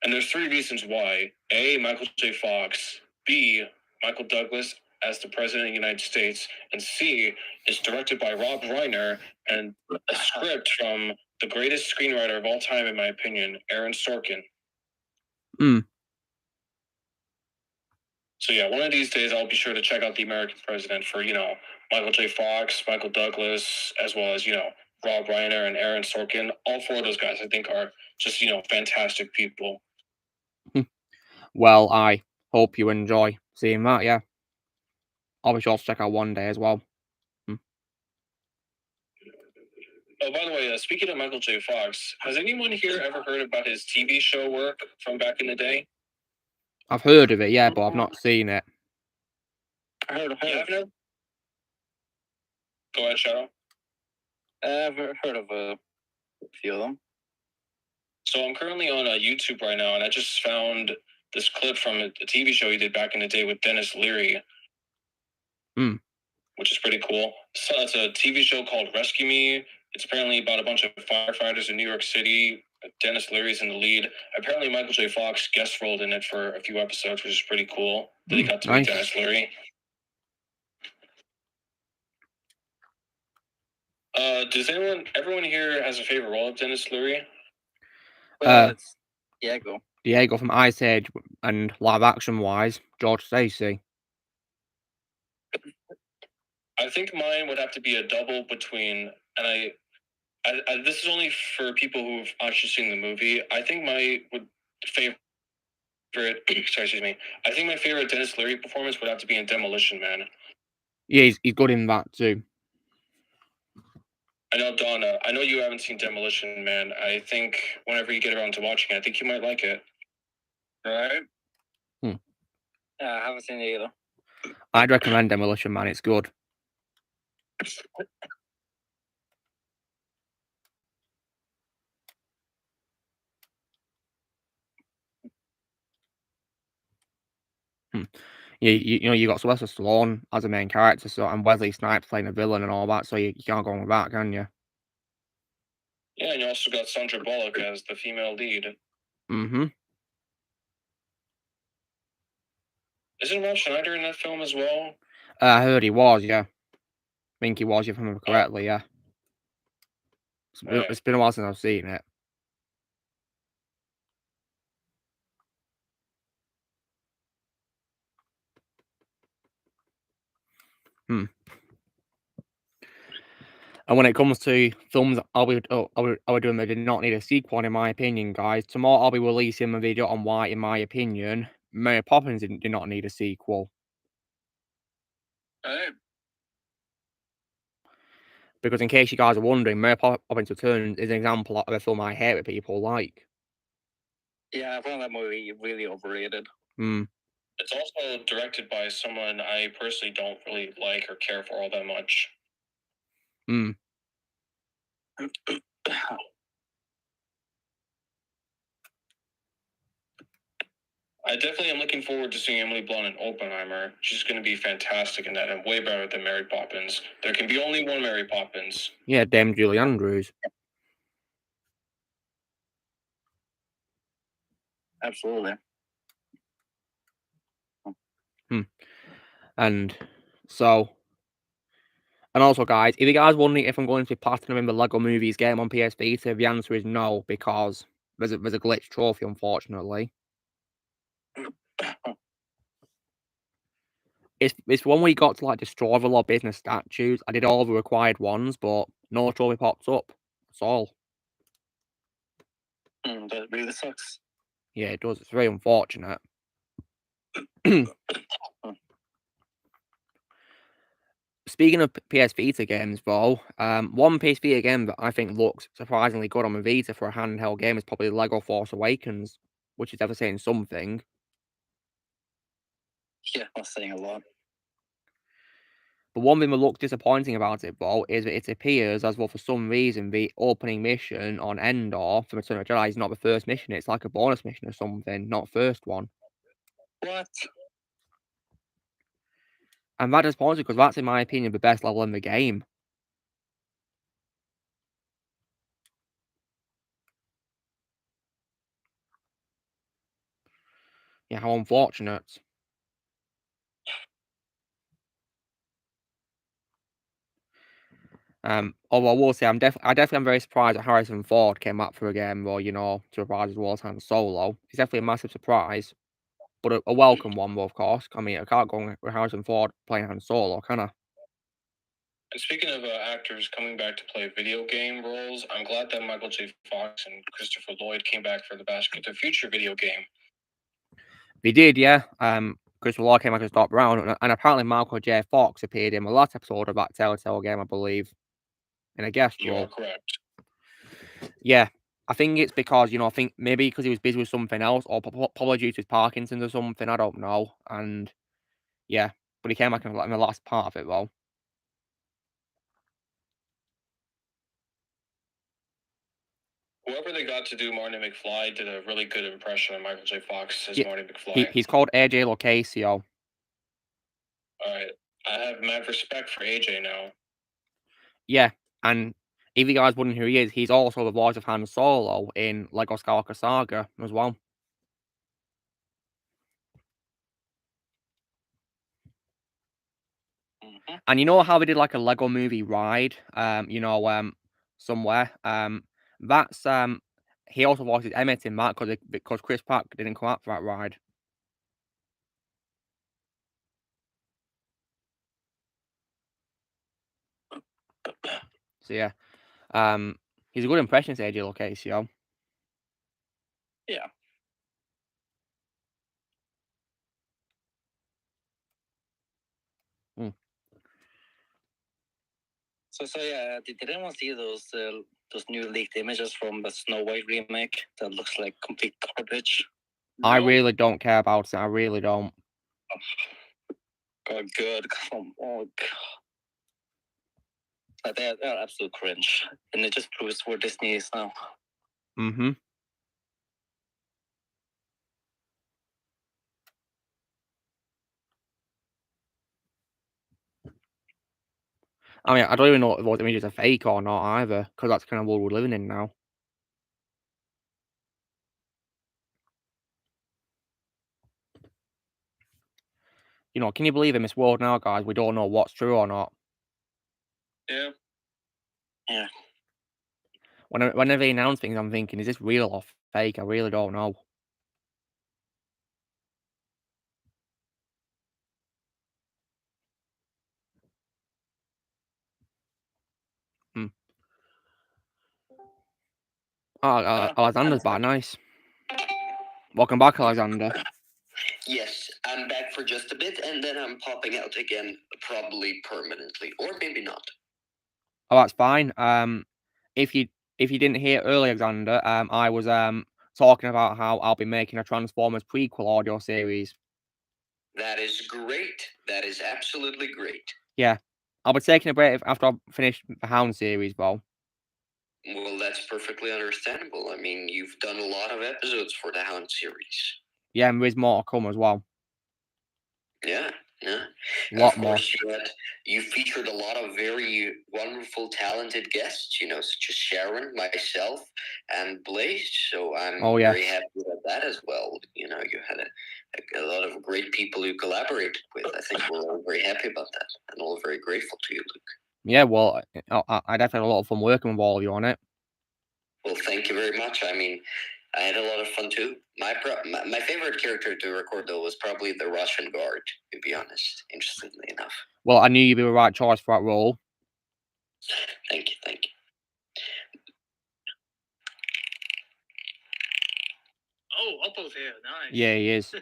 there's 3 reasons why. A, Michael J. Fox. B, Michael Douglas as the President of the United States. And C, it's directed by Rob Reiner and a script from the greatest screenwriter of all time, in my opinion, Aaron Sorkin. So yeah, one of these days I'll be sure to check out The American President for, Michael J. Fox, Michael Douglas, as well as, Rob Reiner and Aaron Sorkin. All 4 of those guys I think are just, fantastic people. Well, I hope you enjoy seeing that, yeah. I'll be sure to check out one day as well. Oh, by the way, speaking of Michael J. Fox, has anyone here ever heard about his TV show work from back in the day? I've heard of it, yeah, but I've not seen it. I heard of it. Go ahead, Shadow. I've heard of a few of them. So I'm currently on YouTube right now, and I just found this clip from a TV show he did back in the day with Dennis Leary. Which is pretty cool. So it's a TV show called Rescue Me. It's apparently about a bunch of firefighters in New York City. Dennis Leary's in the lead. Apparently Michael J. Fox guest rolled in it for a few episodes, which is pretty cool. That he got to meet Dennis Leary. Does everyone here has a favorite role of Dennis Leary? It's Diego. Diego from Ice Age, and live action wise, George Stacy. I think mine would have to be a double between, and I this is only for people who've actually seen the movie. I think my favorite I think my favorite Dennis Leary performance would have to be in Demolition Man. Yeah, he's good in that too. I know, Donna, I know you haven't seen Demolition Man. I think whenever you get around to watching it, I think you might like it. Right? Yeah, I haven't seen it either. I'd recommend Demolition Man, it's good. Yeah, you got Sylvester Stallone as a main character, so and Wesley Snipes playing a villain and all that, so you can't go wrong with that, can you? Yeah, and you also got Sandra Bullock as the female lead. Isn't Rob Schneider in that film as well? I heard he was, yeah. I think he was, if I remember correctly, yeah. It's been a while since I've seen it. And when it comes to films I would doing that did not need a sequel, in my opinion, guys, tomorrow I'll be releasing a video on why, in my opinion, Mary Poppins did not need a sequel. Alright. Because in case you guys are wondering, Mary Poppins Returns is an example of a film I hate that people like. Yeah, I found that movie really overrated. It's also directed by someone I personally don't really like or care for all that much. I definitely am looking forward to seeing Emily Blunt in Oppenheimer. She's going to be fantastic in that and way better than Mary Poppins. There can be only one Mary Poppins. Yeah, damn Julie Andrews. Absolutely. And so, and also, guys, if you guys wondering if I'm going to be platinum in the Lego Movies game on PS Vita, the answer is no, because there's a glitch trophy, unfortunately. It's one where you got to like destroy the lot of business statues. I did all the required ones, but no trophy pops up. That's all. That really sucks. Yeah, it does. It's very unfortunate. Speaking of PS Vita games, though, one PS Vita game that I think looks surprisingly good on my Vita for a handheld game is probably Lego Force Awakens, which is ever saying something. Yeah, that's saying a lot. But one thing that looks disappointing about it, though, is that it appears as though for some reason the opening mission on Endor from Return of the Jedi is not the first mission. It's like a bonus mission or something, not first one. What? And that disappoints me because that's, in my opinion, the best level in the game. Yeah, how unfortunate. Although I will say I definitely am very surprised that Harrison Ford came back for a game, though, you know, to reprise his role as Han Solo. It's definitely a massive surprise, but a welcome one, though, of course. I mean, I can't go with Harrison Ford playing Han Solo, can I? And speaking of actors coming back to play video game roles, I'm glad that Michael J. Fox and Christopher Lloyd came back for the Back to the Future video game. They did, yeah. Christopher Lloyd came back as Doc Brown, and apparently Michael J. Fox appeared in the last episode of that Telltale game, I believe, in a guest You role. are correct. Yeah, I think it's because, you know, I think maybe because he was busy with something else, or probably due to his Parkinson's or something, I don't know. And yeah, but he came back in the last part of it, though. Whoever they got to do Marty McFly did a really good impression of Michael J. Fox as Yeah, Marty McFly. He's called AJ Locasio. Alright, I have mad respect for AJ now. Yeah, and if you guys wondering who he is, he's also the voice of Han Solo in Lego Skywalker Saga as well. And you know how they did like a Lego movie ride, somewhere. That's he also voices Emmett in that because Chris Pratt didn't come out for that ride. So yeah, he's a good impressionist, AJ Locasio. Yeah. So yeah, did anyone see those new leaked images from the Snow White remake that looks like complete garbage? I really don't care about it. I really don't. God, good. Come on. Like, they're absolute cringe, and it just proves where Disney is now. Mm-hmm. I mean, I don't even know if those images are fake or not either, because that's kind of what we're living in now. You know, can you believe in this world now, guys? We don't know what's true or not. Yeah. Yeah. Whenever they announce things, I'm thinking, is this real or fake? I really don't know. Hmm. Alexander's back. Nice. Welcome back, Alexander. Yes, I'm back for just a bit, and then I'm popping out again, probably permanently, or maybe not. Oh, that's fine. If you didn't hear earlier, Alexander, I was talking about how I'll be making a Transformers prequel audio series. That is great. That is absolutely great. Yeah, I'll be taking a break after I finish the Hound series, though. Well, that's perfectly understandable. I mean, you've done a lot of episodes for the Hound series. Yeah, and there's more to come as well. Yeah. A And lot of more. course, you featured a lot of very wonderful, talented guests, such as Sharon, myself, and Blaze. So I'm very happy about that as well. You had a lot of great people you collaborated with. I think we're all very happy about that, and all very grateful to you, Luke. Yeah, well, I definitely had a lot of fun working with all of you on it. Well, thank you very much. I mean, I had a lot of fun too. My favorite character to record, though, was probably the Russian guard, to be honest, interestingly enough. Well, I knew you'd be the right choice for that role. Thank you. Oh, Otto's here. Nice. Yeah, he is.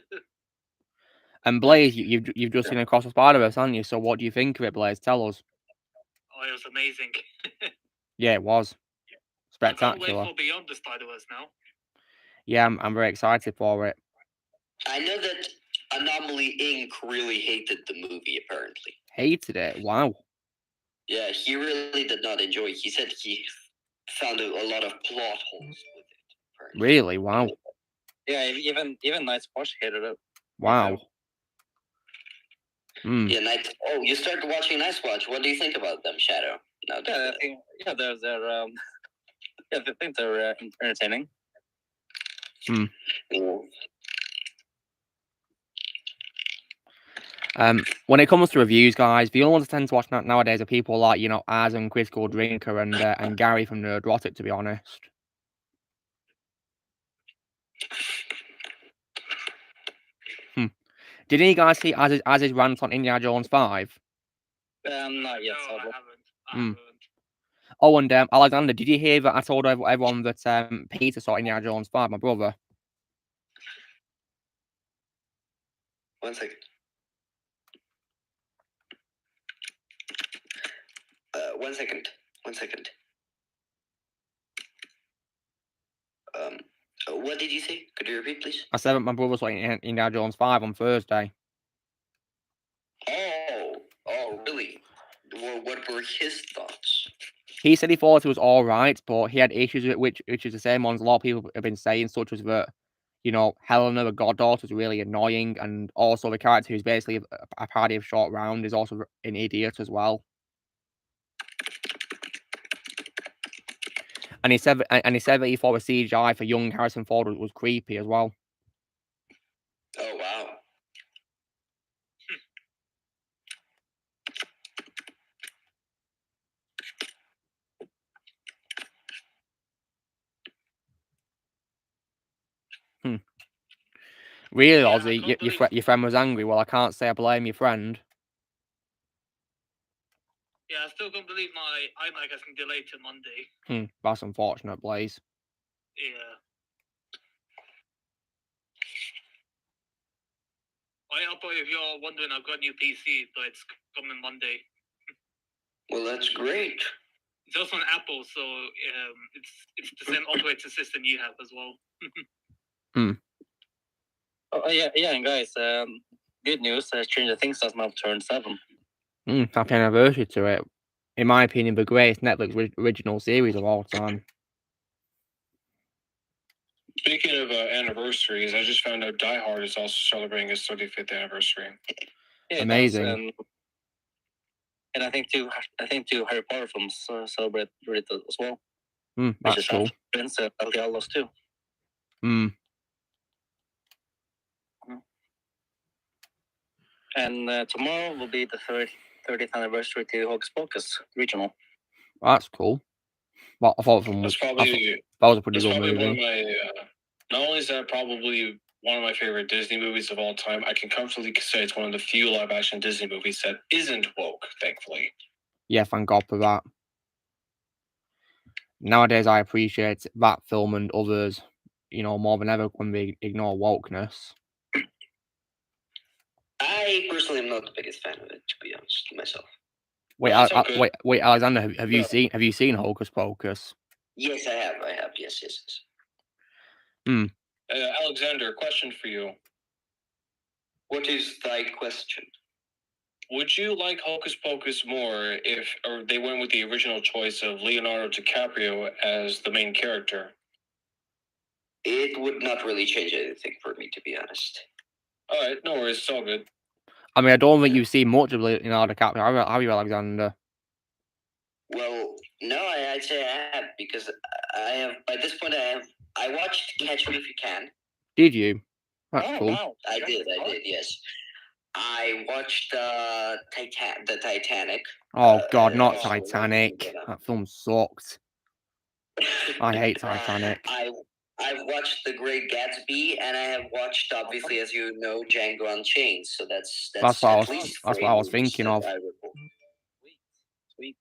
And Blaze, you've just seen Across the Spider-Verse, haven't you? So what do you think of it, Blaze? Tell us. Oh, it was amazing. Yeah, it was. Spectacular. I can't wait for Beyond the Spider-Verse now. Yeah, I'm very excited for it. I know that Anomaly Inc. really hated the movie, apparently. Hated it? Wow. Yeah, he really did not enjoy it. He said he found a lot of plot holes with it. Apparently. Really? Wow. Yeah, even Nice Watch hated it. Wow. Yeah, you started watching Nice Watch. What do you think about them, Shadow? I think they're entertaining. When it comes to reviews, guys, the only ones I tend to watch nowadays are people like, Az and Critical Drinker and Gary from Nerdrotic, to be honest. Did any guys see Az's rant on Indiana Jones 5? Not yet. No, I haven't. Oh, and Alexander, did you hear that I told everyone that Peter saw Indiana Jones 5, my brother? 1 second. 1 second. 1 second. What did you say? Could you repeat, please? I said that my brother saw Indiana Jones 5 on Thursday. Oh, really? Well, what were his thoughts? He said he thought it was all right, but he had issues with it, which is the same ones a lot of people have been saying, such as that, Helena, the goddaughter, is really annoying, and also the character who's basically a parody of Short Round is also an idiot as well. And he said that he thought the CGI for young Harrison Ford was creepy as well. Oh, wow. Really, Ozzy, your friend was angry. Well, I can't say I blame your friend. Yeah, I still can't believe my iMac has been delayed to Monday. That's unfortunate, Blaze. Yeah. But if you're wondering, I've got a new PC, but it's coming Monday. Well, that's great. It's also on Apple, so it's the same operating system you have as well. Oh yeah, and guys, good news. Stranger Things has now turned 7. Happy anniversary to it. In my opinion, the greatest Netflix original series of all time. Speaking of anniversaries, I just found out Die Hard is also celebrating its 35th anniversary. Yeah, amazing. And I think two Harry Potter films celebrate it as well. That's cool. Prince and El Diablos too. And tomorrow will be the 30th anniversary to Hocus Pocus regional. That's cool. Well, I thought that was a pretty good movie. Not only is that probably one of my favorite Disney movies of all time, I can comfortably say it's one of the few live-action Disney movies that isn't woke, thankfully. Yeah, thank God for that. nowadays I appreciate that film and others, more than ever when we ignore wokeness. I personally am not the biggest fan of it, to be honest, myself. Wait, Well, that's okay. wait, Alexander, have you Yeah. seen Hocus Pocus? Yes, I have. Yes. Alexander, question for you. What is thy question? Would you like Hocus Pocus more if they went with the original choice of Leonardo DiCaprio as the main character? It would not really change anything for me, to be honest. All right, no worries. It's all good. I mean, I don't think you've seen much of Leonardo DiCaprio, have you, Alexander? Well, no, I'd say I have, because I have, by this point, I watched Catch Me If You Can. Did you? That's Oh, cool. wow. I did, yes. I watched the Titanic. Oh God, not also, Titanic. That film sucked. I hate Titanic. I've watched The Great Gatsby, and I have watched, obviously, as you know, Django Unchained. So that's That's what I was movies thinking that of. I recall. Sweet.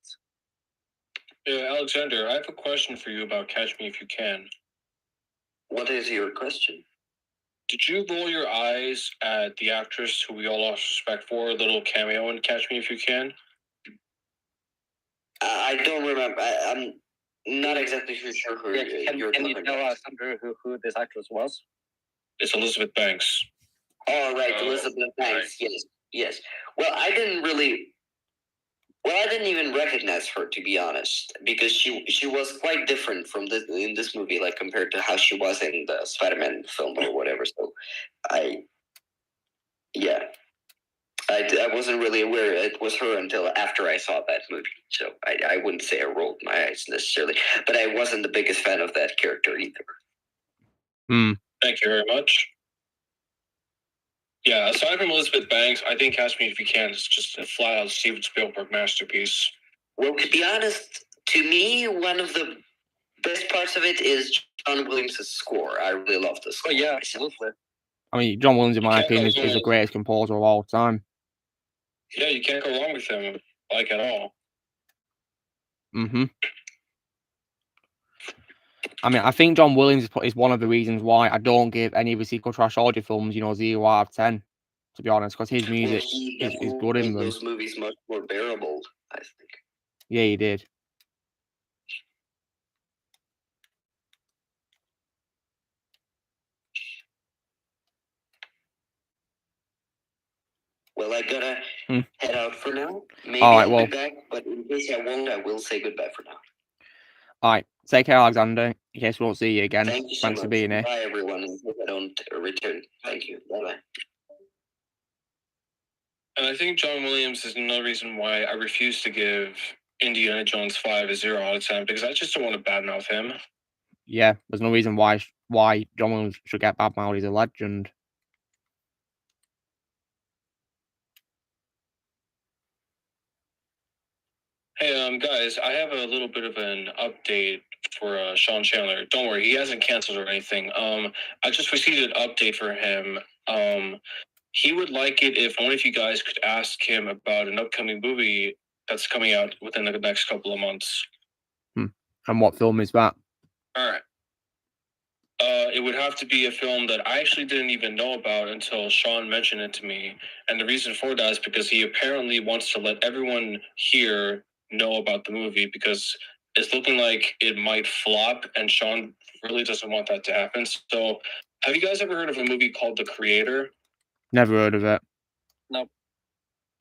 Alexander, I have a question for you about Catch Me If You Can. What is your question? Did you roll your eyes at the actress who we all lost respect for, a little cameo in Catch Me If You Can? I don't remember. I'm not exactly sure who Can you tell us, Andrew, who this actress was? It's Elizabeth Banks. Oh, right, Elizabeth Banks. Right. Yes. Well, I didn't even recognize her, to be honest, because she was quite different from in this movie, like compared to how she was in the Spider-Man film or whatever. So, I wasn't really aware it was her until after I saw that movie. So I wouldn't say I rolled my eyes necessarily, but I wasn't the biggest fan of that character either. Thank you very much. Yeah, aside from Elizabeth Banks, I think Catch Me If You Can is just a flat-out Steven Spielberg masterpiece. Well, to be honest, to me, one of the best parts of it is John Williams' score. I really love the score. Oh, yeah, absolutely. I mean, John Williams, in my opinion, is the greatest composer of all time. Yeah, you can't go wrong with him, like, at all. I mean, I think John Williams is one of the reasons why I don't give any of the sequel trashology films, 0 out of 10, to be honest, because his music is good in them. Those movies much more bearable, I think. Yeah, he did. Well, I gotta head out for now. Maybe I'll be back, but in case I won't, I will say goodbye for now. All right, take care, Alexander. In case we won't see you again. Thank you so Thanks much. for being here. Bye, everyone. Hope I don't return. Thank you. Bye-bye. And I think John Williams is another reason why I refuse to give Indiana Jones 5 a 0 out of 10, because I just don't want to badmouth him. Yeah, there's no reason why John Williams should get badmouthed. He's a legend. Hey, guys, I have a little bit of an update for Sean Chandler. Don't worry, he hasn't canceled or anything. I just received an update for him. He would like it if one of you guys could ask him about an upcoming movie that's coming out within the next couple of months. And what film is that? All right. It would have to be a film that I actually didn't even know about until Sean mentioned it to me. And the reason for that is because he apparently wants to let everyone here know about the movie, because it's looking like it might flop, and Sean really doesn't want that to happen. So, have you guys ever heard of a movie called The Creator? Never heard of it. Nope.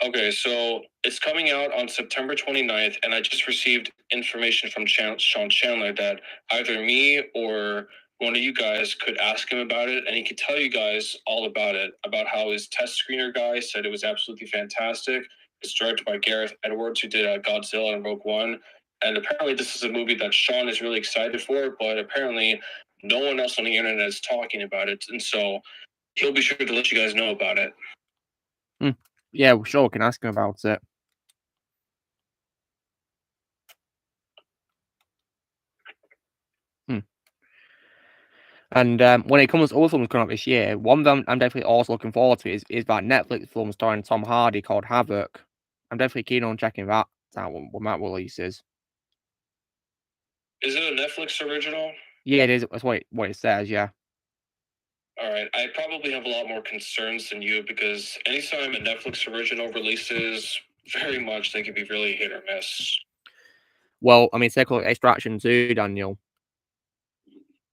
Okay, so it's coming out on September 29th, and I just received information from Sean Chandler that either me or one of you guys could ask him about it, and he could tell you guys all about it, about how his test screener guy said it was absolutely fantastic. It's directed by Gareth Edwards, who did Godzilla and Rogue One. And apparently this is a movie that Sean is really excited for, but apparently no one else on the internet is talking about it. And so he'll be sure to let you guys know about it. Yeah, we sure can ask him about it. And when it comes to other films coming out this year, one of them I'm definitely also looking forward to is that Netflix film starring Tom Hardy called Havoc. I'm definitely keen on checking that out when that releases. Is it a Netflix original? Yeah, it is. That's what it says. Yeah. All right. I probably have a lot more concerns than you because anytime a Netflix original releases, very much they can be really hit or miss. Well, I mean, take a look at Extraction 2, Daniel.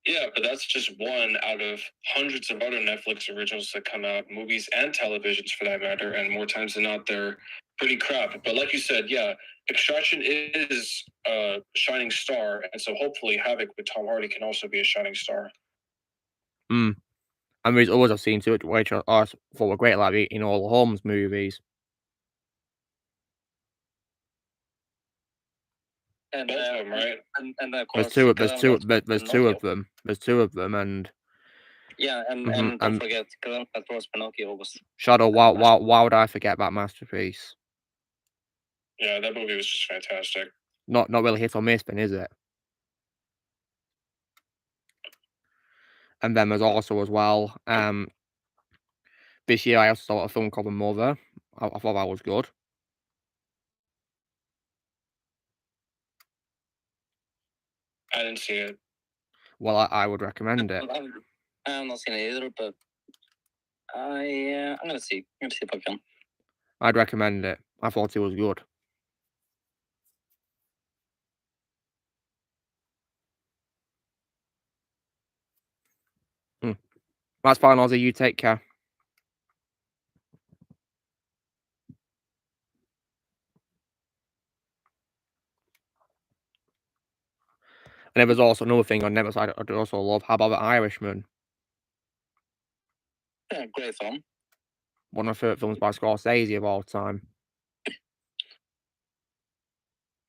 Yeah, but that's just one out of hundreds of other Netflix originals that come out, movies and televisions for that matter, and more times than not, they're pretty crap. But like you said, yeah, Extraction is a shining star, and so hopefully Havoc with Tom Hardy can also be a shining star. And there's others I've seen too, which I thought were great, like in all the Holmes movies. And Both of them, right? And of There's course, two of Pinocchio. them, and Yeah, and Mhm, don't forget, of course, Pinocchio was. Shadow. Why would I forget that masterpiece? Yeah, that movie was just fantastic. Not really hit or miss, then, is it? And then there's also as well, this year I also saw a film called The Mother. I thought that was good. I didn't see it. Well, I would recommend it. I have not seen it either, but I'm gonna see. I'm gonna see if I can. I'd recommend it. I thought it was good. That's fine, Ozzy. You take care. And there was also another thing on Netflix I'd also love. How about The Irishman? Yeah, great film. One of my favourite films by Scorsese of all time.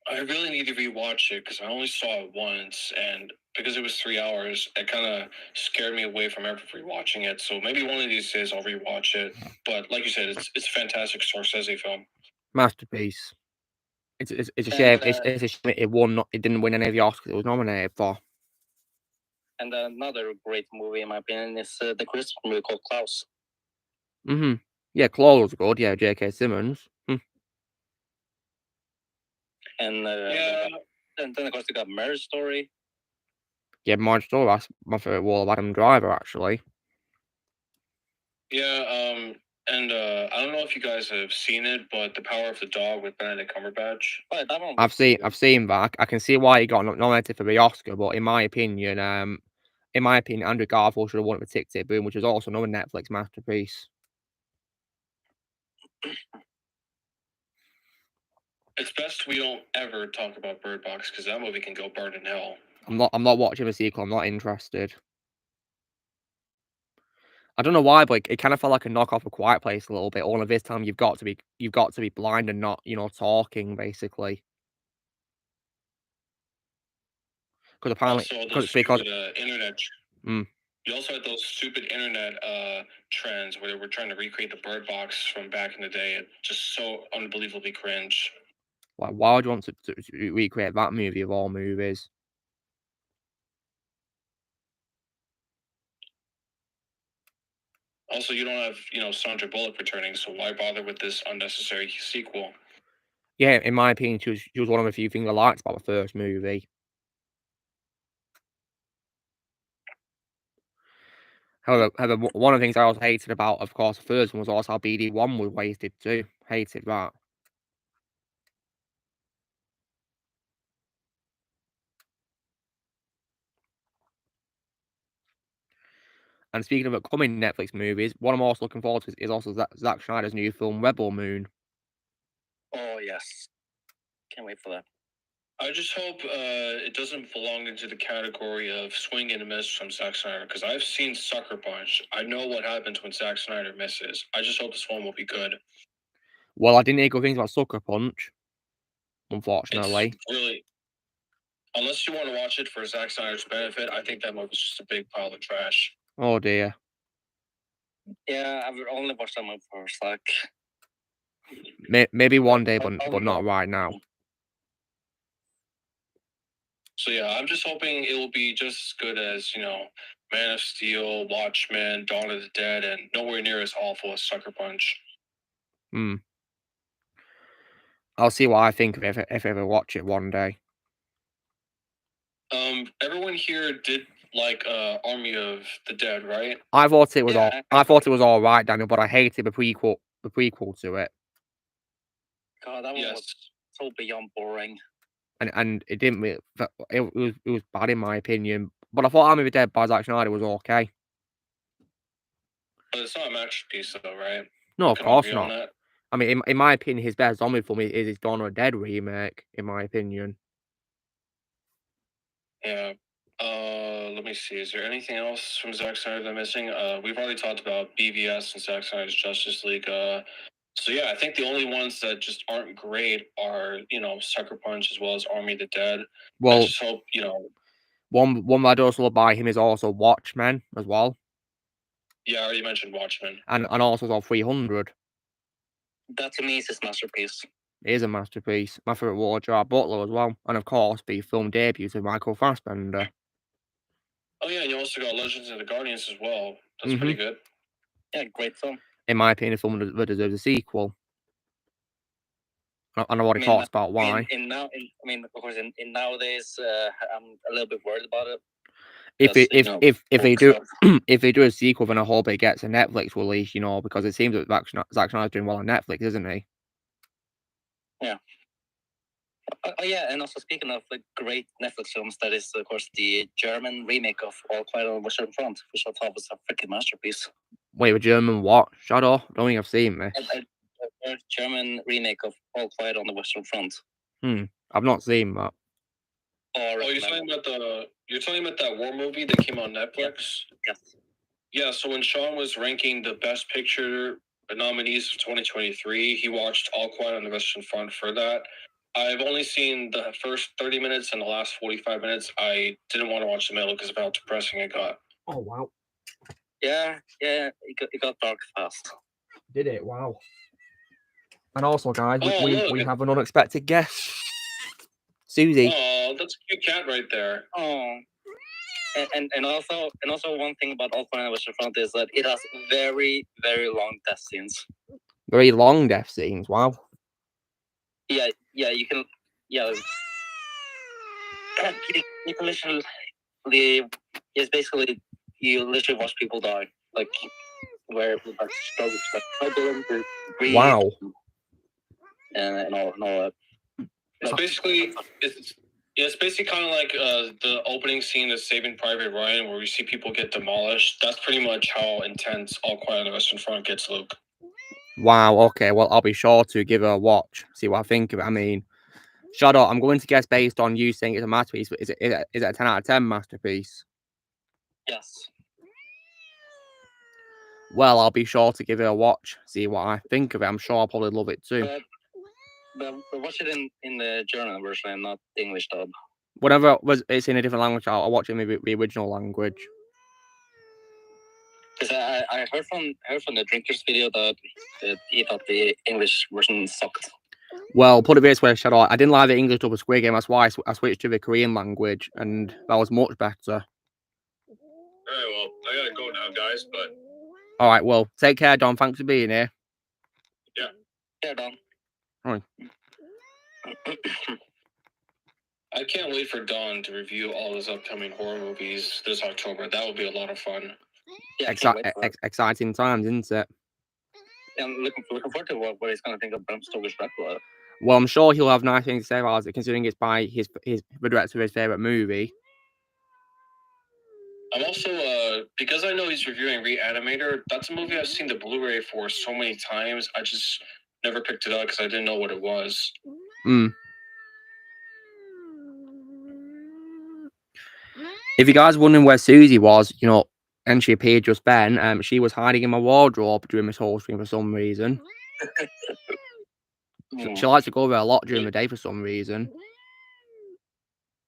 I really need to rewatch it because I only saw it once, and because it was 3 hours, it kind of scared me away from ever rewatching it. So maybe one of these days I'll rewatch it. But like you said, it's a fantastic Scorsese film. Masterpiece. It's a shame. It's a shame it didn't win any of the Oscars it was nominated for. And another great movie, in my opinion, is the Christmas movie called Klaus. Yeah, Claw was good. Yeah, J.K. Simmons. And and then of course you got Marriage Story. Yeah, Marge Story. That's my favourite role of Adam Driver, actually. Yeah, and I don't know if you guys have seen it, but The Power of the Dog with Benedict Cumberbatch. Oh, that one. I've seen that. I can see why he got nominated for the Oscar, but in my opinion, Andrew Garfield should have won it for Tick Tick Boom, which is also another Netflix masterpiece. It's best we don't ever talk about Bird Box because that movie can go burn in hell. I'm not watching the sequel. I'm not interested. I don't know why, but it kind of felt like a knockoff of Quiet Place a little bit. Only this time you've got to be blind and not, talking basically. Because apparently, because internet. You also had those stupid internet trends where they were trying to recreate the Bird Box from back in the day. It's just so unbelievably cringe. Like, why would you want to recreate that movie of all movies? Also, you don't have, Sandra Bullock returning, so why bother with this unnecessary sequel? Yeah, in my opinion, she was one of the few things I liked about the first movie. However, one of the things I also hated about, of course, the first one was also how BD1 was wasted too. Hated that. And speaking of upcoming Netflix movies, what I'm also looking forward to is also Zack Snyder's new film, Rebel Moon. Oh, yes. Can't wait for that. I just hope it doesn't belong into the category of swing and a miss from Zack Snyder, because I've seen Sucker Punch. I know what happens when Zack Snyder misses. I just hope this one will be good. Well, I didn't hear good things about Sucker Punch, unfortunately. It's really, unless you want to watch it for Zack Snyder's benefit, I think that movie's just a big pile of trash. Oh dear. Yeah, I've only watched that movie for like. Maybe one day, but not right now. So yeah, I'm just hoping it will be just as good as, Man of Steel, Watchmen, Dawn of the Dead, and nowhere near as awful as Sucker Punch. I'll see what I think if I ever watch it one day. everyone here did like Army of the Dead, right? I thought it was Yeah, I thought it was all right, Daniel, but I hated the prequel to it, God, that one was Yes. so beyond boring. and it didn't really, it was bad in my opinion. But I thought Army of the Dead by Zack Snyder was okay. But it's not a masterpiece, though, right? No, We of can course agree on not. that. I mean, in my opinion, his best zombie film is his Dawn of the Dead remake. In my opinion, Yeah. Let me see. Is there anything else from Zack Snyder that I'm missing? We've already talked about BVS and Zack Snyder's Justice League. So yeah, I think the only ones that just aren't great are, you know, Sucker Punch as well as Army of the Dead. I well, just hope, you know. one that I also love by him is also Watchmen as well, Yeah, I already mentioned Watchmen. and also as 300. That to me is his masterpiece. It is a masterpiece. My favorite war, Gerard Butler as well, and of course the film debut of Michael Fassbender. Oh yeah, and you also got Legends of the Guardians as well. That's pretty good. Yeah, great film. In my opinion, a film that deserves a sequel. And I've already talked about why. Of course, in nowadays, I'm a little bit worried about it. If Because, they do if they do a sequel, then I hope it gets a Netflix release, you know, because it seems that Zack Snyder's doing well on Netflix, isn't he? Yeah. Oh yeah, and also speaking of like great Netflix films, that is of course the German remake of All Quiet on the Western Front, which I thought was a freaking masterpiece. Wait, a German what? Shut up! I don't think I've seen this. A German remake of All Quiet on the Western Front. I've not seen that. Oh, you're talking about that war movie that came on Netflix? Yes. Yeah, so when Sean was ranking the best picture nominees for 2023, he watched All Quiet on the Western Front for that. I've only seen the first 30 minutes and the last 45 minutes. I didn't want to watch the middle because of how depressing it got. Oh wow! Yeah, it got dark fast. Did it? Wow! And also, guys, we look. have an unexpected guest, Susie. Oh, that's a cute cat right there. Oh. And also one thing about All Quiet on the Western Front is that it has very, very long death scenes. Very long death scenes. Wow. Yeah, you can. Yeah, you can literally. It's basically you literally watch people die, like where like struggling to breathe. Wow. And all that. It's basically kind of like the opening scene of Saving Private Ryan, where we see people get demolished. That's pretty much how intense All Quiet on the Western Front gets, Luke. Wow, okay, well, I'll be sure to give it a watch, see what I think of it. I mean, shut up, I'm going to guess based on you saying it's a masterpiece, but is it a 10 out of 10 masterpiece? Yes. Well, I'll be sure to give it a watch, see what I think of it. I'm sure I'll probably love it too. But watch it in the German version and not the English dub. Whenever it's in a different language, I'll watch it in the original language. Because I heard from the drinkers video that he thought the English version sucked. Well, put it this way, Shadow, I didn't like the English dub of Squid Game. That's why I switched to the Korean language, and that was much better. All right, well, I gotta go now, guys. But all right, well, take care, Don. Thanks for being here. Yeah. Yeah, Don. All right. I can't wait for Dawn to review all those upcoming horror movies this October. That will be a lot of fun. Yeah, Exciting times, isn't it? I'm looking forward to what he's going to think of Bram Stoker's Dracula. Well, I'm sure he'll have nice things to say about it, considering it's by the director of his favorite movie. I'm also, because I know he's reviewing Reanimator, that's a movie I've seen the Blu-ray for so many times. I just never picked it up because I didn't know what it was. If you guys are wondering where Susie was, you know, and she appeared just then, she was hiding in my wardrobe during this whole stream for some reason. She likes to go there a lot during the day for some reason.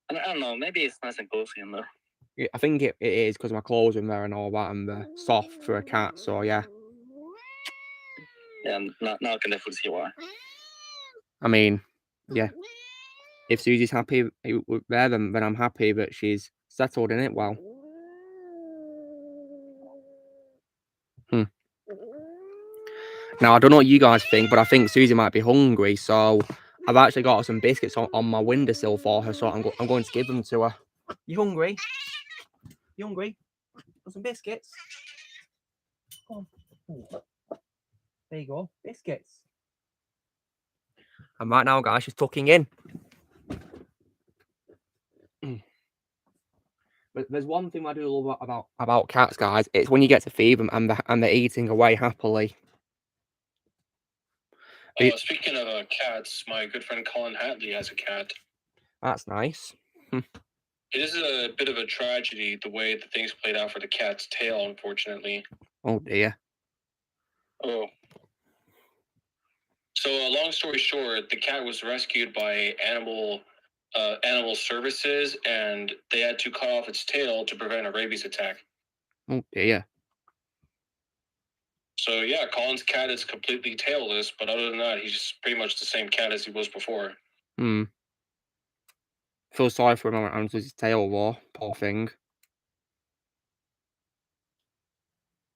I don't know, maybe it's nice and cozy in there. Yeah, I think it is because my clothes are in there and all that, and they're soft for a cat, so yeah. Yeah, now I can definitely see why. I mean, yeah. If Susie's happy with there, then I'm happy that she's settled in it well. Now, I don't know what you guys think, but I think Susie might be hungry, so I've actually got some biscuits on my windowsill for her, so I'm going to give them to her. You hungry? You hungry? Want some biscuits? Come on. Ooh. There you go. Biscuits. And right now, guys, she's tucking in. But there's one thing I do love about cats, guys. It's when you get to feed them and they're eating away happily. Speaking of cats, my good friend Colin Hatley has a cat. That's nice. It is a bit of a tragedy the way the things played out for the cat's tail, unfortunately. Oh dear. Oh. So, long story short, the cat was rescued by animal services, and they had to cut off its tail to prevent a rabies attack. Oh dear. So yeah, Colin's cat is completely tailless, but other than that, he's just pretty much the same cat as he was before. Feel sorry for him and his tail war. Poor thing.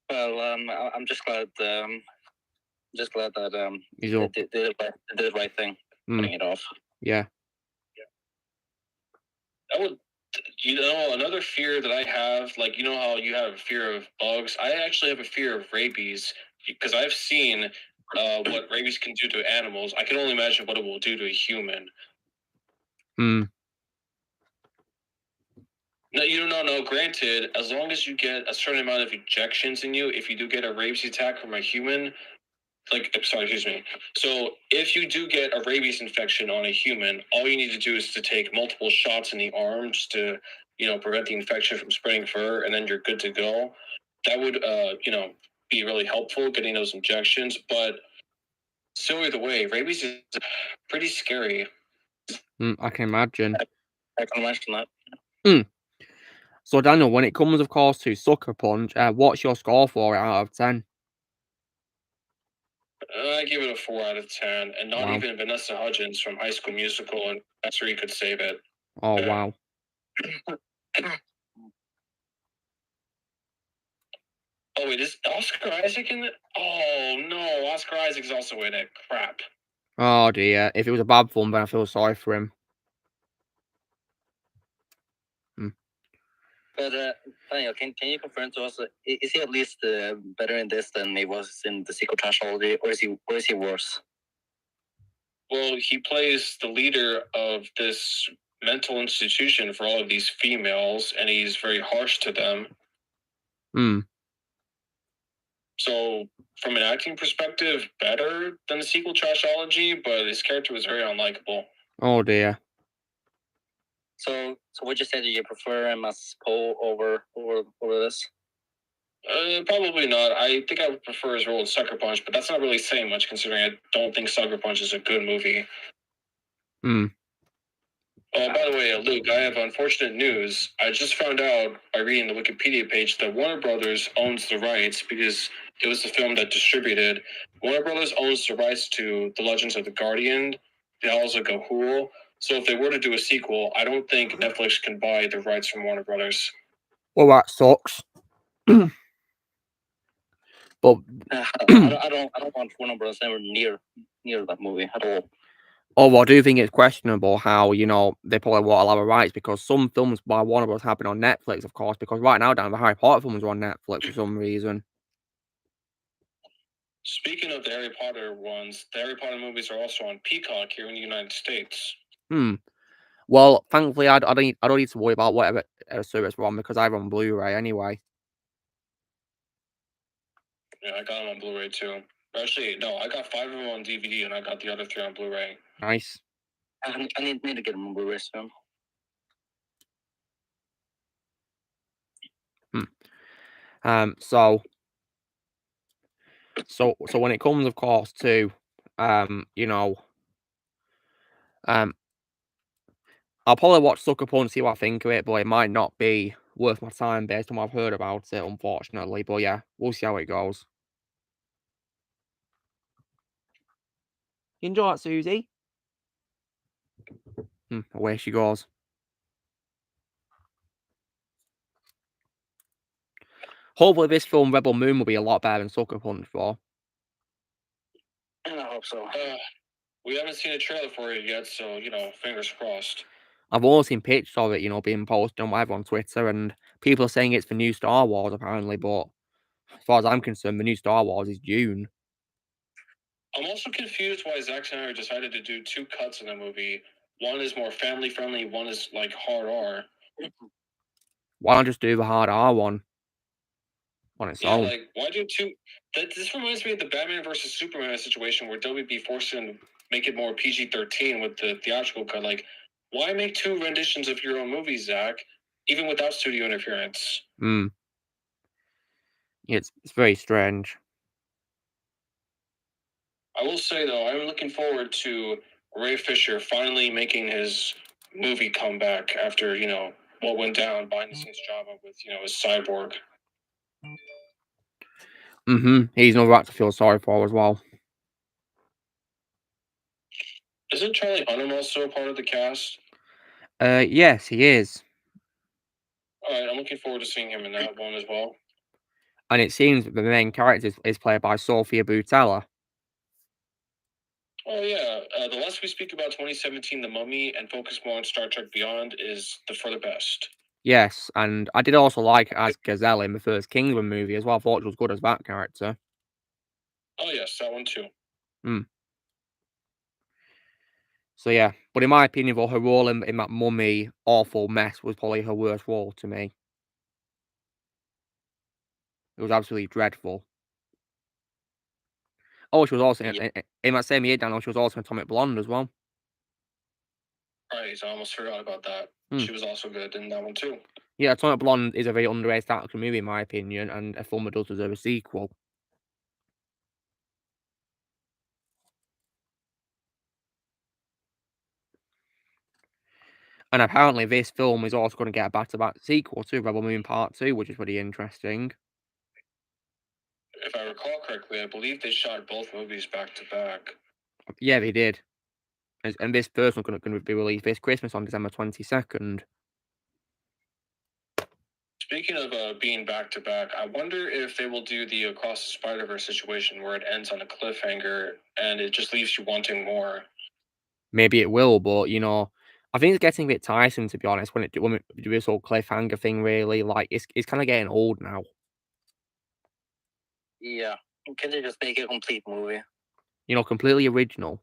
Well, I'm just glad. that He's they up. did the right thing, cutting it off. Yeah. That would, another fear that I have, like, you know how you have a fear of bugs? I actually have a fear of rabies because I've seen what rabies can do to animals. I can only imagine what it will do to a human. No, granted, as long as you get a certain amount of injections in you, if you do get a rabies attack from a human, so if you do get a rabies infection on a human, all you need to do is to take multiple shots in the arms to, prevent the infection from spreading further, and then you're good to go. That would, be really helpful, getting those injections. But still, either way, rabies is pretty scary. I can imagine. I can imagine that. So, Daniel, when it comes, of course, to Sucker Punch, what's your score for it out of 10? I give it a 4 out of 10, and not even Vanessa Hudgens from High School Musical and That's Where You Could Save It. Oh, wow. Oh, wait, is Oscar Isaac in it? Oh, no, Oscar Isaac's also in it. Crap. Oh, dear. If it was a bad film, then I feel sorry for him. But Daniel, can you confirm to us, is he at least better in this than he was in the sequel Trashology, or is he worse? Well, he plays the leader of this mental institution for all of these females, and he's very harsh to them. So, from an acting perspective, better than the sequel Trashology, but his character was very unlikable. Oh, dear. So would you say that you prefer him as Poe over this? Probably not. I think I would prefer his role in Sucker Punch, but that's not really saying much considering I don't think Sucker Punch is a good movie. By the way, Luke, I have unfortunate news. I just found out by reading the Wikipedia page that Warner Brothers owns the rights because it was the film that distributed. Warner Brothers owns the rights to The Legends of the Guardian, The Owls of Ga'Hoole. So if they were to do a sequel, I don't think Netflix can buy the rights from Warner Brothers. Well, that sucks. But I don't want Warner Brothers ever near that movie at all. Oh, I do think it's questionable how, they probably won't allow the rights because some films by Warner Bros. Have been on Netflix, of course, because right now, the Harry Potter films are on Netflix for some reason. Speaking of the Harry Potter ones, the Harry Potter movies are also on Peacock here in the United States. Well, thankfully, I don't need to worry about whatever service we're on because I have on Blu-ray anyway. Yeah, I got them on Blu-ray too. Actually, no, I got 5 of them on DVD and I got the other 3 on Blu-ray. Nice. I need to get them on Blu-ray soon. So when it comes, of course, to I'll probably watch Sucker Punch, see what I think of it, but it might not be worth my time based on what I've heard about it, unfortunately. But yeah, we'll see how it goes. You enjoy that, Susie? Away she goes. Hopefully this film, Rebel Moon, will be a lot better than Sucker Punch, though. I hope so. We haven't seen a trailer for it yet, so, fingers crossed. I've only seen pictures of it, you know, being posted on whatever on Twitter, and people are saying it's the new Star Wars apparently, but as far as I'm concerned, the new Star Wars is June. I'm also confused why Zack Snyder decided to do 2 cuts in the movie. One is more family friendly, one is like hard R. Why not just do the hard R one on its Yeah, own? like why do 2? This reminds me of the Batman versus Superman situation where WB forced him to make it more PG-13 with the theatrical cut. Like, why make 2 renditions of your own movie, Zach, even without studio interference? It's very strange. I will say though, I'm looking forward to Ray Fisher finally making his movie comeback after, you know, what went down behind the scenes drama with, you know, his Cyborg. He's another actor to feel sorry for as well. Isn't Charlie Hunnam also part of the cast? Yes, he is. Alright, I'm looking forward to seeing him in that one as well. And it seems that the main character is played by Sophia Boutella. Oh yeah, the less we speak about 2017 The Mummy and focus more on Star Trek Beyond is for the best. Yes, and I did also like her as Gazelle in the first Kingdom movie as well. I thought she was good as that character. Oh yes, that one too. So yeah, but in my opinion, though, her role in that mummy awful mess was probably her worst role to me. It was absolutely dreadful. Oh, she was also in that same year, Daniel. She was also in Atomic Blonde as well. Right, I almost forgot about that. She was also good in that one too. Yeah, Atomic Blonde is a very underrated action movie in my opinion, and a film that does deserve a sequel. And apparently this film is also going to get a back-to-back sequel to Rebel Moon Part 2, which is pretty interesting. If I recall correctly, I believe they shot both movies back to back. Yeah, they did. And this first one's going to be released this Christmas on December 22nd. Speaking of being back to back, I wonder if they will do the Across the Spider-Verse situation where it ends on a cliffhanger and it just leaves you wanting more. Maybe it will, but you know, I think it's getting a bit tiresome to be honest. When we do this whole cliffhanger thing, really, like it's kind of getting old now. Yeah, can they just make a complete movie? You know, completely original.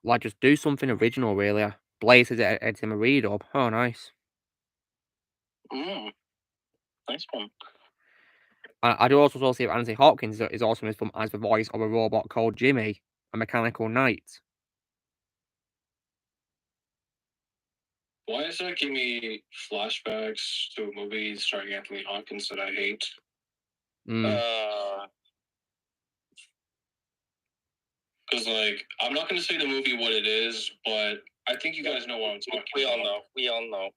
Like, just do something original, really. Blaze is editing a read up. Oh, nice. Nice one. I do also see that Anthony Hopkins is also in this film as the voice of a robot called Jimmy, a mechanical knight. Why does that give me flashbacks to a movie starring Anthony Hopkins that I hate? Because, like, I'm not going to say the movie what it is, but I think you guys know what I'm talking about. We all know.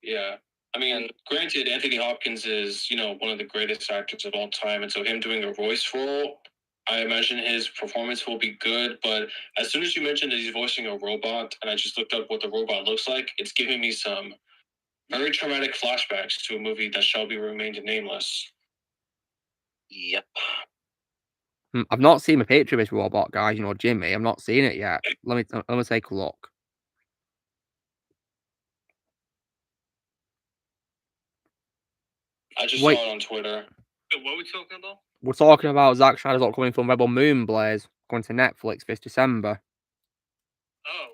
Yeah. I mean, granted, Anthony Hopkins is, you know, one of the greatest actors of all time, and so him doing a voice role, I imagine his performance will be good, but as soon as you mentioned that he's voicing a robot, and I just looked up what the robot looks like, it's giving me some very traumatic flashbacks to a movie that shall be remained nameless. Yep. I've not seen a picture of this robot, guys. You know, Jimmy. I've not seen it yet. Let me take a look. I just saw it on Twitter. What are we talking about? We're talking about Zack Snyder's upcoming film Rebel Moon, Blaze, going to Netflix this December. Oh.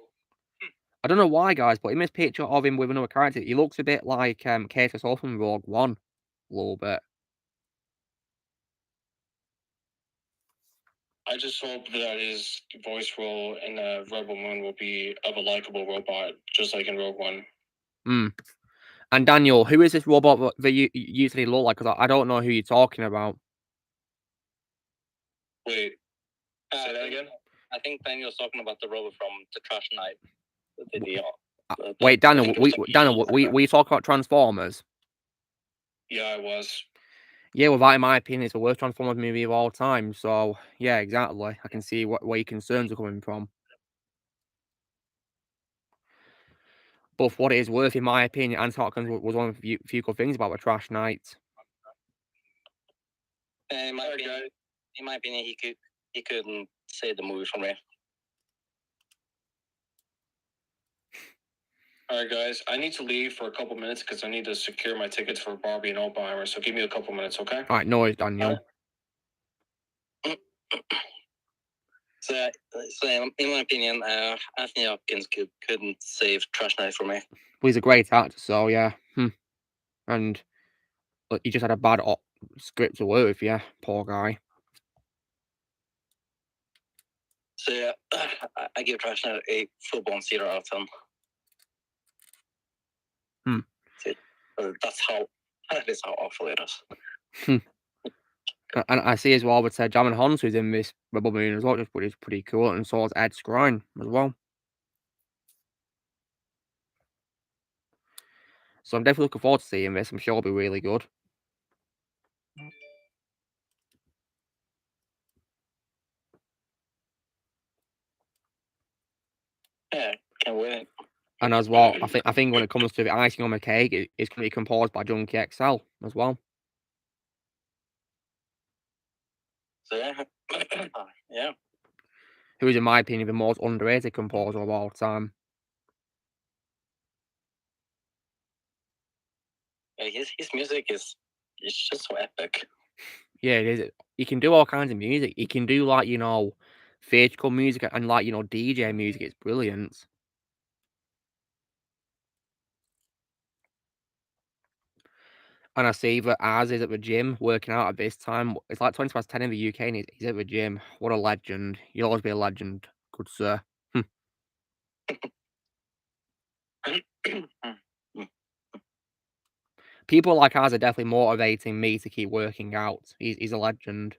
I don't know why, guys, but in this picture of him with another character, he looks a bit like Curtis Hall from Rogue One, a little bit. I just hope that his voice role in Rebel Moon will be of a likable robot, just like in Rogue One. And Daniel, who is this robot that you usually look like? Because I don't know who you're talking about. Wait, say that again? I think Daniel's talking about the robot from The Trash Knight. Wait, Daniel, we talk about Transformers? Yeah, I was. Yeah, well, that, in my opinion, is the worst Transformers movie of all time. So, yeah, exactly. I can see where your concerns are coming from. But for what it is worth, in my opinion, Anthony Hopkins was one of the few good things about The Trash Knight. In my opinion, he couldn't save the movie for me. All right, guys. I need to leave for a couple minutes because I need to secure my tickets for Barbie and Oppenheimer. So give me a couple minutes, okay? All right, no worries, Daniel. So in my opinion, Anthony Hopkins couldn't save Trash Night for me. Well, he's a great actor, so yeah. And he just had a bad script to work with, yeah. Poor guy. So yeah, I give Trash Night a full-blown 0 out of 10. That is how awful it is. And I see as well with Jamon Hans, who's in this Rebel Moon as well, just pretty cool, and so is Ed Skrein as well. So I'm definitely looking forward to seeing this. I'm sure it'll be really good. Yeah, can't wait. And as well, I think when it comes to the icing on the cake, it's going to be composed by Junkie XL as well. So yeah. Who is, in my opinion, the most underrated composer of all time. Yeah, his music is just so epic. Yeah, it is. He can do all kinds of music. He can do, like, theatrical music and, like, DJ music. It's brilliant. And I see that Az is at the gym working out at this time. It's like 20 past 10 in the UK and he's at the gym. What a legend. You'll always be a legend, good sir. People like Az are definitely motivating me to keep working out. He's a legend.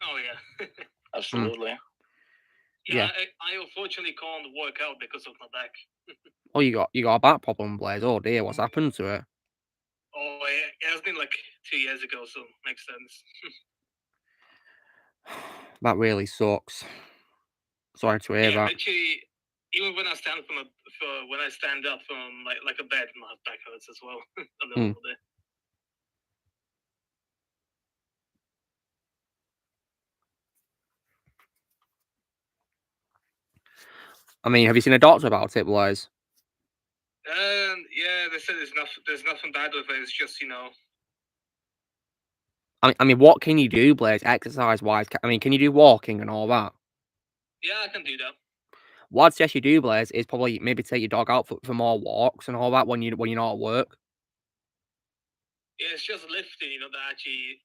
Oh yeah. Absolutely. Yeah. I unfortunately can't work out because of my back. Oh, you got a back problem, Blaze. Oh dear, what's happened to it? Oh, it has been like 2 years ago, so makes sense. That really sucks. Sorry to hear that. Actually, even when I stand when I stand up from like a bed, my back hurts as well a little bit. I mean, have you seen a doctor about it, Blaze? Yeah, they said there's nothing bad with it. It's just I mean, what can you do, Blaze, exercise-wise? I mean, can you do walking and all that? Yeah, I can do that. What I'd suggest you do, Blaze, is probably maybe take your dog out for more walks and all that when you're not at work. Yeah, it's just lifting, that actually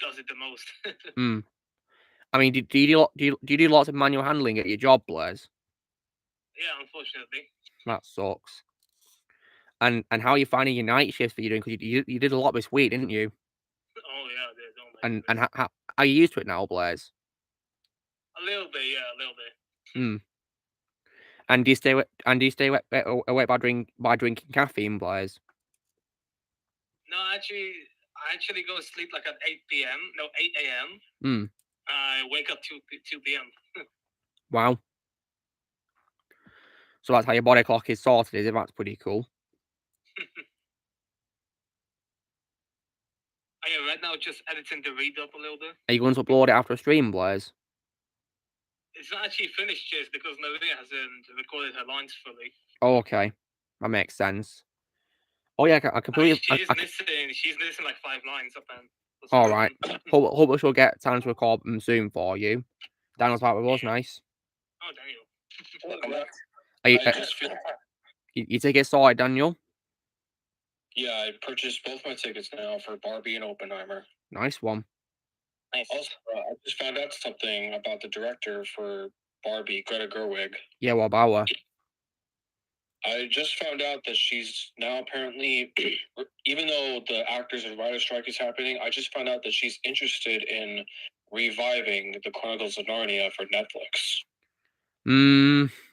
does it the most. I mean, do you do lots of manual handling at your job, Blaze? Yeah, unfortunately. That sucks. And how are you finding your night shifts that you're doing? Because you did a lot this week, didn't you? Oh yeah, I did. And how are you used to it now, Blaze? A little bit, yeah, a little bit. And do you stay awake by drinking caffeine, Blaze? No, I actually go to sleep like at 8 a.m. I wake up 2 p.m. Wow. So that's how your body clock is sorted, is it? That's pretty cool. Right now just editing the read up a little bit. Are you going to upload it after a stream, Blaze? It's not actually finished yet because Maria hasn't recorded her lines fully. Oh, okay. That makes sense. Oh yeah, I completely. She's missing like 5 lines up then. All right. Hope we shall get time to record them soon for you. Daniel's back with us, nice. Oh, Daniel. Welcome back. You take it sorted, Daniel? Yeah, I purchased both my tickets now for Barbie and Oppenheimer. Nice one. Nice. Also, I just found out something about the director for Barbie, Greta Gerwig. Yeah, what about her? I just found out that she's now apparently, even though the actors and writers strike is happening, I just found out that she's interested in reviving the Chronicles of Narnia for Netflix.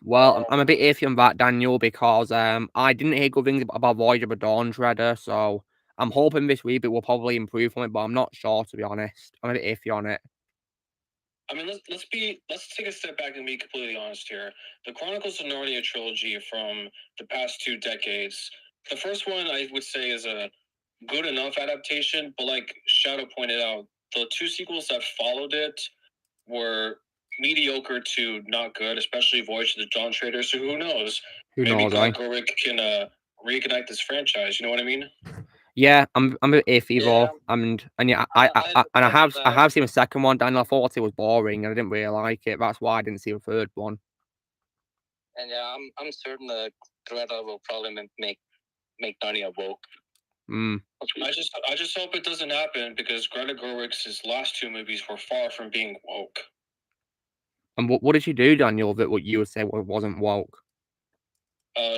Well, I'm a bit iffy on that, Daniel, because I didn't hear good things about Voyage of the Dawn Treader, so I'm hoping this week it will probably improve from it, but I'm not sure, to be honest. I'm a bit iffy on it. I mean, let's take a step back and be completely honest here. The Chronicles of Narnia trilogy from the past 2 decades. The first one I would say is a good enough adaptation, but like Shadow pointed out, the 2 sequels that followed it were mediocre to not good, especially Voyage of the Dawn Trader. So who knows? Maybe Greg Gerwig can reignite this franchise. You know what I mean? Yeah, I'm a bit iffy though, and yeah, I have seen a second one, Daniel. I thought it was boring, and I didn't really like it. That's why I didn't see a third one. And yeah, I'm certain that Greta will probably make Narnia woke. I just hope it doesn't happen, because Greta Gerwig's last 2 movies were far from being woke. And what did she do, Daniel, that what you would say wasn't woke?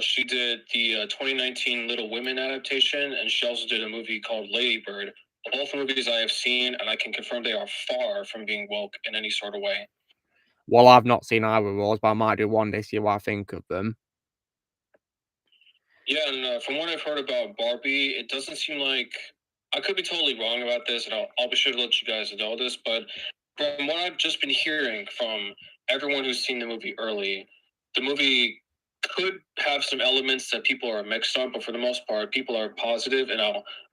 She did the 2019 Little Women adaptation, and she also did a movie called Lady Bird. Both movies I have seen, and I can confirm they are far from being woke in any sort of way. Well, I've not seen either of those, but I might do one this year while I think of them. Yeah, and from what I've heard about Barbie, it doesn't seem like... I could be totally wrong about this, and I'll be sure to let you guys know this, but from what I've just been hearing from everyone who's seen the movie early, the movie could have some elements that people are mixed on, but for the most part, people are positive, and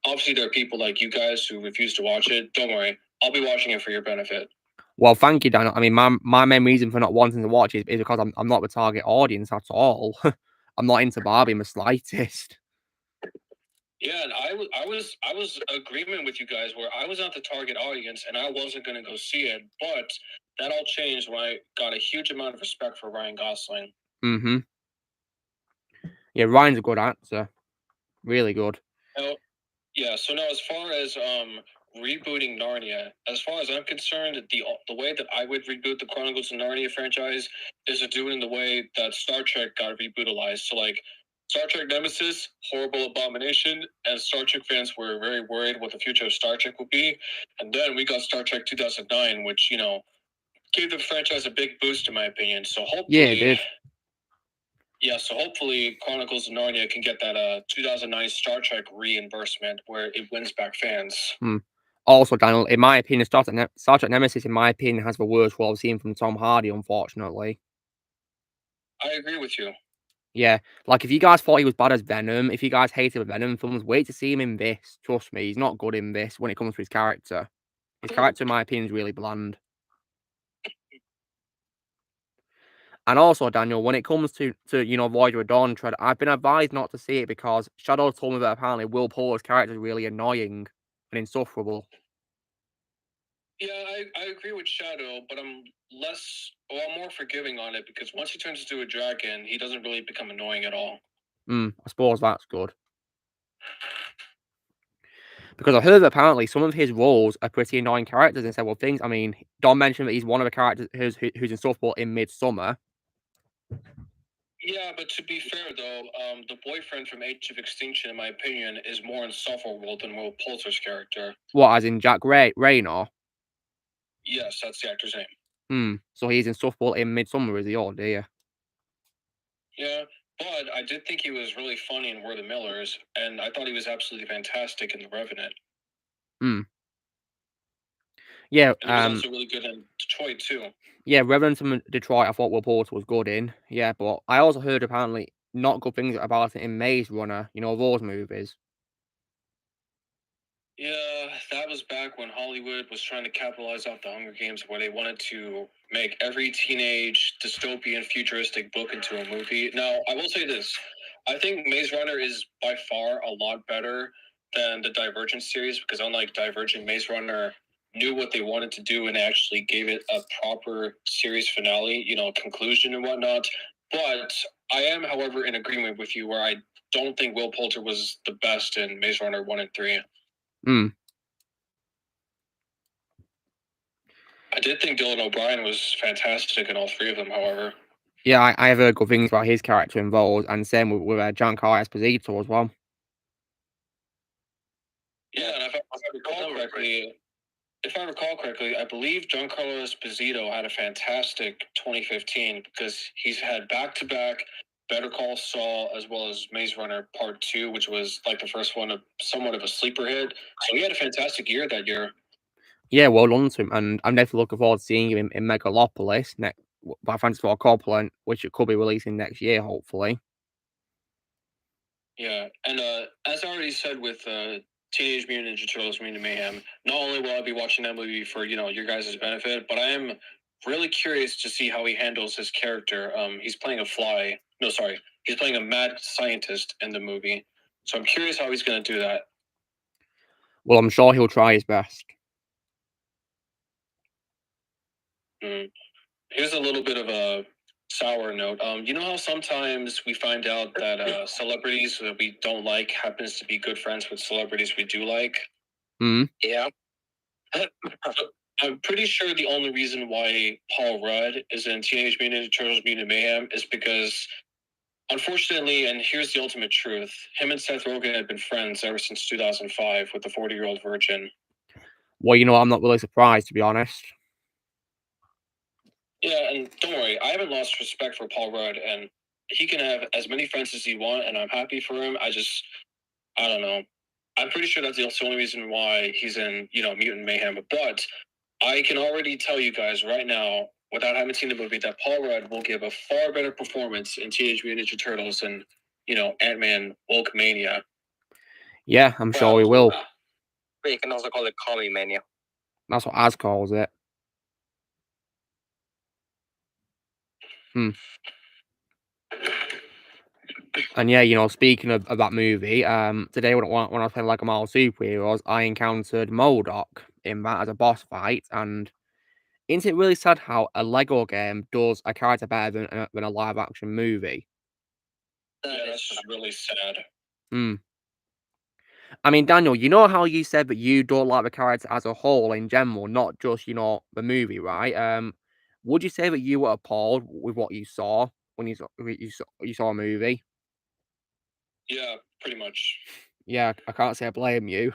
obviously there are people like you guys who refuse to watch it. Don't worry, I'll be watching it for your benefit. Well, thank you, Daniel. I mean, my main reason for not wanting to watch it is because I'm not the target audience at all. I'm not into Barbie in the slightest. Yeah, and I was agreement with you guys where I was not the target audience and I wasn't going to go see it, but that all changed when I got a huge amount of respect for Ryan Gosling. Mm-hmm. Yeah, Ryan's a good actor. Really good. Yeah, so now as far as rebooting Narnia, as far as I'm concerned, the way that I would reboot the Chronicles of Narnia franchise is to do it in the way that Star Trek got rebootilized. So like Star Trek Nemesis, horrible abomination, and Star Trek fans were very worried what the future of Star Trek would be. And then we got Star Trek 2009, which, you know, gave the franchise a big boost in my opinion. So hopefully... Yeah, it did. Yeah, so hopefully Chronicles of Narnia can get that 2009 Star Trek reimbursement where it wins back fans. Also, Daniel, in my opinion, Star Trek Nemesis, in my opinion, has the worst role I've seen from Tom Hardy, unfortunately. I agree with you. Yeah, like if you guys thought he was bad as Venom, if you guys hated the Venom films, wait to see him in this. Trust me, he's not good in this when it comes to his character. His character, in my opinion, is really bland. And also, Daniel, when it comes to you know, Voyager of Dawn Treader, I've been advised not to see it because Shadow told me that apparently Will Poulter's character is really annoying and insufferable. Yeah, I agree with Shadow, but I'm more forgiving on it because once he turns into a dragon, he doesn't really become annoying at all. I suppose that's good. Because I heard that apparently some of his roles are pretty annoying characters in several things. I mean, Don mentioned that he's one of the characters who's insufferable in Midsommar. Yeah, but to be fair though, the boyfriend from Age of Extinction, in my opinion, is more insufferable than Will Poulter's character. What, as in Jack Raynor? Yes, that's the actor's name. So he's insufferable in Midsommar, is he? Oh dear. Yeah, but I did think he was really funny in We're the Millers, and I thought he was absolutely fantastic in The Revenant. Yeah, and he was also really good in Detroit too. Yeah, Revenant and Detroit, I thought Will Poulter was good in. Yeah, but I also heard apparently not good things about it in Maze Runner. You know, those movies. Yeah, that was back when Hollywood was trying to capitalize off the Hunger Games, where they wanted to make every teenage dystopian futuristic book into a movie. Now, I will say this. I think Maze Runner is by far a lot better than the Divergent series, because unlike Divergent, Maze Runner knew what they wanted to do and actually gave it a proper series finale, you know, conclusion and whatnot. But I am, however, in agreement with you where I don't think Will Poulter was the best in Maze Runner 1 and 3. I did think Dylan O'Brien was fantastic in all 3 of them, however. Yeah, I have heard good things about his character involved, and same with Giancarlo Esposito as well. Yeah, and if I recall correctly, I believe Giancarlo Esposito had a fantastic 2015 because he's had back-to-back Better Call Saul as well as Maze Runner Part 2, which was like the first one, somewhat of a sleeper hit. So he had a fantastic year that year. Yeah, well done to him, and I'm definitely looking forward to seeing him in Megalopolis by Francis Ford Coppola, which it could be releasing next year, hopefully. Yeah, and as I already said with Teenage Mutant Ninja Turtles: Mutant Mayhem. Not only will I be watching that movie for your guys' benefit, but I am really curious to see how he handles his character. He's playing a fly. No, sorry, he's playing a mad scientist in the movie. So I'm curious how he's going to do that. Well, I'm sure he'll try his best. Here's a little bit of a sour note. You know how sometimes we find out that celebrities that we don't like happens to be good friends with celebrities we do like? Yeah. I'm pretty sure the only reason why Paul Rudd is in Teenage Mutant Ninja Turtles: Mutant Mayhem is because, unfortunately, and here's the ultimate truth, him and Seth Rogen have been friends ever since 2005 with the 40-year-old virgin. Well, you know, I'm not really surprised, to be honest. Yeah, and don't worry, I haven't lost respect for Paul Rudd, and he can have as many friends as he wants, and I'm happy for him. I don't know. I'm pretty sure that's the only reason why he's in, Mutant Mayhem. But I can already tell you guys right now, without having seen the movie, that Paul Rudd will give a far better performance in Teenage Mutant Ninja Turtles than, Ant-Man Hulkmania. Yeah, I'm sure he will. But you can also call it Comic Mania. That's what Az calls it. And yeah, you know, speaking of that movie, today when I was playing Lego Marvel Superheroes, I encountered MODOK in that as a boss fight, and isn't it really sad how a Lego game does a character better than a live action movie? Yeah, that's just really sad. I mean, Daniel, you know how you said that you don't like the character as a whole in general, not just, you know, the movie, right? Would you say that you were appalled with what you saw when you saw a movie? Yeah, pretty much. Yeah, I can't say I blame you.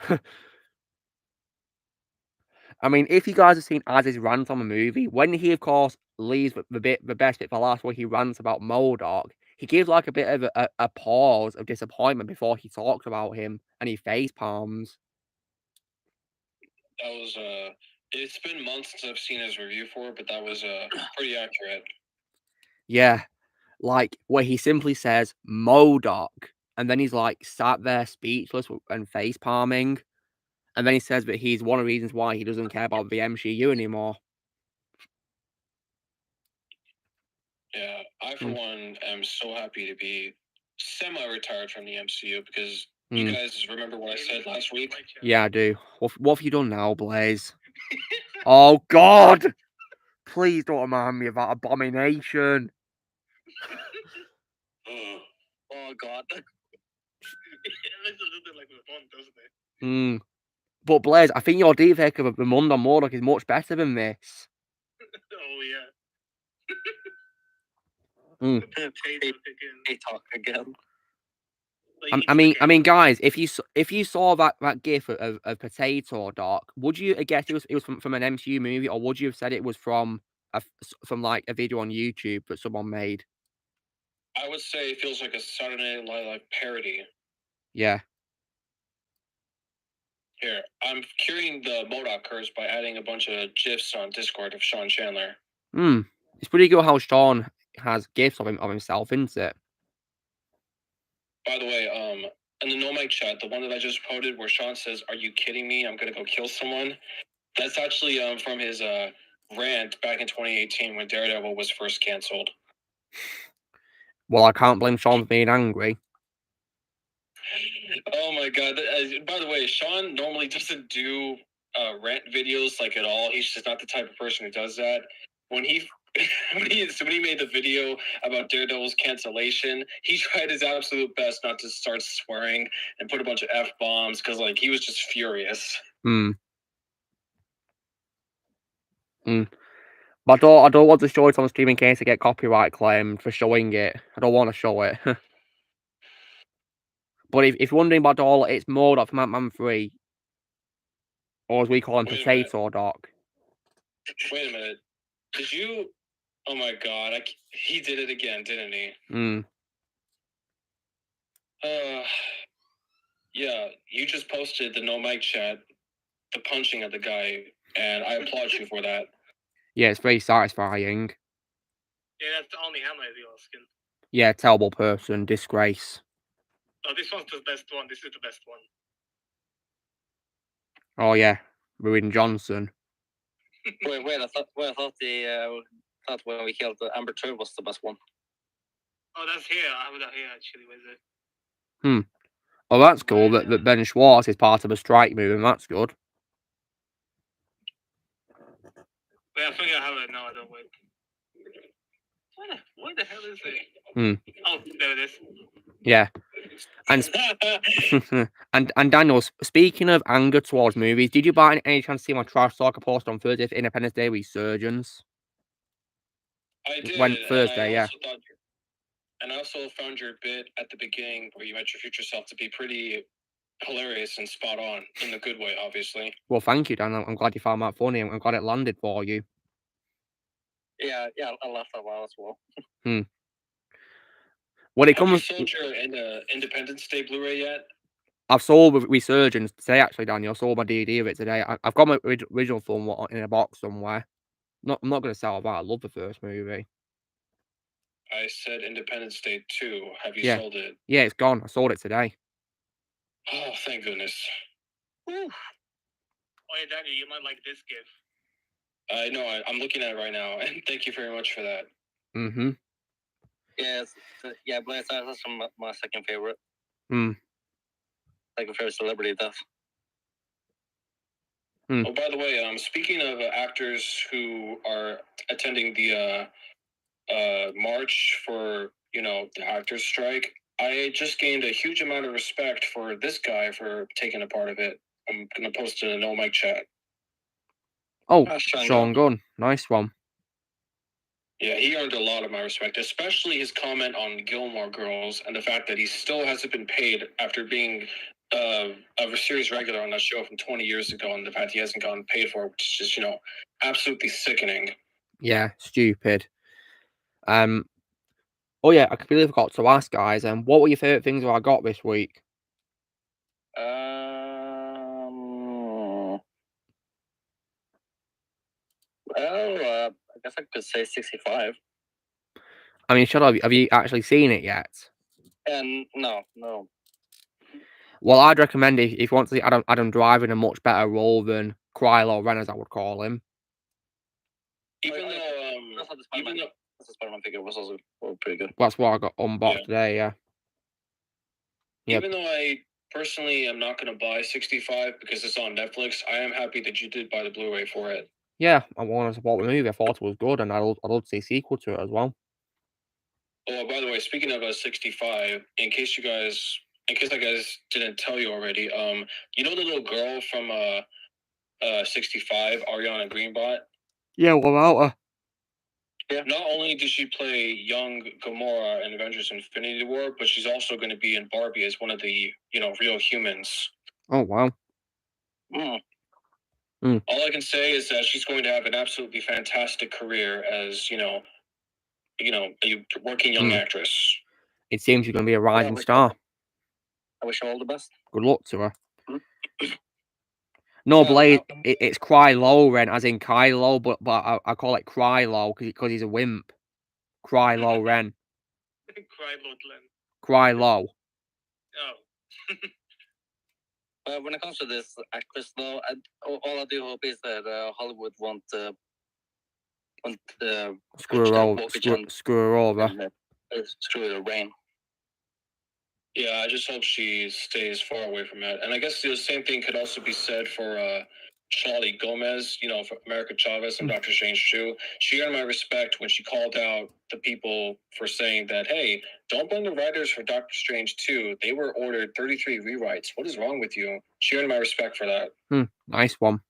I mean, if you guys have seen Az's rant on the movie, when he, of course, leaves the best bit for last, where he rants about MODOK, he gives like a bit of a pause of disappointment before he talks about him, and he face palms. That was it's been months since I've seen his review for it, but that was pretty accurate. Yeah, like where he simply says MODOK, and then he's like sat there speechless and face palming, and then he says that he's one of the reasons why he doesn't care about the MCU anymore. Yeah, I for one am so happy to be semi-retired from the MCU because you guys remember what I said last week? Yeah, I do. What have you done now, Blaze? Oh God! Please don't remind me of that abomination. Oh God. It looks a little bit like the Bond, doesn't it? But Blaze, I think your deepfake of the Mund on MODOK is much better than this. Oh yeah. They talk again. I mean, guys, if you saw that gif of Potato Doc, would you have guessed it was from an MCU movie, or would you have said it was from like a video on YouTube that someone made? I would say it feels like a Saturday Night Live parody. Yeah. Here, I'm curing the MODOK curse by adding a bunch of GIFs on Discord of Sean Chandler. It's pretty good how Sean has gifs of himself, isn't it? By the way, in the No Mic chat, the one that I just quoted where Sean says, "Are you kidding me? I'm gonna go kill someone." That's actually from his rant back in 2018 when Daredevil was first canceled. Well, I can't blame Sean for being angry. Oh my God! By the way, Sean normally doesn't do rant videos like at all. He's just not the type of person who does that. When he made the video about Daredevil's cancellation, he tried his absolute best not to start swearing and put a bunch of F-bombs because like he was just furious. But I don't want to show it on stream in case I get copyright claimed for showing it. I don't want to show it. But if you're wondering about all, it's MODOK from Ant-Man 3. Or as we call him, Potato Doc. Wait a minute. Did you... Oh my God. He did it again, didn't he? Yeah, you just posted the No Mic chat, the punching of the guy, and I applaud you for that. Yeah, it's very satisfying. Yeah, that's the only hammer you're asking. Yeah, terrible person, disgrace. Oh, this one's the best one. This is the best one. Oh yeah, Ruin Johnson. Wait, I thought when we killed Amber Turd was the best one. Oh, that's here. I have that here actually. Where's it? Oh, that's cool. That Ben Schwartz is part of a strike movement. That's good. Wait, I think I have it. No, I don't. Wait. What the hell is it? Oh, there it is. Yeah. And and Daniel, speaking of anger towards movies, did you by any chance see my trash talk I posted on Thursday for Independence Day Resurgence? I did. When Thursday, yeah. And I also found your bit at the beginning where you met your future self to be pretty hilarious and spot on in the good way, obviously. Well, thank you, Dan. I'm glad you found that funny. I'm glad it landed for you. Yeah, I laughed a lot as well. When it Have you comes, sold your Independence Day Blu-ray yet? I've sold Resurgence today. Actually, Daniel, I sold my DVD of it today. I've got my original film in a box somewhere. I'm not going to sell that. I love the first movie. I said Independence Day 2. Have you Yeah. sold it? Yeah, it's gone. I sold it today. Oh, thank goodness. Oh, yeah, Daniel, you might like this gift. I know. I'm looking at it right now, and thank you very much for that. Mm-hmm. Yes, yeah, Blair that's my second favorite. Second favorite celebrity death. Oh, by the way, speaking of actors who are attending the march for the actors' strike, I just gained a huge amount of respect for this guy for taking a part of it. I'm gonna post it in a no mic chat. Oh, Sean Gunn, nice one. Yeah, he earned a lot of my respect, especially his comment on Gilmore Girls and the fact that he still hasn't been paid after being a series regular on that show from 20 years ago, and the fact he hasn't gotten paid for it, which is just, absolutely sickening. Yeah, stupid. Oh yeah, I completely forgot to ask, guys. What were your favorite things that I got this week? Well, I guess I could say 65. I mean, have you actually seen it yet? And no. Well, I'd recommend if you want to see Adam Driver in a much better role than Kylo Ren, as I would call him. Even though the Spider-Man figure was also pretty good. That's what I got unboxed today. Yeah. Even though I personally am not going to buy 65 because it's on Netflix, I am happy that you did buy the Blu-ray for it. Yeah, I want to support the movie. I thought it was good, and I'd love to see a sequel to it as well. Oh, by the way, speaking of 65, in case I guys didn't tell you already, you know the little girl from 65, Ariana Greenblatt? Yeah, what about her? Yeah. Not only did she play young Gamora in Avengers Infinity War, but she's also going to be in Barbie as one of the, real humans. Oh, wow. All I can say is that she's going to have an absolutely fantastic career as, a working young actress. It seems she's going to be a rising star. I wish her all the best. Good luck to her. No, Blade, it's Kylo Ren, as in Kylo, but I call it Krylo because he's a wimp. Kylo Ren. Krylo. Oh. When it comes to this actress, though, all I do hope is that Hollywood won't screw her over. Screw her rain. Yeah, I just hope she stays far away from that. And I guess the same thing could also be said for Charlie Gomez, for America Chavez and Dr. Strange 2. She earned my respect when she called out the people for saying that, hey, don't blame the writers for Doctor Strange 2. They were ordered 33 rewrites. What is wrong with you? She earned my respect for that. Nice one.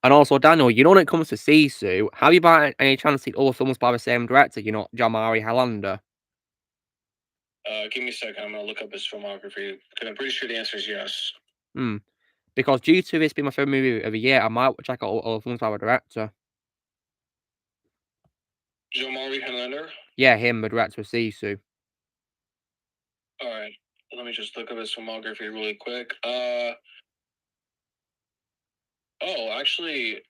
And also, Daniel, when it comes to Sisu, have you by any chance seen other films by the same director, Jan-Marie Helander? Give me a second. I'm going to look up his filmography, because I'm pretty sure the answer is yes. Because due to this being my favorite movie of the year, I might check out other films by the director. Jan-Marie Helander? Yeah, him, the director of Sisu. All right. Let me just look up his filmography really quick. Oh, actually,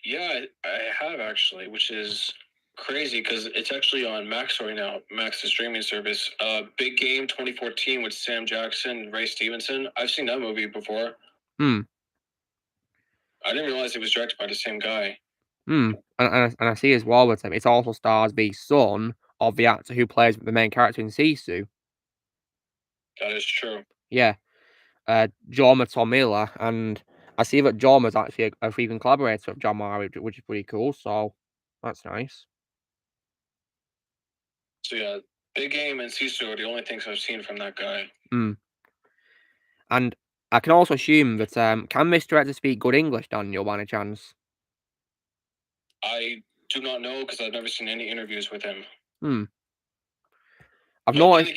yeah, I have actually, which is crazy because it's actually on Max right now. Max, the streaming service. Big Game 2014 with Sam Jackson and Ray Stevenson. I've seen that movie before. I didn't realize it was directed by the same guy. And I see as well with him, it also stars the son of the actor who plays the main character in Sisu. That is true. Yeah. Jorma Tomila, and I see that Jorma's actually a frequent collaborator of John Murray, which is pretty cool, so that's nice. So yeah, Big Game and Sisu are the only things I've seen from that guy. And I can also assume that, can this director speak good English, Daniel, by any chance? I do not know because I've never seen any interviews with him. I've noticed.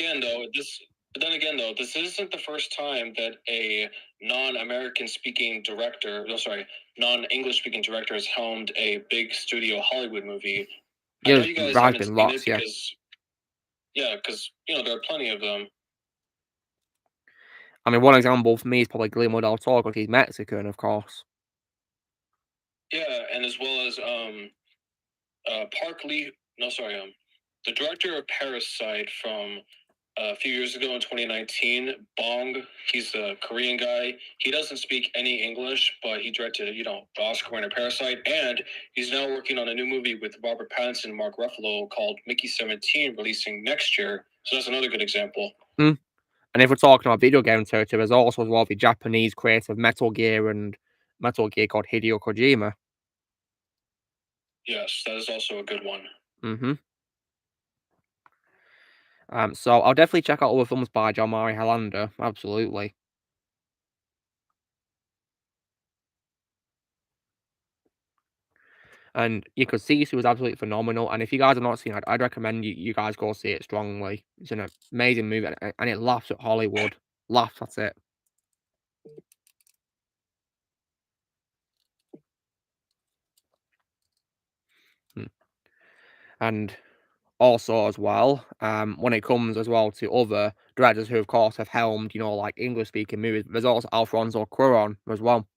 Then again, though, this isn't the first time that a non-English speaking director has helmed a big studio Hollywood movie. I know you guys haven't seen it because, because there are plenty of them. I mean, one example for me is probably Guillermo del Toro because he's Mexican, of course. Yeah, and as well as the director of Parasite from a few years ago in 2019, Bong. He's a Korean guy. He doesn't speak any English, but he directed, the Oscar-winner Parasite, and he's now working on a new movie with Robert Pattinson and Mark Ruffalo called Mickey 17, releasing next year. So that's another good example. And if we're talking about video game territory, there's also as well the Japanese creator of Metal Gear called Hideo Kojima. Yes, that is also a good one. So I'll definitely check out other films by John Mari Helander, absolutely. And you could see it was absolutely phenomenal. And if you guys have not seen it, I'd recommend you guys go see it strongly. It's an amazing movie, and it laughs at Hollywood. Laughs at it. And also as well, when it comes as well to other directors who, of course, have helmed, like English-speaking movies, there's also Alfonso Cuarón as well.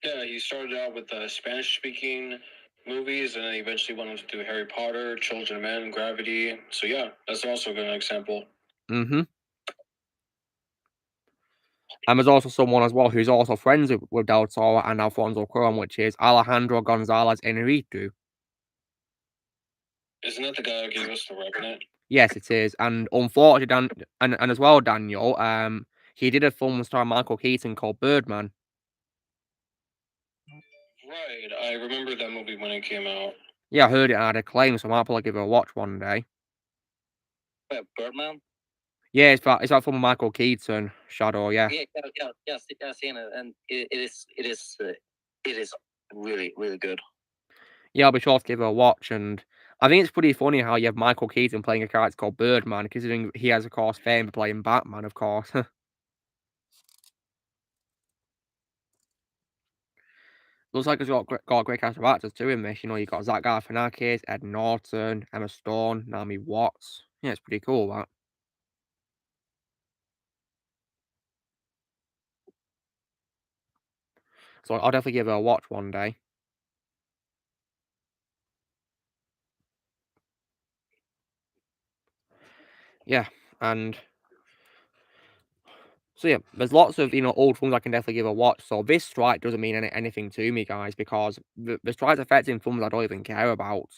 Yeah, he started out with Spanish-speaking movies, and then eventually went on to do Harry Potter, Children of Men, Gravity. So yeah, that's also a good example. And there's also someone as well who's also friends with Del Toro and Alfonso Cuarón, which is Alejandro González Iñárritu. Isn't that the guy who gave us The Revenant? Yes, it is. And unfortunately, and as well, Daniel, he did a film starring Michael Keaton called Birdman. Right, I remember that movie when it came out. Yeah, I heard it had acclaim, so I might probably give it a watch one day. Wait, Birdman? Yeah, it's that film with Michael Keaton, Shadow. Yeah. Yes, I've seen it, and it is really, really good. Yeah, I'll be sure to give it a watch, and I think it's pretty funny how you have Michael Keaton playing a character called Birdman, considering he has, of course, fame for playing Batman, of course. Looks like it's got a great cast of actors too in this. You got Zach Galifianakis, Ed Norton, Emma Stone, Naomi Watts. Yeah, it's pretty cool, that. So I'll definitely give it a watch one day. Yeah, and so yeah, there's lots of old films I can definitely give a watch. So this strike doesn't mean anything to me, guys, because the strike's affecting films I don't even care about.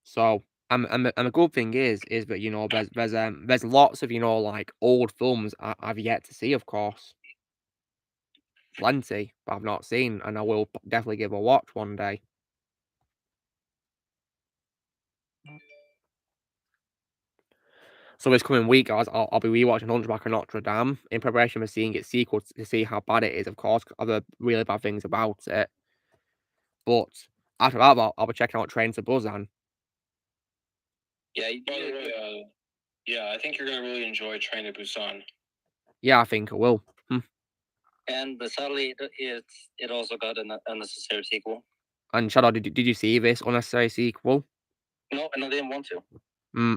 So and the good thing is that there's lots of like old films I've yet to see, of course. Plenty, but I've not seen, and I will definitely give a watch one day. So this coming week, guys, I'll be rewatching Hunchback of Notre Dame in preparation for seeing its sequel to see how bad it is, of course, because I've heard really bad things about it. But after that, I'll be checking out Train to Busan. Yeah, by the way, I think you're gonna really enjoy Train to Busan. Yeah, I think I will. And sadly, it also got an unnecessary sequel. And Shadow, did you see this unnecessary sequel? No, and I didn't want to.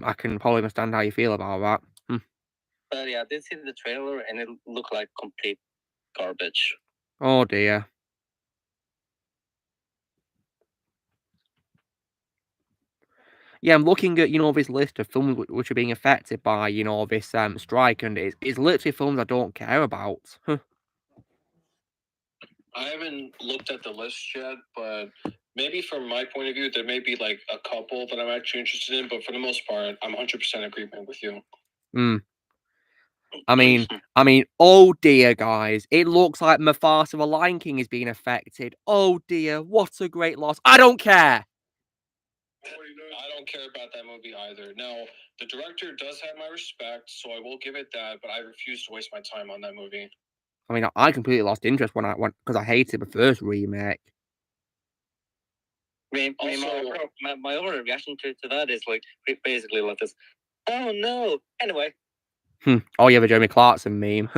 I can probably understand how you feel about that. But yeah, I did see the trailer, and it looked like complete garbage. Oh dear. Yeah, I'm looking at, this list of films which are being affected by, this strike, and it's literally films I don't care about. I haven't looked at the list yet, but maybe from my point of view, there may be like a couple that I'm actually interested in. But for the most part, I'm 100% agreement with you. I mean, oh dear, guys, it looks like Mufasa the Lion King is being affected. Oh dear, what a great loss. I don't care. I don't care about that movie either. Now, the director does have my respect, so I will give it that, but I refuse to waste my time on that movie. I mean, I completely lost interest when because I hated the first remake. My overall reaction to that is like basically like this. Oh no! Anyway. Oh yeah, the Jeremy Clarkson meme.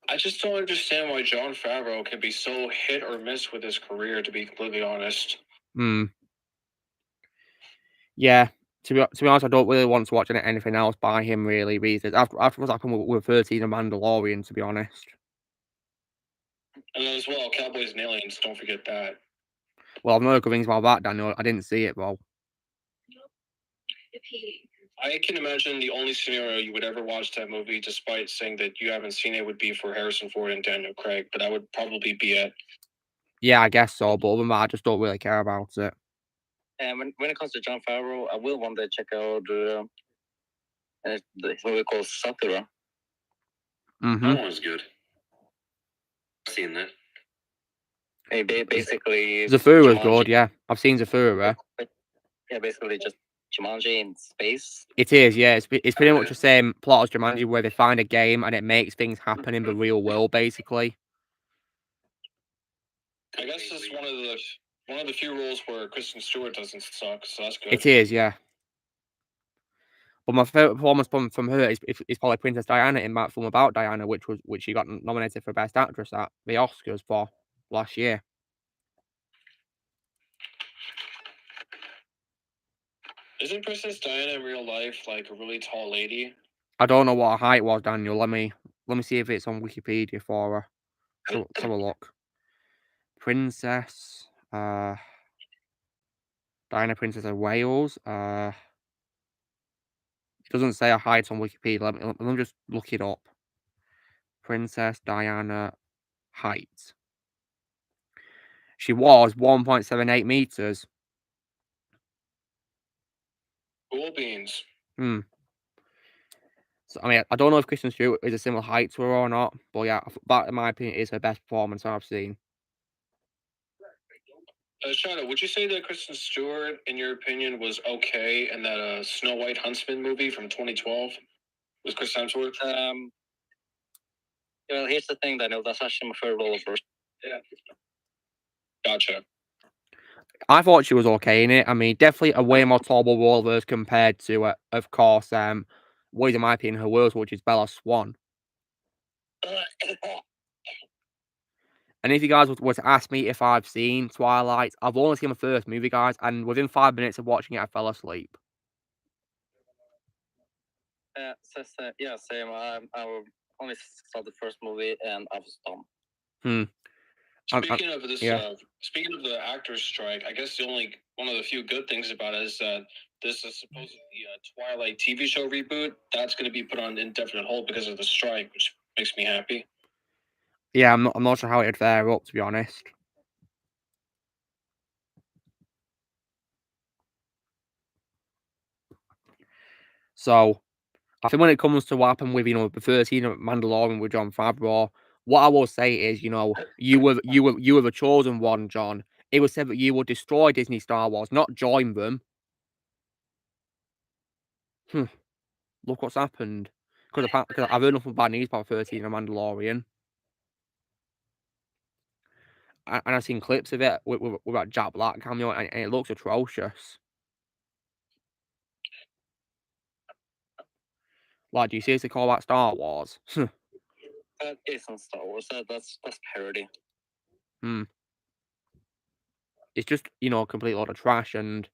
I just don't understand why Jon Favreau can be so hit or miss with his career, to be completely honest. Yeah, to be honest, I don't really want to watch anything else by him, really, because after what's happened with 13 and Mandalorian, to be honest. And as well, Cowboys and Aliens, don't forget that. Well, I've heard good things about that, Daniel. I didn't see it, though. I can imagine the only scenario you would ever watch that movie, despite saying that you haven't seen it, would be for Harrison Ford and Daniel Craig, but that would probably be it. Yeah, I guess so, but other than that, I just don't really care about it. And when it comes to Jon Favreau, I will one day check out the movie called Sakura. That one's good. I've seen that. Basically, Zafura's good, yeah. I've seen Zafura. Yeah, basically just Jumanji in space. It is, yeah. It's pretty much the same plot as Jumanji, where they find a game and it makes things happen in the real world, basically. I guess it's one of the few roles where Kristen Stewart doesn't suck, so that's good. It is, yeah. But my favorite performance from her is probably Princess Diana in that film about Diana, which she got nominated for Best Actress at the Oscars for last year. Isn't Princess Diana in real life like a really tall lady? I don't know what her height was, Daniel. Let me see if it's on Wikipedia for her. So let's have a look. Princess Diana, Princess of Wales. It doesn't say a height on Wikipedia. Let me just look it up. Princess Diana height. She was 1.78 meters. Cool beans. So, I mean, I don't know if Kristen Stewart is a similar height to her or not, but yeah, that, in my opinion, is her best performance I've seen. Shadow, would you say that Kristen Stewart, in your opinion, was okay in that Snow White Huntsman movie from 2012 with Chris Hemsworth? Well, here's the thing, Daniel. That's actually my favorite role first. Yeah. Gotcha. I thought she was okay in it. I mean, definitely a way more tolerable role as compared to, of course, what is, in my opinion, her worst, which is Bella Swan. And if you guys were to ask me if I've seen Twilight, I've only seen the first movie, guys, and within 5 minutes of watching it, I fell asleep. Yeah, same. I only saw the first movie and I was dumb. Speaking of this, speaking of the actors' strike, I guess one of the few good things about it is that this is supposedly a Twilight TV show reboot. That's going to be put on indefinite hold because of the strike, which makes me happy. Yeah, I'm not sure how it'd fare up, to be honest. So, I think when it comes to what happened with, the 13 Mandalorian with Jon Favreau, what I will say is, you were the chosen one, John. It was said that you would destroy Disney Star Wars, not join them. Look what's happened. Because I've heard nothing bad news about 13 and Mandalorian. And I've seen clips of it with that Jack Black cameo, and it looks atrocious. Like, do you seriously call that Star Wars? That isn't Star Wars. That's parody. it's just a complete load of trash. And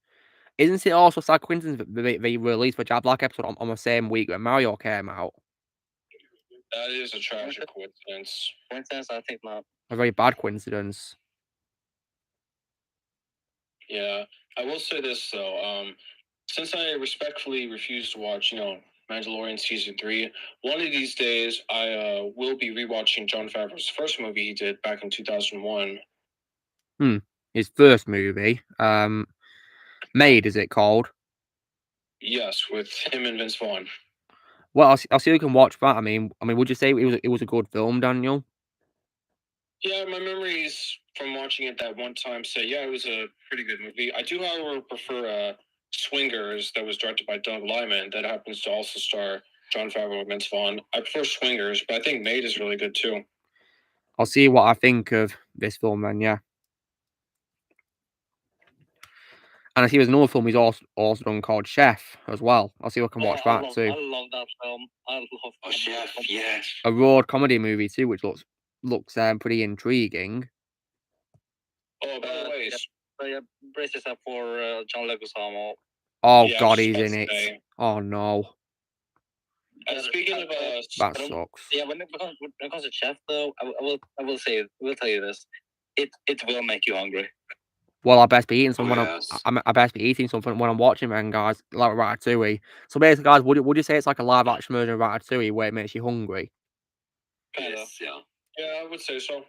isn't it also sad coincidence that they released the Jablak episode on the same week that Mario came out? That is a tragic coincidence. Coincidence? I think not. A very bad coincidence. Yeah, I will say this though. Since I respectfully refuse to watch, Mandalorian season 3, one of these days I will be rewatching Jon Favreau's first movie he did back in 2001. His first movie, Made, is it called? Yes, with him and Vince Vaughn. Well, I'll see if we can watch that. I mean, would you say it was a good film, Daniel? Yeah, my memories from watching it that one time say, yeah, it was a pretty good movie. I do, however, prefer Swingers, that was directed by Doug Liman, that happens to also star Jon Favreau and Vince Vaughn. I prefer Swingers, but I think Made is really good too. I'll see what I think of this film then, yeah. And I see there's another film he's also done called Chef as well. I'll see if I can watch that too. I love that film. I love Chef, yes. A road comedy movie too, which looks pretty intriguing. Oh, by the way, brace yourself for John Leguizamo. Oh yeah, God, he's in it. Oh no. Speaking of that sucks. Yeah, when it comes to Chef though, I will tell you this. It will make you hungry. Well, I best be eating something. I best be eating something when I'm watching them, guys. Like Ratatouille. So basically, guys, would you say it's like a live action version of Ratatouille where it makes you hungry? Yes, yeah. Yeah, I would say so.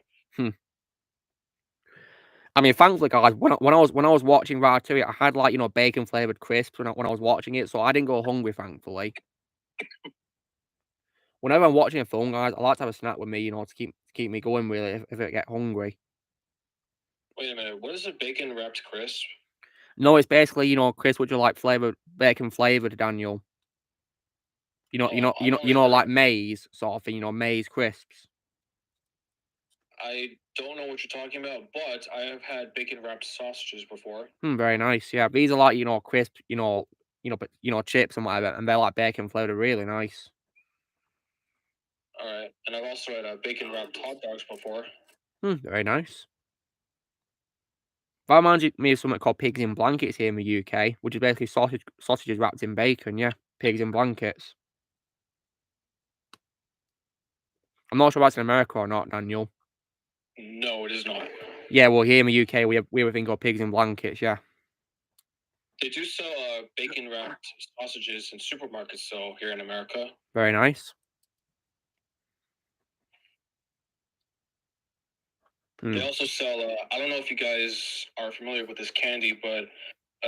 I mean, thankfully, guys, when I was watching Ratatouille, I had like bacon flavored crisps when I was watching it, so I didn't go hungry. Thankfully. Whenever I'm watching a film, guys, I like to have a snack with me, to keep me going. Really, if I get hungry. Wait a minute. What is a bacon wrapped crisp? No, it's basically crisps which are like bacon flavored, Daniel. Like maize sort of thing. Maize crisps. I don't know what you're talking about, but I have had bacon wrapped sausages before. Very nice. Yeah, these are like crisp, chips and whatever, and they're like bacon flavored, really nice. All right, and I've also had bacon wrapped hot dogs before. Very nice. That reminds me of something called pigs in blankets here in the UK, which is basically sausages wrapped in bacon. Yeah, pigs in blankets. I'm not sure if that's in America or not, Daniel. No, it is not. Yeah, well, here in the UK, we have a thing called pigs in blankets. Yeah. They do sell bacon wrapped sausages in supermarkets, though, here in America. Very nice. They also sell. I don't know if you guys are familiar with this candy, but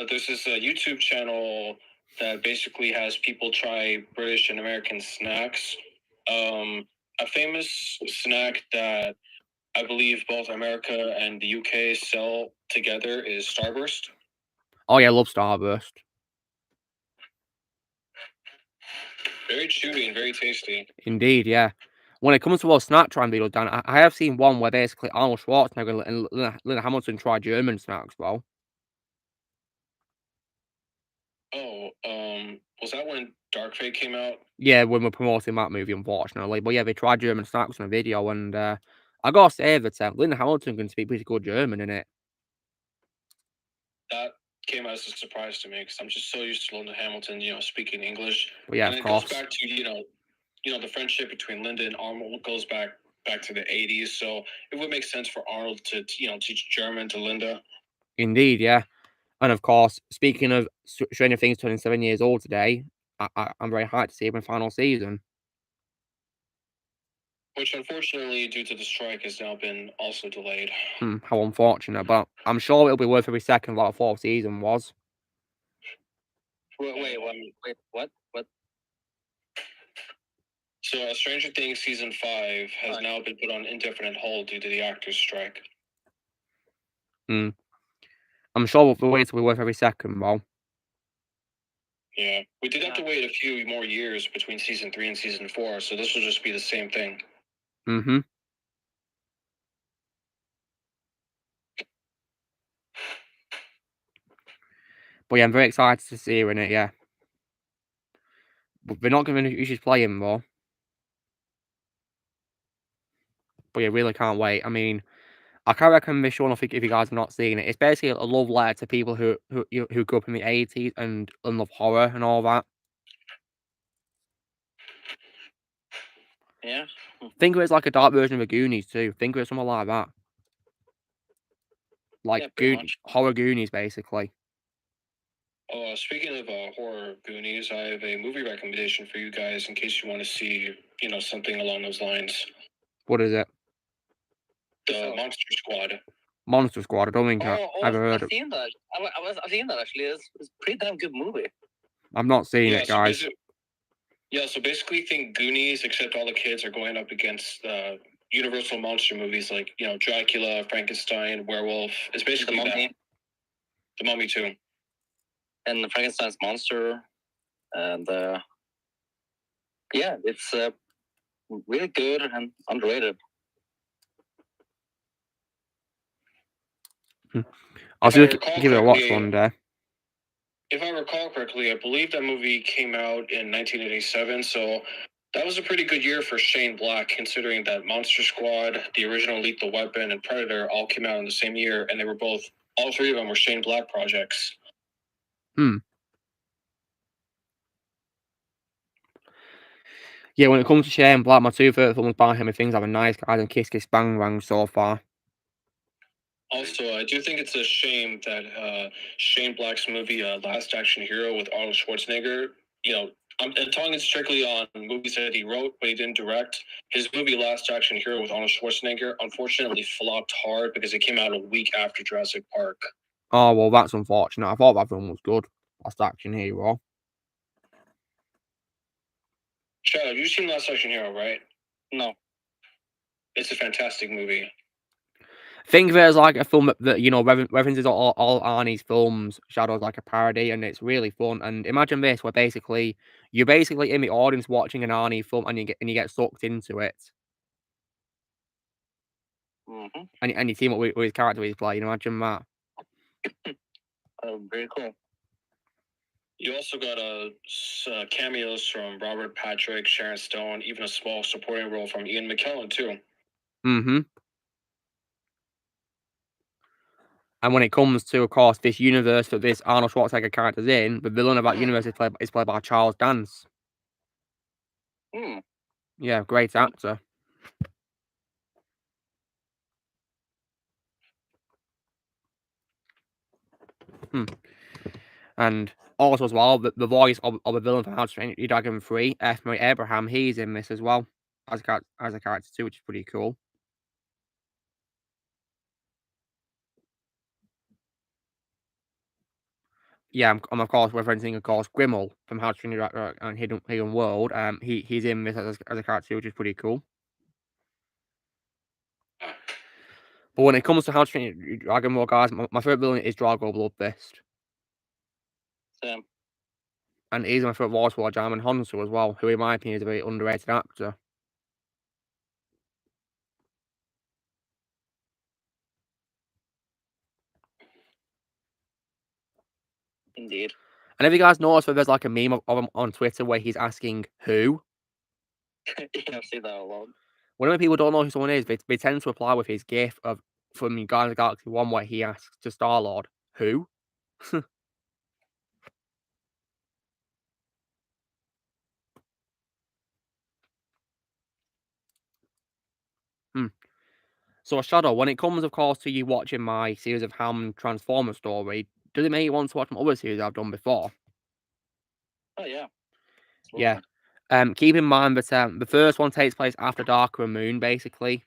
there's this YouTube channel that basically has people try British and American snacks. A famous snack that I believe both America and the UK sell together is Starburst. Oh yeah, I love Starburst. Very chewy and very tasty. Indeed, yeah. When it comes to those snack trying videos, Dan, I have seen one where basically Arnold Schwarzenegger and Linda Hamilton try German snacks, well. Oh, was that when Dark Fate came out? Yeah, when we're promoting that movie, unfortunately. But yeah, they tried German snacks in a video, and I gotta say that Linda Hamilton can speak pretty good German in it. That came as a surprise to me because I'm just so used to Linda Hamilton, speaking English. Well, yeah, and of course. Goes back to the friendship between Linda and Arnold goes back to the 80s. So it would make sense for Arnold to teach German to Linda. Indeed, yeah. And of course, speaking of Stranger Things turning 7 years old today, I'm very hyped to see it in the final season. Which, unfortunately, due to the strike, has now been also delayed. How unfortunate, but I'm sure it'll be worth every second like the fourth season was. Wait, what? So, Stranger Things Season 5 has now been put on indefinite hold due to the actors' strike. I'm sure the wait will be worth every second, though. Yeah, we did have to wait a few more years between Season 3 and Season 4, so this will just be the same thing. But yeah, I'm very excited to see her in it, yeah. But they're not giving who she's playing, though. But yeah, really can't wait. I mean, I can't recommend this one if you guys have not seen it. It's basically a love letter to people who grew up in the 80s and love horror and all that. Yeah. Think of it as like a dark version of the Goonies too. Think of it something like that. Like horror Goonies, basically. Oh, speaking of horror Goonies, I have a movie recommendation for you guys in case you want to see, something along those lines. What is it? The Monster Squad. Monster Squad. I don't think I've ever heard of. I've seen that. I've seen that actually. It's a pretty damn good movie. I've not seen it, guys. So basically think Goonies, except all the kids are going up against Universal monster movies like, Dracula, Frankenstein, Werewolf. It's basically The Mummy. The Mummy too. And the Frankenstein's monster. And yeah, it's really good and underrated. I'll give it a watch one day. If I recall correctly, I believe that movie came out in 1987, so that was a pretty good year for Shane Black, considering that Monster Squad, the original Lethal Weapon, and Predator all came out in the same year, and all three of them were Shane Black projects. Yeah, when it comes to Shane Black, my two favorite films by him are things like The Nice Guys and Kiss Kiss Bang Bang so far. Also, I do think it's a shame that Shane Black's movie Last Action Hero with Arnold Schwarzenegger, I'm talking strictly on movies that he wrote, but he didn't direct. His movie Last Action Hero with Arnold Schwarzenegger unfortunately flopped hard because it came out a week after Jurassic Park. Oh, well, that's unfortunate. I thought that film was good. Last Action Hero. Shadow, you've seen Last Action Hero, right? No. It's a fantastic movie. Think of it as like a film that references all Arnie's films. Shadow's like a parody, and it's really fun. And imagine this, where you're basically in the audience watching an Arnie film, and you get sucked into it. Mm-hmm. And you team up with his character he's playing. Imagine that. Very cool. You also got cameos from Robert Patrick, Sharon Stone, even a small supporting role from Ian McKellen too. Mm-hmm. And when it comes to, of course, this universe that this Arnold Schwarzenegger character's in, the villain of that universe is played by Charles Dance. Yeah, great actor. And also as well, the voice of the villain from How to Train Your Dragon 3, F. Murray Abraham, he's in this as well as a character too, which is pretty cool. Yeah, and of course referencing Grimmel from How to Train Your Dragon and Hidden World. He's in this as a character too, which is pretty cool. But when it comes to How to Train Your Dragon, guys, my favorite villain is Drago Bloodfist. Same. And he's my favorite voice for Djimon Hounsou as well, who in my opinion is a very underrated actor. Indeed. And if you guys notice, there's like a meme of him on Twitter where he's asking who. Yeah, I've seen that a lot. Whenever people don't know who someone is, they tend to reply with his gif from Guardians of the Galaxy 1 where he asks to Star-Lord, who? So, Shadow, when it comes, of course, to you watching my series of Ham Transformer story, does it make you want to watch some other series I've done before? Oh, yeah. Yeah. Keep in mind that the first one takes place after Darker Moon, basically.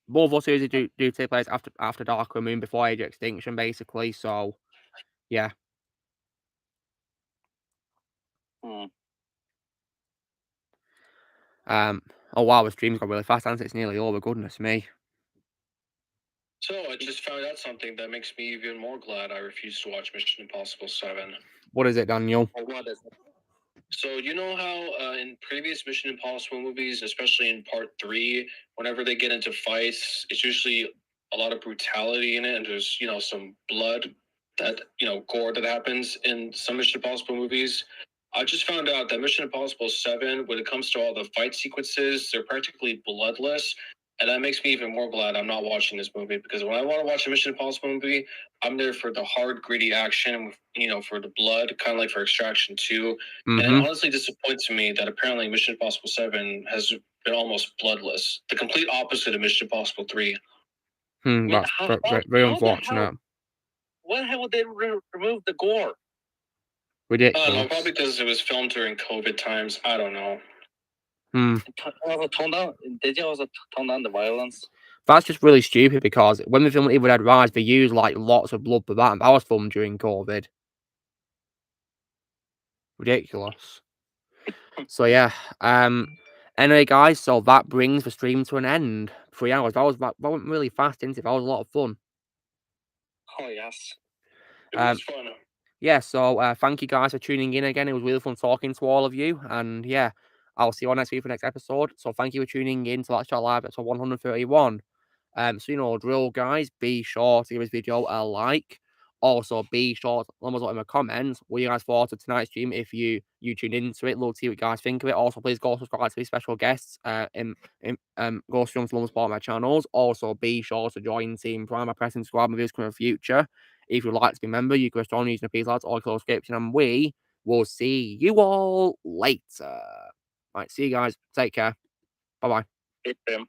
Both those series do take place after Darker Moon, before Age of Extinction, basically. So, yeah. Oh wow, the stream's got really fast, and it's nearly over. Goodness me. So I just found out something that makes me even more glad I refused to watch Mission Impossible 7. What is it, Daniel? What is it? So you know how in previous Mission Impossible movies, especially in Part 3, whenever they get into fights, it's usually a lot of brutality in it, and there's some blood that gore that happens in some Mission Impossible movies. I just found out that Mission Impossible 7, when it comes to all the fight sequences, they're practically bloodless. And that makes me even more glad I'm not watching this movie, because when I want to watch a Mission Impossible movie, I'm there for the hard, gritty action, for the blood, kind of like for Extraction 2. And it honestly disappoints me that apparently Mission Impossible 7 has been almost bloodless. The complete opposite of Mission Impossible 3. That's very unfortunate. Why would they remove the gore? Ridiculous. I don't know, probably because it was filmed during COVID times. I don't know. Did you also tone down the violence? That's just really stupid, because when they filmed Evil Dead Rise, they used like lots of blood for that, and that was filmed during COVID. Ridiculous. So yeah. Anyway, guys, so that brings the stream to an end. 3 hours. That went really fast, didn't it? That was a lot of fun. Oh yes. It was fun. Yeah, so thank you guys for tuning in again. It was really fun talking to all of you. And yeah, I'll see you all next week for the next episode. So thank you for tuning in to Let's Chat Live episode 131. So you know, drill, guys. Be sure to give this video a like. Also, be sure to let us know in the comments what you guys thought of tonight's stream. If you tuned into it, love to see what you guys think of it. Also, please go subscribe to these special guests. Go stream to support my channels. Also, be sure to join Team Prime by pressing subscribe and videos coming in the future. If you'd like to be a member, you can join using the Peace Lads or close description, and we will see you all later. Right, see you guys. Take care. Bye bye.